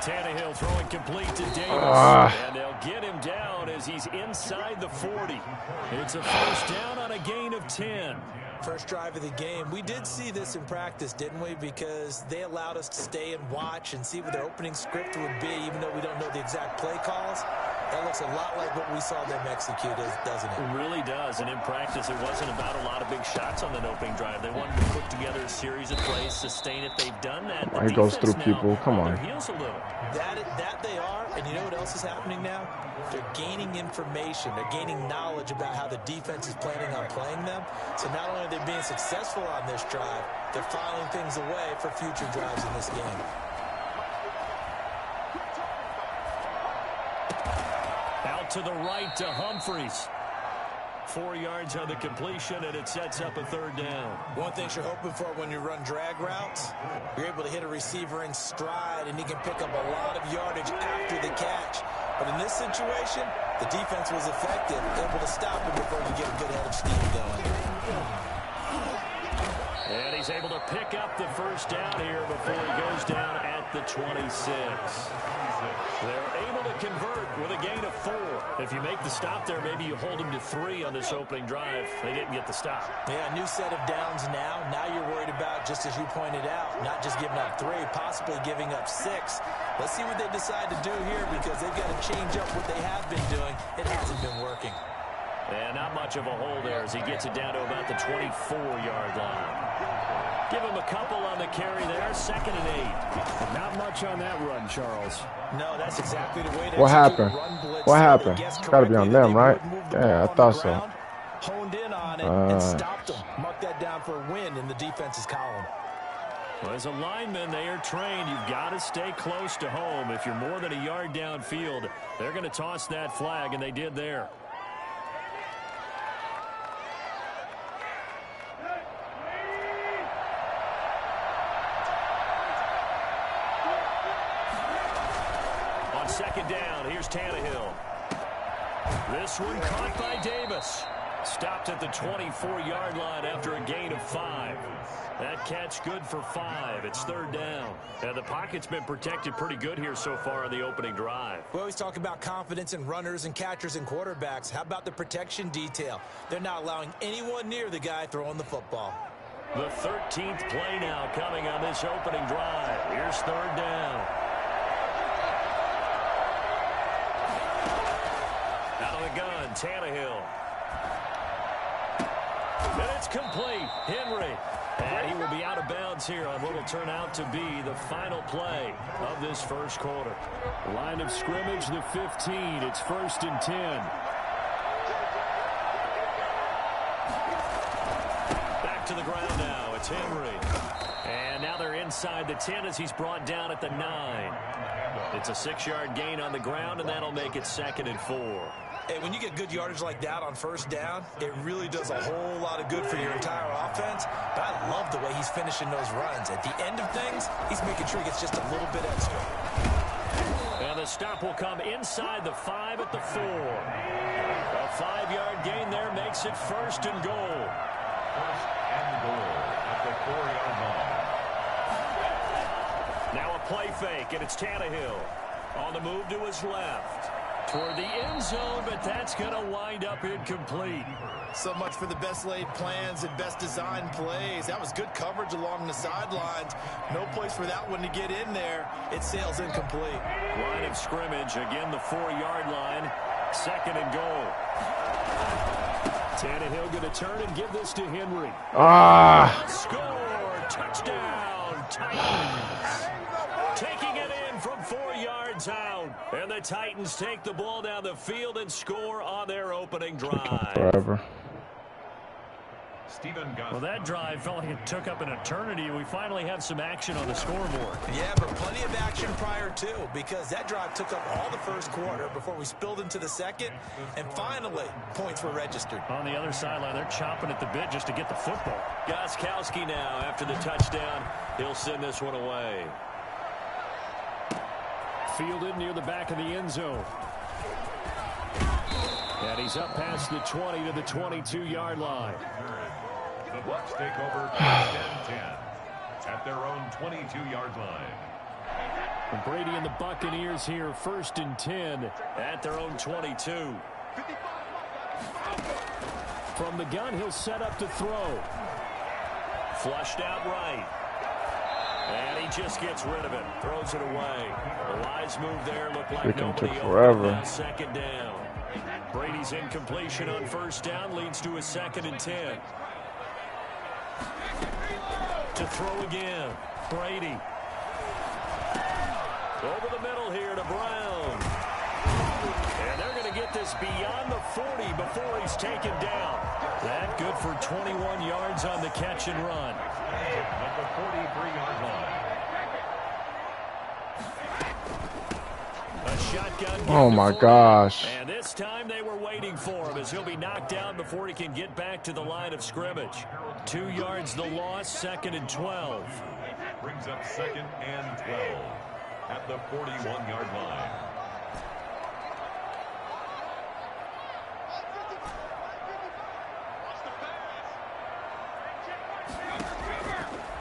Tannehill throwing complete to Davis. And they'll get him down as he's inside the 40. It's a 1st down on a gain of 10. First drive of the game. We did see this in practice, didn't we? Because they allowed us to stay and watch and see what their opening script would be, even though we don't know the exact play calls. That looks a lot like what we saw them execute, doesn't it? It really does. And in practice, it wasn't about a lot of big shots on that opening drive. They wanted to put together a series of plays, sustain it. They've done that. He goes through people. Come on. Heels a little. That they are. And you know what else is happening now? They're gaining information. They're gaining knowledge about how the defense is planning on playing them. So not only are they being successful on this drive, they're filing things away for future drives in this game. Out to the right to Humphries. 4 yards on the completion, and it sets up a third down. One thing you're hoping for when you run drag routes, you're able to hit a receiver in stride, and he can pick up a lot of yardage after the catch. But in this situation, the defense was effective, able to stop him before you get a good head of steam going. And he's able to pick up the first down here before he goes down at the 26. They're able to convert with a gain of 4. If you make the stop there, maybe you hold them to 3 on this opening drive. They didn't get the stop. Yeah, new set of downs now. Now you're worried about, just as you pointed out, not just giving up 3, possibly giving up 6. Let's see what they decide to do here, because they've got to change up what they have been doing. It hasn't been working. And not much of a hole there as he gets it down to about the 24-yard line. Give him a couple on the carry there. 2nd and 8. Not much on that run, Charles. No, that's exactly the way to What execute happened? a run blitz. What happened? Got to be on them, right? Yeah, Yeah, I thought so. Honed in on it and stopped them. Mark that down for a win in the defense's column. Well, as a lineman, they are trained. You've got to stay close to home. If you're more than a yard downfield, they're going to toss that flag, and they did there. On 2nd down, here's Tannehill. This one caught by Davis. Stopped at the 24-yard line after a gain of 5. That catch good for 5. It's 3rd down. And the pocket's been protected pretty good here so far on the opening drive. We always talk about confidence in runners and catchers and quarterbacks. How about the protection detail? They're not allowing anyone near the guy throwing the football. The 13th play now coming on this opening drive. Here's 3rd down. Out of the gun, Tannehill. And it's complete. Henry. And he will be out of bounds here on what will turn out to be the final play of this first quarter. Line of scrimmage, the 15. It's 1st and 10. Back to the ground now. It's Henry. And now they're inside the 10 as he's brought down at the 9. It's a 6-yard gain on the ground, and that'll make it 2nd and 4. Hey, when you get good yardage like that on 1st down, it really does a whole lot of good for your entire offense. But I love the way he's finishing those runs. At the end of things, he's making sure he gets just a little bit extra. And the stop will come inside the 5 at the 4. A 5-yard gain there makes it 1st and goal. 1st and goal at the 4-yard line. Now a play fake, and it's Tannehill on the move to his left. Toward the end zone, but that's going to wind up incomplete. So much for the best laid plans and best designed plays. That was good coverage along the sidelines. No place for that one to get in there. It sails incomplete. Line of scrimmage, again the 4-yard line. 2nd and goal. Tannehill going to turn and give this to Henry. Score! Touchdown! Titans! Taking it in from 4 yards out. And the Titans take the ball down the field and score on their opening drive. Forever. Well, that drive felt like it took up an eternity. We finally have some action on the scoreboard. Yeah, but plenty of action prior to, because that drive took up all the 1st quarter before we spilled into the 2nd, and finally, points were registered. On the other sideline, they're chomping at the bit just to get the football. Gostkowski now, after the touchdown, he'll send this one away. Fielded near the back of the end zone. And he's up past the 20 to the 22-yard line. The Bucs take over 1st and 10 at their own 22-yard line. And Brady and the Buccaneers here, 1st and 10 at their own 22. From the gun, he'll set up to throw. Flushed out right. And he just gets rid of it. Throws it away. The wise move there looked like Freaking nobody took open. forever. Now second down. Brady's incompletion on first down leads to a 2nd and 10. To throw again. Brady. Over the middle here to Brown. And they're going to get this beyond the 40 before he's taken down. That good for 21 yards on the catch and run. At the 43-yard line. A shotgun. Oh, my gosh. And this time they were waiting for him as he'll be knocked down before he can get back to the line of scrimmage. 2 yards the loss, 2nd and 12. Brings up 2nd and 12 at the 41-yard line.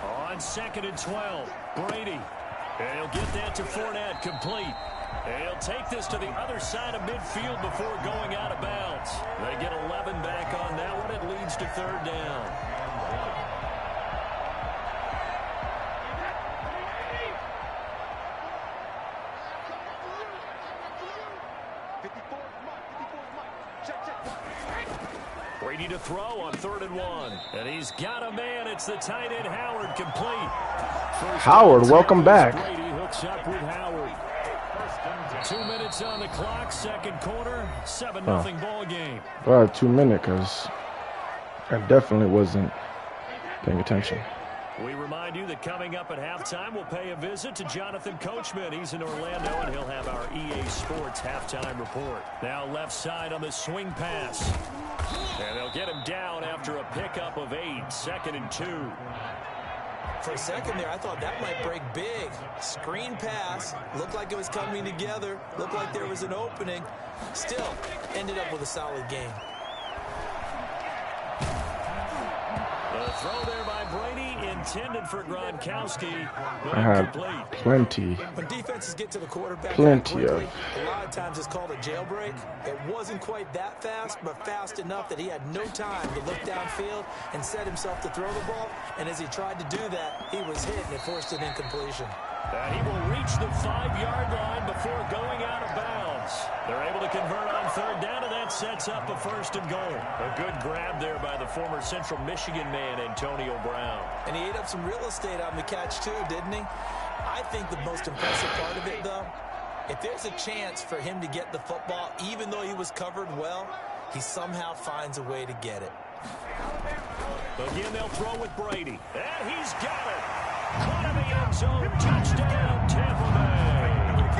On 2nd and 12, Brady. And he'll get that to Fournette, complete. And he'll take this to the other side of midfield before going out of bounds. They get 11 back on that one. It leads to 3rd down. Brady to throw on 3rd and 1. And he's got a man. It's the tight end Howard, complete. Howard, welcome back. Brady hooks up with Howard. 2 minutes on the clock, 2nd quarter, 7-0 ball game. Well, 2 minutes, because I definitely wasn't paying attention. We remind you that coming up at halftime, we'll pay a visit to Jonathan Coachman. He's in Orlando, and he'll have our EA Sports halftime report. Now left side on the swing pass. And they'll get him down after a pickup of 8, 2nd and 2. For a second there, I thought that might break big. Screen pass. Looked like it was coming together. Looked like there was an opening. Still, ended up with a solid game. The throw there by Brady, intended for Gronkowski. I had plenty. When defenses get to the quarterback Plenty quickly, of. a lot of times it's called a jailbreak. It wasn't quite that fast, but fast enough that he had no time to look downfield and set himself to throw the ball. And as he tried to do that, he was hit and it forced an incompletion. And he will reach the 5-yard line before going out of bounds. They're able to convert on 3rd down, and that sets up a 1st and goal. A good grab there by the former Central Michigan man, Antonio Brown. And he ate up some real estate on the catch, too, didn't he? I think the most impressive part of it, though, if there's a chance for him to get the football, even though he was covered well, he somehow finds a way to get it. Again, they'll throw with Brady. And he's got it. Caught in the end zone. Touchdown, Tampa Bay.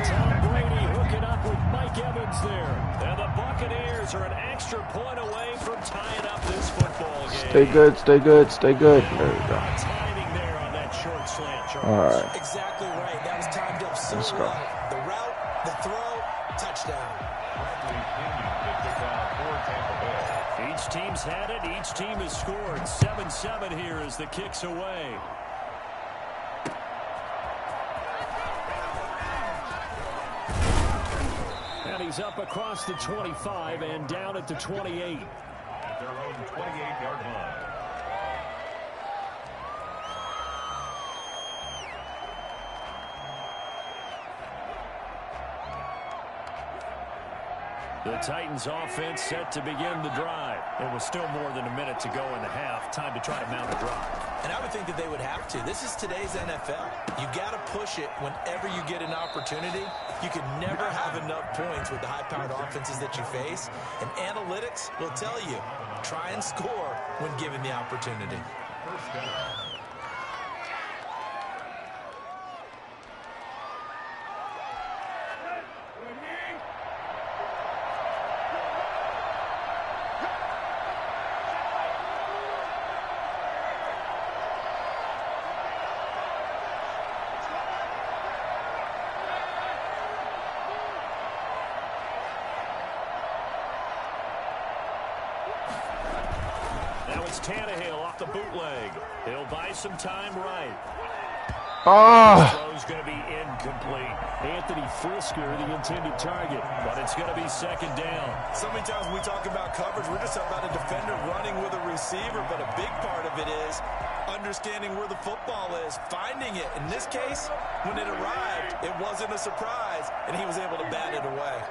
Tom Brady hooking up with Mike Evans there. And the Buccaneers are an extra point away from tying up this football game. Stay good, stay good, stay good. There we go. Timing there on that short slant, Charles. All right. Exactly right. That was timed up so Let's go. well. The route, the throw, touchdown. Each team's had it. Each team has scored. 7-7 here as the kick's away. And he's up across the 25 and down at the 28. At their own 28-yard line. The Titans offense set to begin the drive. It was still more than a minute to go in the half. Time to try to mount a drive. And I would think that they would have to. This is today's NFL. You got to push it whenever you get an opportunity. You can never have enough points with the high-powered offenses that you face. And analytics will tell you, try and score when given the opportunity. First down. Tannehill off the bootleg. He'll buy some time right. Throw's going to be incomplete. Anthony Frisker, the intended target, but it's going to be 2nd down. So many times when we talk about coverage, we're just about a defender running with a receiver, but a big part of it is understanding where the football is, finding it. In this case, when it arrived, it wasn't a surprise, and he was able to bat it away.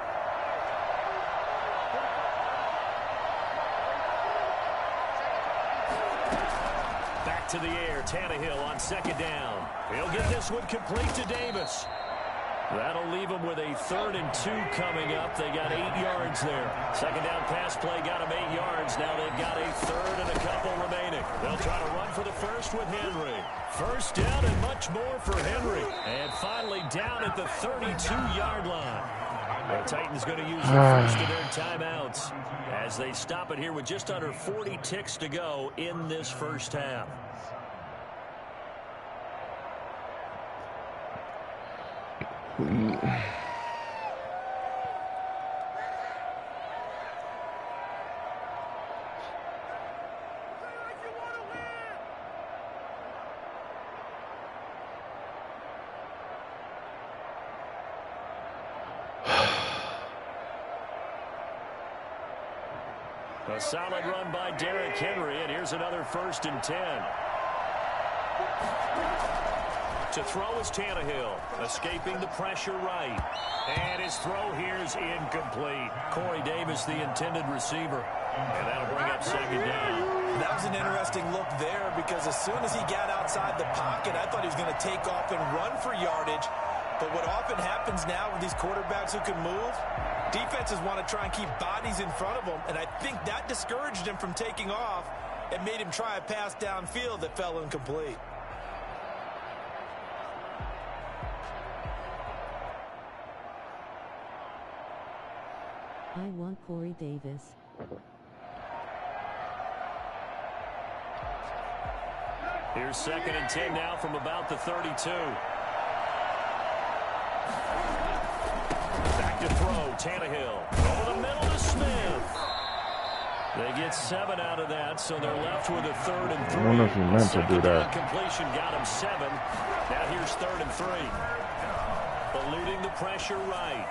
Back to the air, Tannehill on second down. He'll get this one complete to Davis. That'll leave them with a 3rd and 2 coming up. They got 8 yards there. Second down pass play got them 8 yards. Now they've got a 3rd and a couple remaining. They'll try to run for the first with Henry. First down and much more for Henry. And finally down at the 32-yard line. The Titans going to use the first of their timeouts as they stop it here with just under 40 ticks to go in this first half. A solid run by Derrick Henry, and here's another 1st and 10. To throw is Tannehill, escaping the pressure right. And his throw here is incomplete. Corey Davis, the intended receiver. And that'll bring up second down. That was an interesting look there because as soon as he got outside the pocket, I thought he was going to take off and run for yardage. But what often happens now with these quarterbacks who can move, defenses want to try and keep bodies in front of them. And I think that discouraged him from taking off and made him try a pass downfield that fell incomplete. I want Corey Davis. Here's 2nd and 10 now from about the 32. Back to throw, Tannehill. Over the middle to Smith. They get 7 out of that, so they're left with a 3rd and 3. I wonder if he meant to do that. Completion got him 7. Now here's 3rd and 3. Eluding the pressure right.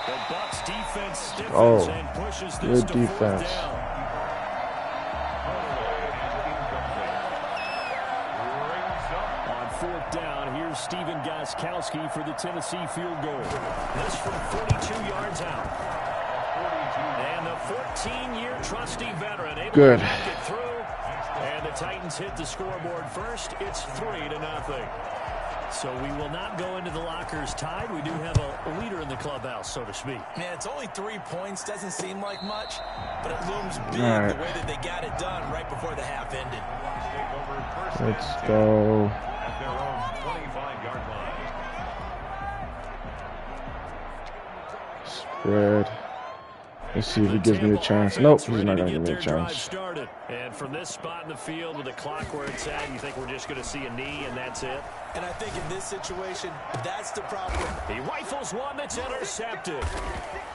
The Bucs defense stiffens and pushes this to 4th down. On 4th down, here's Stephen Gostkowski for the Tennessee field goal. This from 42 yards out. And the 14-year trusty veteran able to knock it through. And the Titans hit the scoreboard first. It's 3-0. So we will not go into the lockers tied. We do have a leader in the clubhouse, so to speak. Man, it's only 3 points. Doesn't seem like much, but it looms big the way that they got it done right before the half ended. Let's go. At their own 25-yard line. Spread. Let's see if he gives me a chance. Nope, he's not going to give me a chance. And from this spot in the field with the clock where it's at, you think we're just going to see a knee and that's it? And I think in this situation, that's the problem. He rifles one that's intercepted.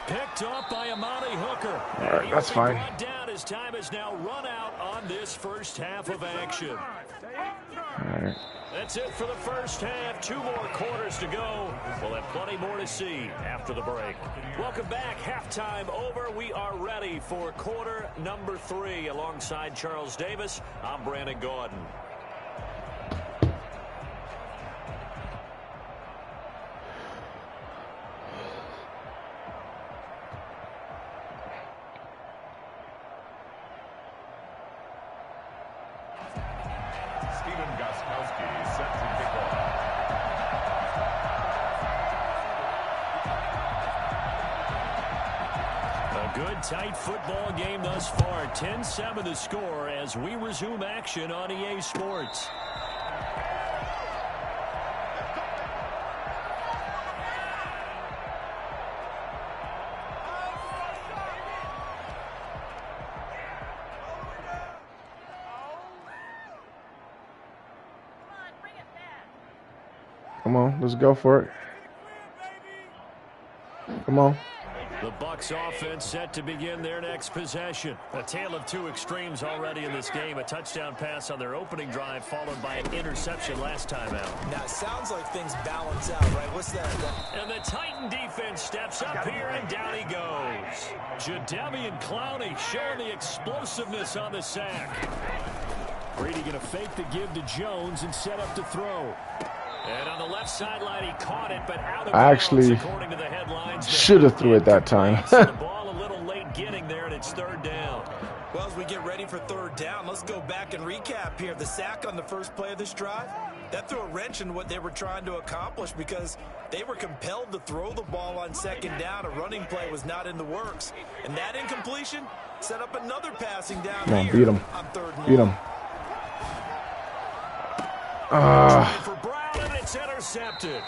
Picked off by Amani Hooker. All right, that's fine. Brought down as time has now run out on this first half of action. All right. That's it for the first half. 2 more quarters to go. We'll have plenty more to see after the break. Welcome back. Halftime over. We are ready for quarter number 3. Alongside Charles Davis, I'm Brandon Gordon. Stephen Gostkowski set to kick off. A good, tight football game thus far. 10-7 the score as we resume action on EA Sports. Come on, let's go for it. Come on. The Bucs offense set to begin their next possession. A tale of 2 extremes already in this game. A touchdown pass on their opening drive followed by an interception last time out. Now, it sounds like things balance out, right? What's that? And the Titan defense steps up here, and down he goes. Jadeveon Clowney showing the explosiveness on the sack. Brady going to fake the give to Jones and set up to throw. And on the left sideline, he caught it, but out of I actually according to the headlines. should have threw it that time. So the ball a little late getting there, and it's third down. Well, as we get ready for third down, let's go back and recap here. The sack on the first play of this drive, that threw a wrench in what they were trying to accomplish because they were compelled to throw the ball on second down. A running play was not in the works. And that incompletion set up another passing down Come on, here beat him. on third and Beat long. him. For Brown, and it's intercepted.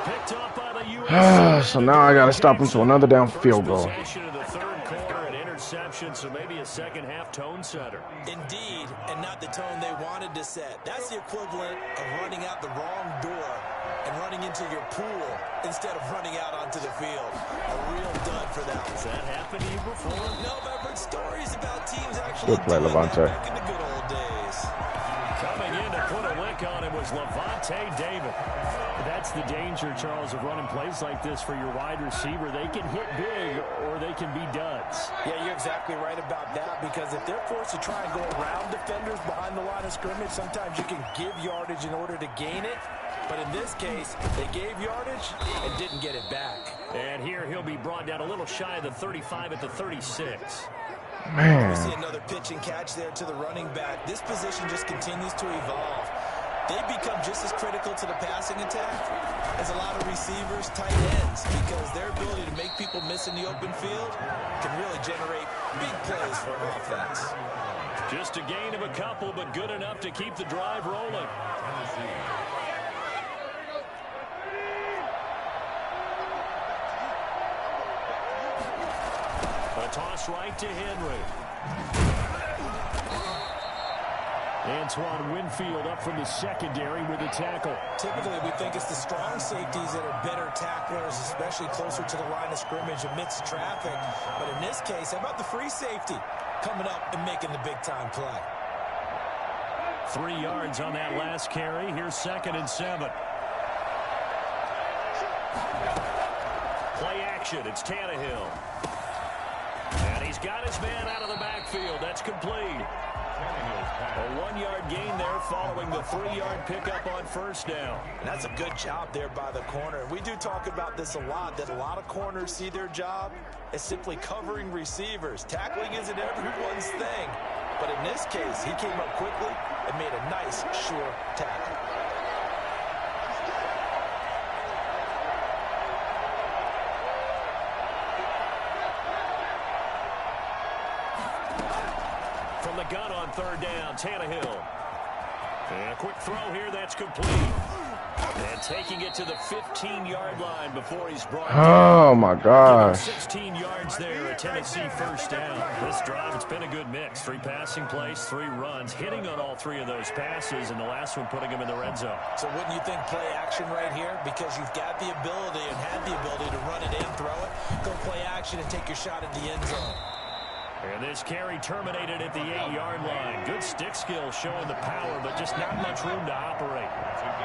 Picked up by the U.S. So now I got to stop him to another down field goal. Possession of the third quarter, an interception, so maybe a second-half tone setter. Indeed, and not the tone they wanted to set. That's the equivalent of running out the wrong door and running into your pool instead of running out onto the field. A real dud for that one. Has that happened to you before? No, but I've heard stories about teams actually Good play, doing Levante. that back in the good old days. Coming in to put a lick on him was Levante David. That's the danger, Charles, of running plays like this for your wide receiver. They can hit big or they can be duds. Yeah, you're exactly right about that, because if they're forced to try and go around defenders behind the line of scrimmage, sometimes you can give yardage in order to gain it. But in this case, they gave yardage and didn't get it back. And here he'll be brought down a little shy of the 35 at the 36. Man. We see another pitch and catch there to the running back. This position just continues to evolve. They've become just as critical to the passing attack as a lot of receivers, tight ends, because their ability to make people miss in the open field can really generate big plays for an offense. Just a gain of a couple, but good enough to keep the drive rolling. A toss right to Henry. Antoine Winfield up from the secondary with a tackle. Typically, we think it's the strong safeties that are better tacklers, especially closer to the line of scrimmage amidst traffic. But in this case, how about the free safety coming up and making the big-time play? 3 yards on that last carry. Here's 2nd and 7. Play action. It's Tannehill. And he's got his man out of the backfield. That's complete. A 1-yard gain there following the 3-yard pickup on first down. And that's a good job there by the corner. We do talk about this a lot, that a lot of corners see their job as simply covering receivers. Tackling isn't everyone's thing. But in this case, he came up quickly and made a nice, sure tackle. From the gun on third down, Tannehill. And a quick throw here, that's complete. And taking it to the 15-yard line before he's brought down. Oh, my gosh. 16 yards there, a Tennessee first down. This drive, it's been a good mix. 3 passing plays, 3 runs, hitting on all 3 of those passes, and the last one putting him in the red zone. So wouldn't you think play action right here? Because you've got the ability and had the ability to run it in, throw it, go play action and take your shot at the end zone. And this carry terminated at the 8-yard line. Good stick skill showing the power, but just not much room to operate.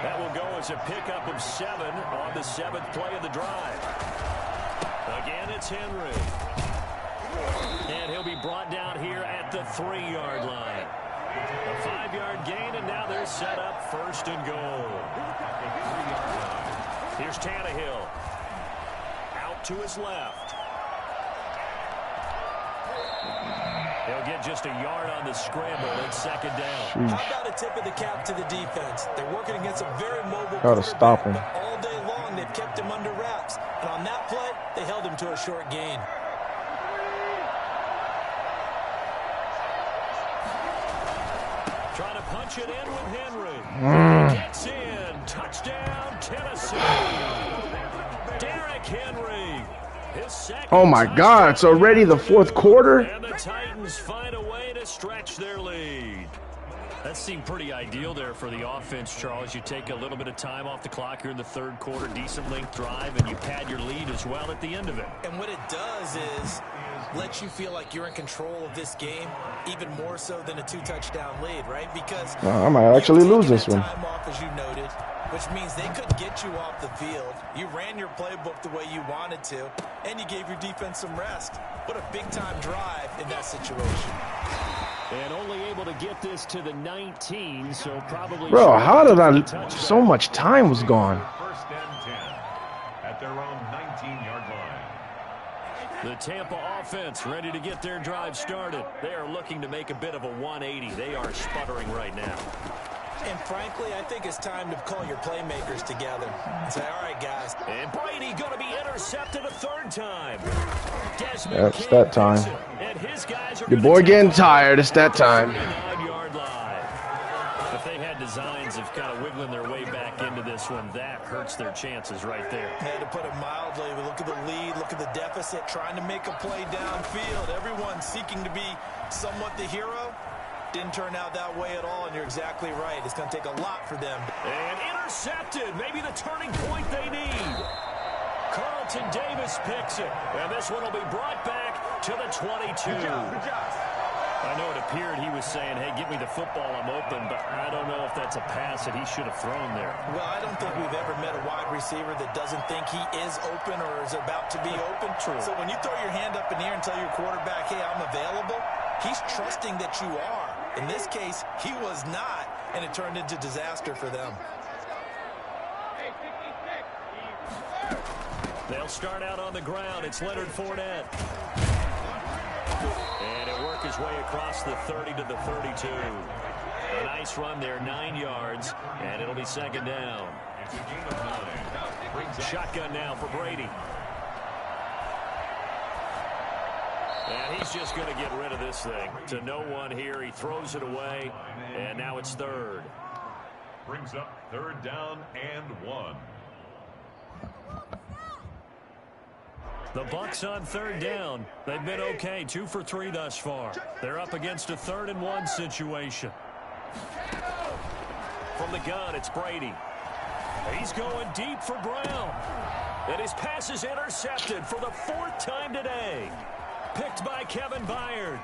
That will go as a pickup of 7 on the 7th play of the drive. Again, it's Henry. And he'll be brought down here at the 3-yard line. A 5-yard gain, and now they're set up 1st and goal. Here's Tannehill. Out to his left. They'll get just a yard on the scramble at 2nd down. How about a tip of the cap to the defense? They're working against a very mobile Gotta stop him. but all day long they've kept him under wraps. And on that play, they held him to a short gain. Trying to punch it in with Henry. Gets in. Touchdown, Tennessee. Derrick Henry. His second Oh, my God. It's already the 4th quarter? And the Titans find a way to stretch their lead. That seemed pretty ideal there for the offense, Charles. You take a little bit of time off the clock here in the 3rd quarter, decent length drive, and you pad your lead as well at the end of it. And what it does is let you feel like you're in control of this game, even more so than a 2-touchdown lead, right? Because I might actually lose this one. time off, as you noted, which means they couldn't get you off the field. You ran your playbook the way you wanted to, and you gave your defense some rest. What a big-time drive in that situation. And only able to get this to the 19, so probably... Bro, how did I... So much time was gone. First and 10 at their own 19-yard line. The Tampa offense ready to get their drive started. They are looking to make a bit of a 180. They are sputtering right now. And frankly, I think it's time to call your playmakers together and say, all right, guys. And Brady going to be intercepted a third time. Yep, it's that time. And his guys are Your boy getting tired. It's that time. 9-yard line. If they had designs of kind of wiggling their way back into this one, that hurts their chances right there. Had to put it mildly. We look at the lead, look at the deficit, trying to make a play downfield. Everyone seeking to be somewhat the hero. Didn't turn out that way at all, and you're exactly right. It's going to take a lot for them. And intercepted. Maybe the turning point they need. Carlton Davis picks it. And this one will be brought back to the 22. Good job. I know it appeared he was saying, hey, give me the football, I'm open, but I don't know if that's a pass that he should have thrown there. Well, I don't think we've ever met a wide receiver that doesn't think he is open or is about to be open. True. So when you throw your hand up in the air and tell your quarterback, hey, I'm available, he's trusting that you are. In this case, he was not, and it turned into disaster for them. They'll start out on the ground. It's Leonard Fournette. And it'll work his way across the 30 to the 32. A nice run there, 9 yards, and it'll be second down. It's a gain of 9. Shotgun now for Brady. And he's just going to get rid of this thing. To no one here. He throws it away, and now it's third. Brings up third down and 1. The Bucs on third down. They've been okay, 2 for 3 thus far. They're up against a 3rd and 1 situation. From the gun, it's Brady. He's going deep for Brown. And his pass is intercepted for the 4th time today. Picked by Kevin Byard.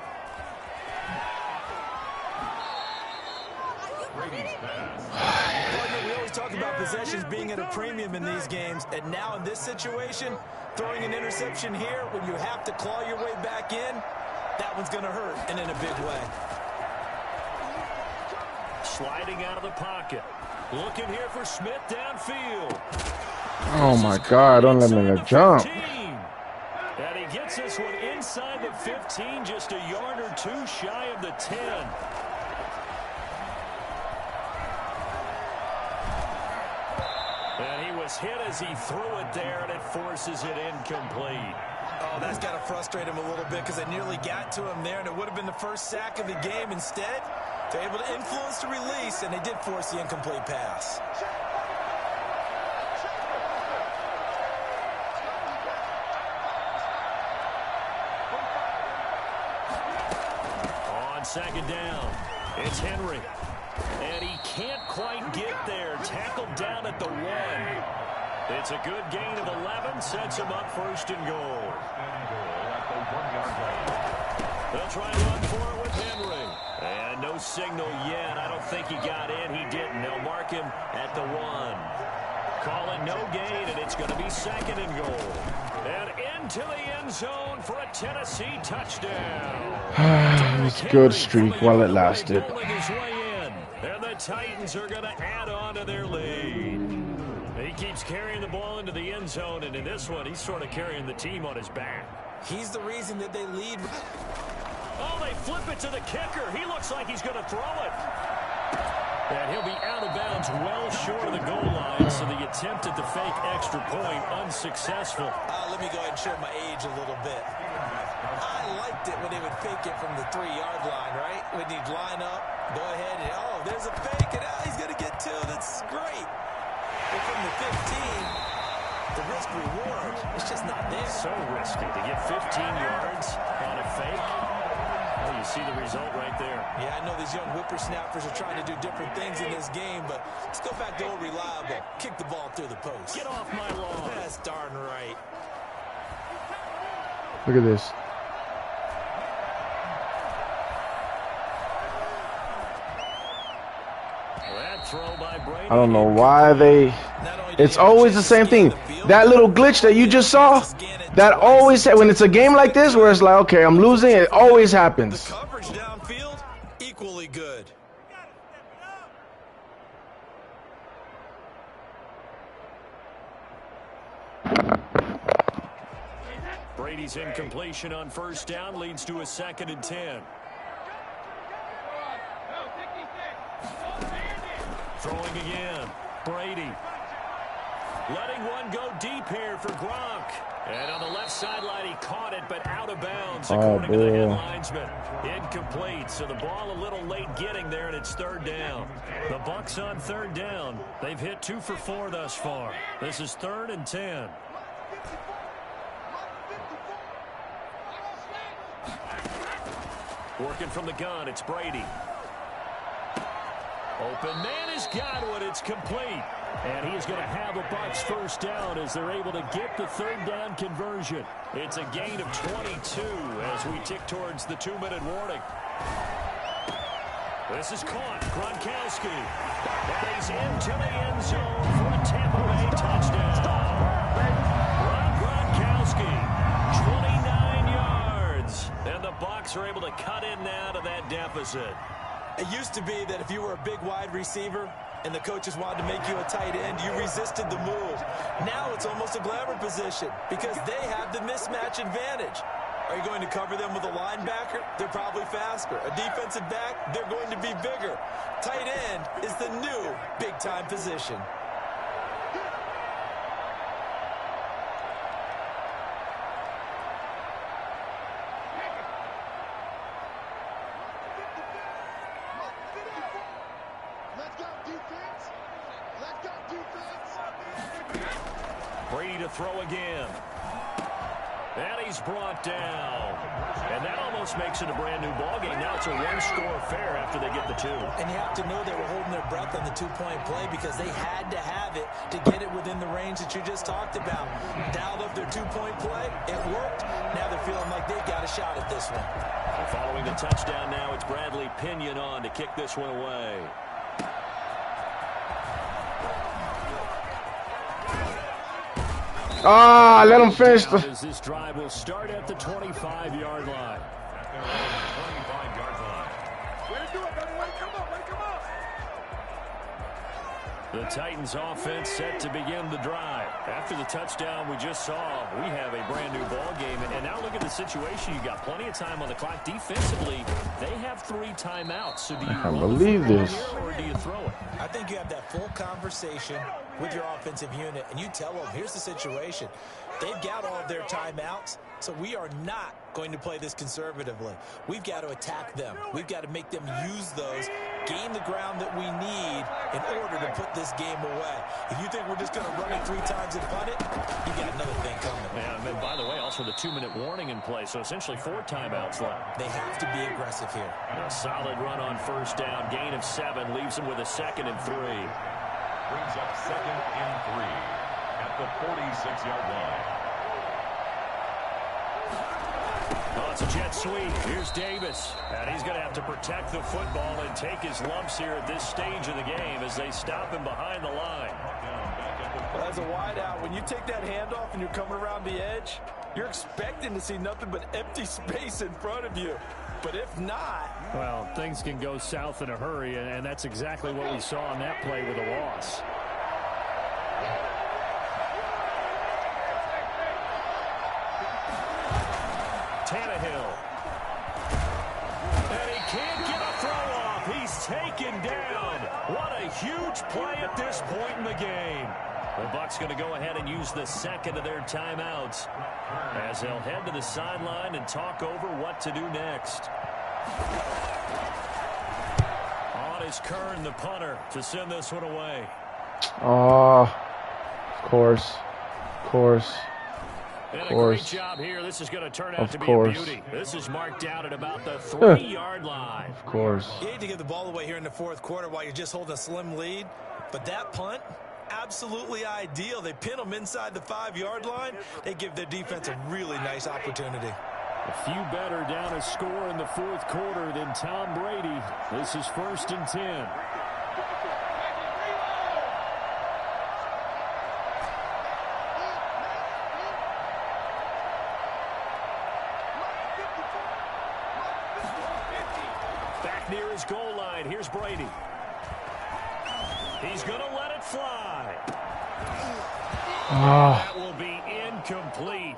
Brady's pass. We always talk about possessions being at a premium in these games, and now in this situation, throwing an interception here when you have to claw your way back in, that one's going to hurt, and in a big way. Sliding out of the pocket. Looking here for Smith downfield. Oh my God, don't let me jump. And he gets this one inside the 15, just a yard or 2 shy of the 10. And he was hit as he threw it there, and it forces it incomplete. Oh, that's got to frustrate him a little bit because they nearly got to him there, and it would have been the first sack of the game. Instead, they're able to influence the release, and they did force the incomplete pass. On second down, it's Henry. And he can't quite get there. Tackled down at the 1. It's a good gain of 11. Sets him up 1st and goal. They'll try and run for it with Henry. And no signal yet. I don't think he got in. He didn't. They'll mark him at the 1. Call it no gain, and it's going to be 2nd and goal. And into the end zone for a Tennessee touchdown. It's a good streak while it lasted. And the Titans are going to add on to their lead. He keeps carrying the ball into the end zone, and in this one, he's sort of carrying the team on his back. He's the reason that they lead. Oh, they flip it to the kicker. He looks like he's going to throw it. And he'll be out of bounds well short of the goal line, so the attempt at the fake extra point unsuccessful. Let me go ahead and show my age a little bit. I liked it when they would fake it from the 3-yard line, right? When he'd line up, go ahead, and oh, there's a fake, and he's going to get 2. That's great. But from the 15, the risk-reward, it's just not there. So risky to get 15 yards on a fake. Well, you see the result right there. Yeah, I know these young whippersnappers are trying to do different things in this game, but let's go back to old reliable. Kick the ball through the post. Get off my lawn. That's darn right. Look at this. I don't know why they... It's always the same thing. That little glitch that you just saw, that always... When it's a game like this where it's like, okay, I'm losing, it always happens. The coverage downfield, equally good. Brady's incompletion on first down leads to a 2nd and 10. Throwing again. Brady. Letting one go deep here for Gronk. And on the left sideline, he caught it, but out of bounds, according to the head linesman. Incomplete, so the ball a little late getting there, and it's 3rd down. The Bucs on 3rd down. They've hit 2 for 4 thus far. This is 3rd and 10. Working from the gun, it's Brady. Open man has got one. It's complete. And he is going to have a Bucs first down as they're able to get the 3rd down conversion. It's a gain of 22 as we tick towards the 2-minute warning. This is caught. Gronkowski. And he's into the end zone for a Tampa Bay touchdown. Gronkowski, 29 yards. And the Bucs are able to cut in now to that deficit. It used to be that if you were a big wide receiver and the coaches wanted to make you a tight end, you resisted the move. Now it's almost a glamour position because they have the mismatch advantage. Are you going to cover them with a linebacker? They're probably faster. A defensive back? They're going to be bigger. Tight end is the new big-time position. Brady to throw again. And he's brought down. And that almost makes it a brand new ballgame. Now it's a one-score affair after they get the 2. And you have to know they were holding their breath on the 2-point play because they had to have it to get it within the range that you just talked about. Dialed up their 2-point play. It worked. Now they're feeling like they got a shot at this one. Following the touchdown now, it's Bradley Pinion on to kick this one away. Ah, let him finish the... This drive will start at the 25-yard line. The Titans offense set to begin the drive. After the touchdown we just saw, we have a brand new ball game. And now look at the situation. You got plenty of time on the clock. Defensively, they have 3 timeouts. So do you I believe this. Or do you throw it? I think you have that full conversation with your offensive unit, and you tell them, here's the situation. They've got all of their timeouts, so we are not going to play this conservatively. We've got to attack them. We've got to make them use those, gain the ground that we need in order to put this game away. If you think we're just going to run it 3 times and punt it, you got another thing coming. Yeah, and by the way, also the 2-minute warning in play, so essentially 4 timeouts left. They have to be aggressive here. A solid run on first down, gain of 7, leaves them with a 2nd and 3. Brings up 2nd and 3 at the 46-yard line. Oh, it's a jet sweep. Here's Davis. And he's going to have to protect the football and take his lumps here at this stage of the game as they stop him behind the line. Well, as a wideout, when you take that handoff and you're coming around the edge, you're expecting to see nothing but empty space in front of you. But if not... Well, things can go south in a hurry, and that's exactly what we saw on that play with a loss. Tannehill. And he can't get a throw off. He's taken down. What a huge play at this point in the game. The Bucs going to go ahead and use the 2nd of their timeouts as they'll head to the sideline and talk over what to do next. On is Kern, the punter, to send this one away. Oh, of course. Of course. And a great job here. This is going to turn out to be a beauty. This is marked out at about the 3-yard line. Of course. You hate to give the ball away here in the 4th quarter while you're just holding a slim lead. But that punt, absolutely ideal. They pin them inside the 5-yard line. They give their defense a really nice opportunity. A few better down a score in the 4th quarter than Tom Brady. This is 1st and 10. near his goal line. Here's Brady. He's going to let it fly. That will be incomplete.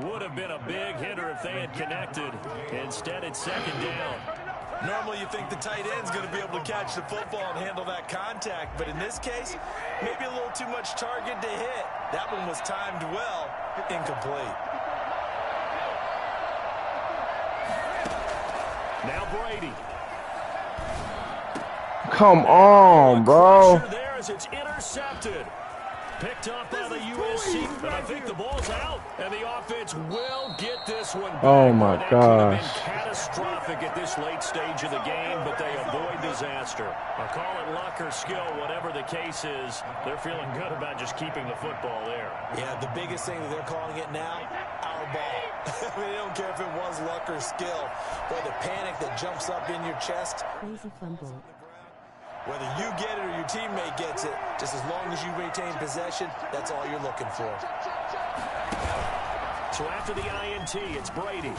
Would have been a big hitter if they had connected. Instead, it's second down. Normally, you think the tight end's going to be able to catch the football and handle that contact. But in this case, maybe a little too much target to hit. That one was timed well. Incomplete. Now Brady. Come on, bro. There as it's intercepted. Picked up by the USC, but I think the ball's out, and the offense will get this one back. Oh my That gosh. could have been catastrophic at this late stage of the game, but they avoid disaster. I'll call it luck or skill, whatever the case is. They're feeling good about just keeping the football there. Yeah, the biggest thing that they're calling it now, our ball. I mean, they don't care if it was luck or skill. Boy, the panic that jumps up in your chest. Crazy fumble. Whether you get it or your teammate gets it, just as long as you retain possession, that's all you're looking for. So after the INT, it's Brady.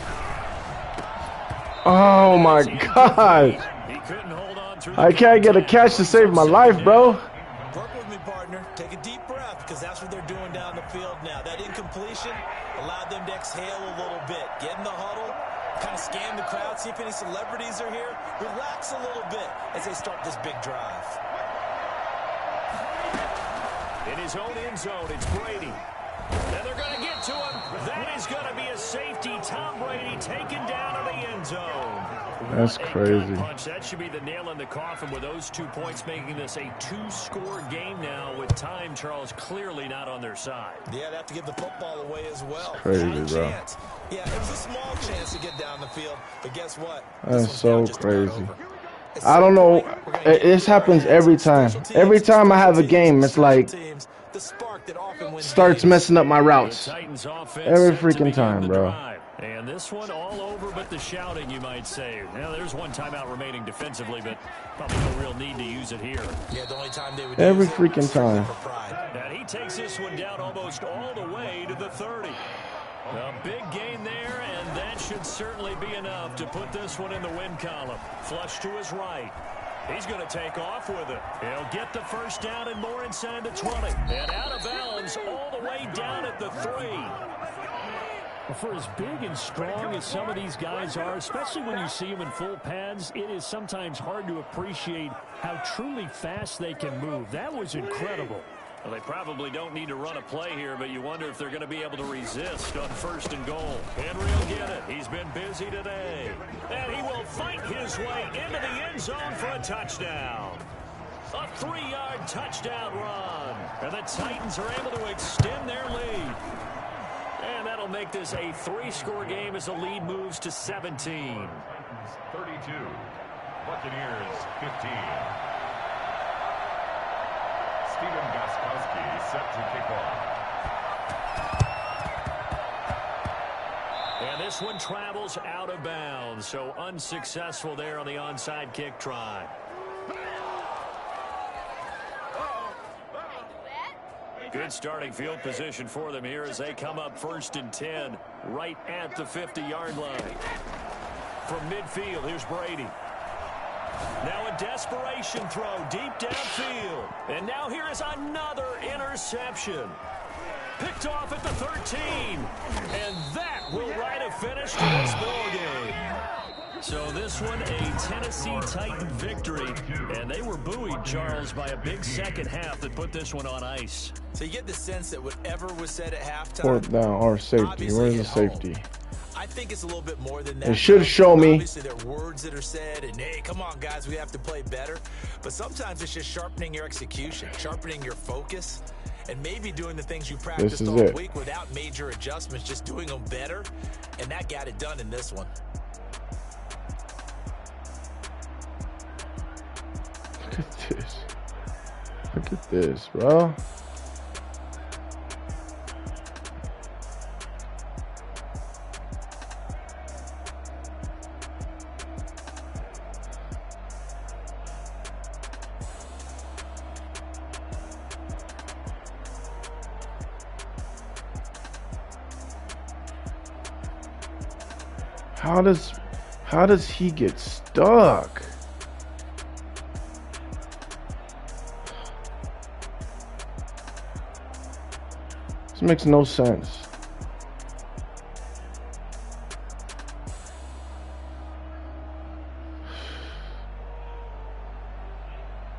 Oh my God. He couldn't hold on through. I can't get a catch to save my life, bro. Work with me, partner. Take a deep breath, because that's what they're doing down the field now. That incompletion allowed them to exhale a little bit. Get in the huddle, kind of scan the crowd, see if any celebrities are here. Relax a little bit as they start this big drive. In his own end zone, it's Brady. And they're going to get to him. That is going to be a safety. Tom Brady taken down to the end zone. That's What a crazy. gut punch. That should be the nail in the coffin with those 2 points, making this a 2-score game now with time, Charles, clearly not on their side. Yeah, they have to give the football away as well. Crazy, Not a bro. chance. Yeah, it was a small chance to get down the field, but guess what? That's so crazy. It's I don't know. we're gonna get This happens every time. Every time I have a game, it's like the spark that often wins starts games. messing up my The routes. Titans offense Every set to freaking begin time, the bro. drive. And this one all over but the shouting, you might say. Now, there's one timeout remaining defensively, but probably no real need to use it here. Yeah, the only time they would Every use it freaking is strictly time. for pride. And he takes this one down almost all the way to the 30. A big gain there, and that should certainly be enough to put this one in the win column. Flush to his right. He's going to take off with it. He'll get the first down and more inside the 20. And out of bounds all the way down at the 3. Well, for as big and strong as some of these guys are, especially when you see them in full pads, it is sometimes hard to appreciate how truly fast they can move. That was incredible. Well, they probably don't need to run a play here, but you wonder if they're going to be able to resist on 1st and goal. Henry will get it. He's been busy today. And he will fight his way into the end zone for a touchdown. A 3-yard touchdown run. And the Titans are able to extend their lead. And that'll make this a 3-score game as the lead moves to 17. 32. Buccaneers 15. Steven Gostkowski set to kick off. And this one travels out of bounds, so unsuccessful there on the onside kick try. Good starting field position for them here as they come up 1st and 10, right at the 50-yard line. From midfield, here's Brady. Now a desperation throw deep downfield. And now here is another interception. Picked off at the 13. And that will write a finish to this ball game. So this one, a Tennessee Titan victory. And they were buoyed, Charles, by a big second half that put this one on ice. So you get the sense that whatever was said at halftime. 4th down or safety. obviously Where's the hit home. safety? I think it's a little bit more than that. It should show me. Obviously, there are words that are said, and hey, come on, guys, we have to play better. But sometimes it's just sharpening your execution, sharpening your focus, and maybe doing the things you practiced all week without major adjustments, just doing them better. And that got it done in this one. Look at this. Look at this, bro. How does he get stuck? makes no sense.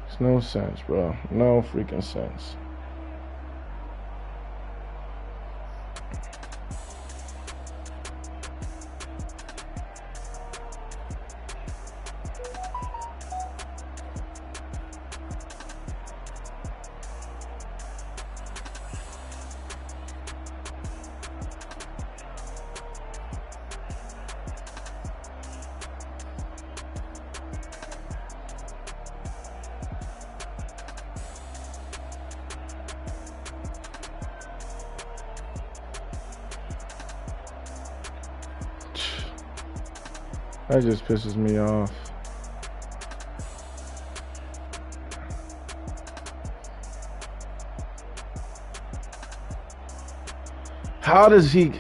It's no sense, bro. No freaking sense. That just pisses me off. How does he...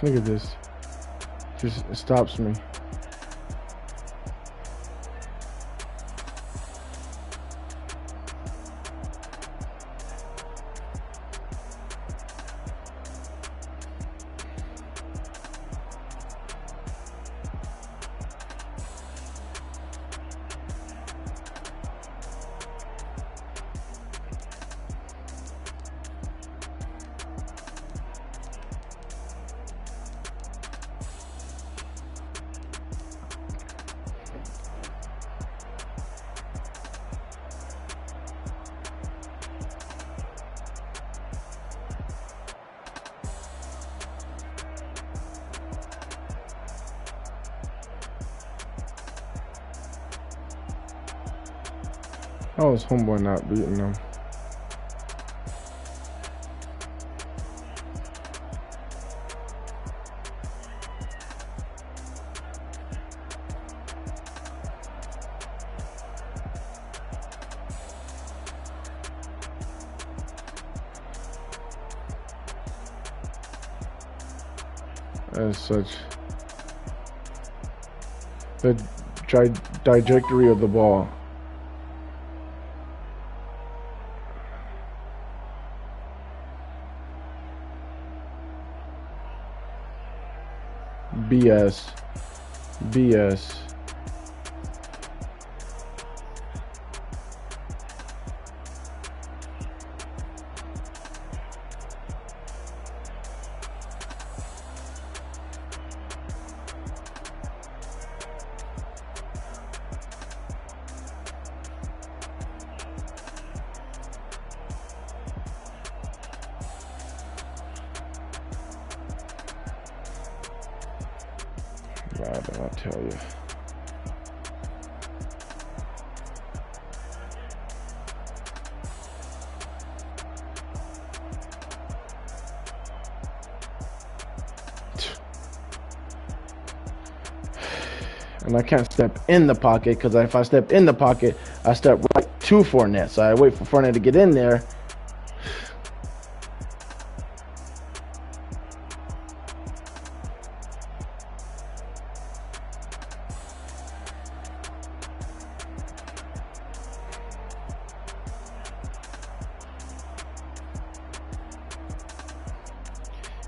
Look at this. Just it stops me. How is homeboy not beating them? As such, the trajectory of the ball. BS. BS. Madden, I tell you. And I can't step in the pocket because if I step in the pocket, I step right to Fournette. So I wait for Fournette to get in there.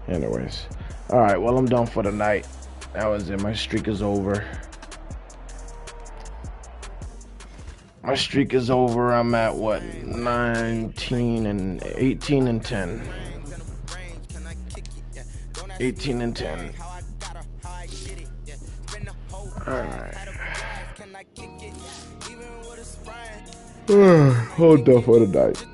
Anyways, all right, well, I'm done for the night. That was it. My streak is over. My streak is over. I'm at what, 19 and 18 and 10. 18 and 10. All right. Hold up for the night.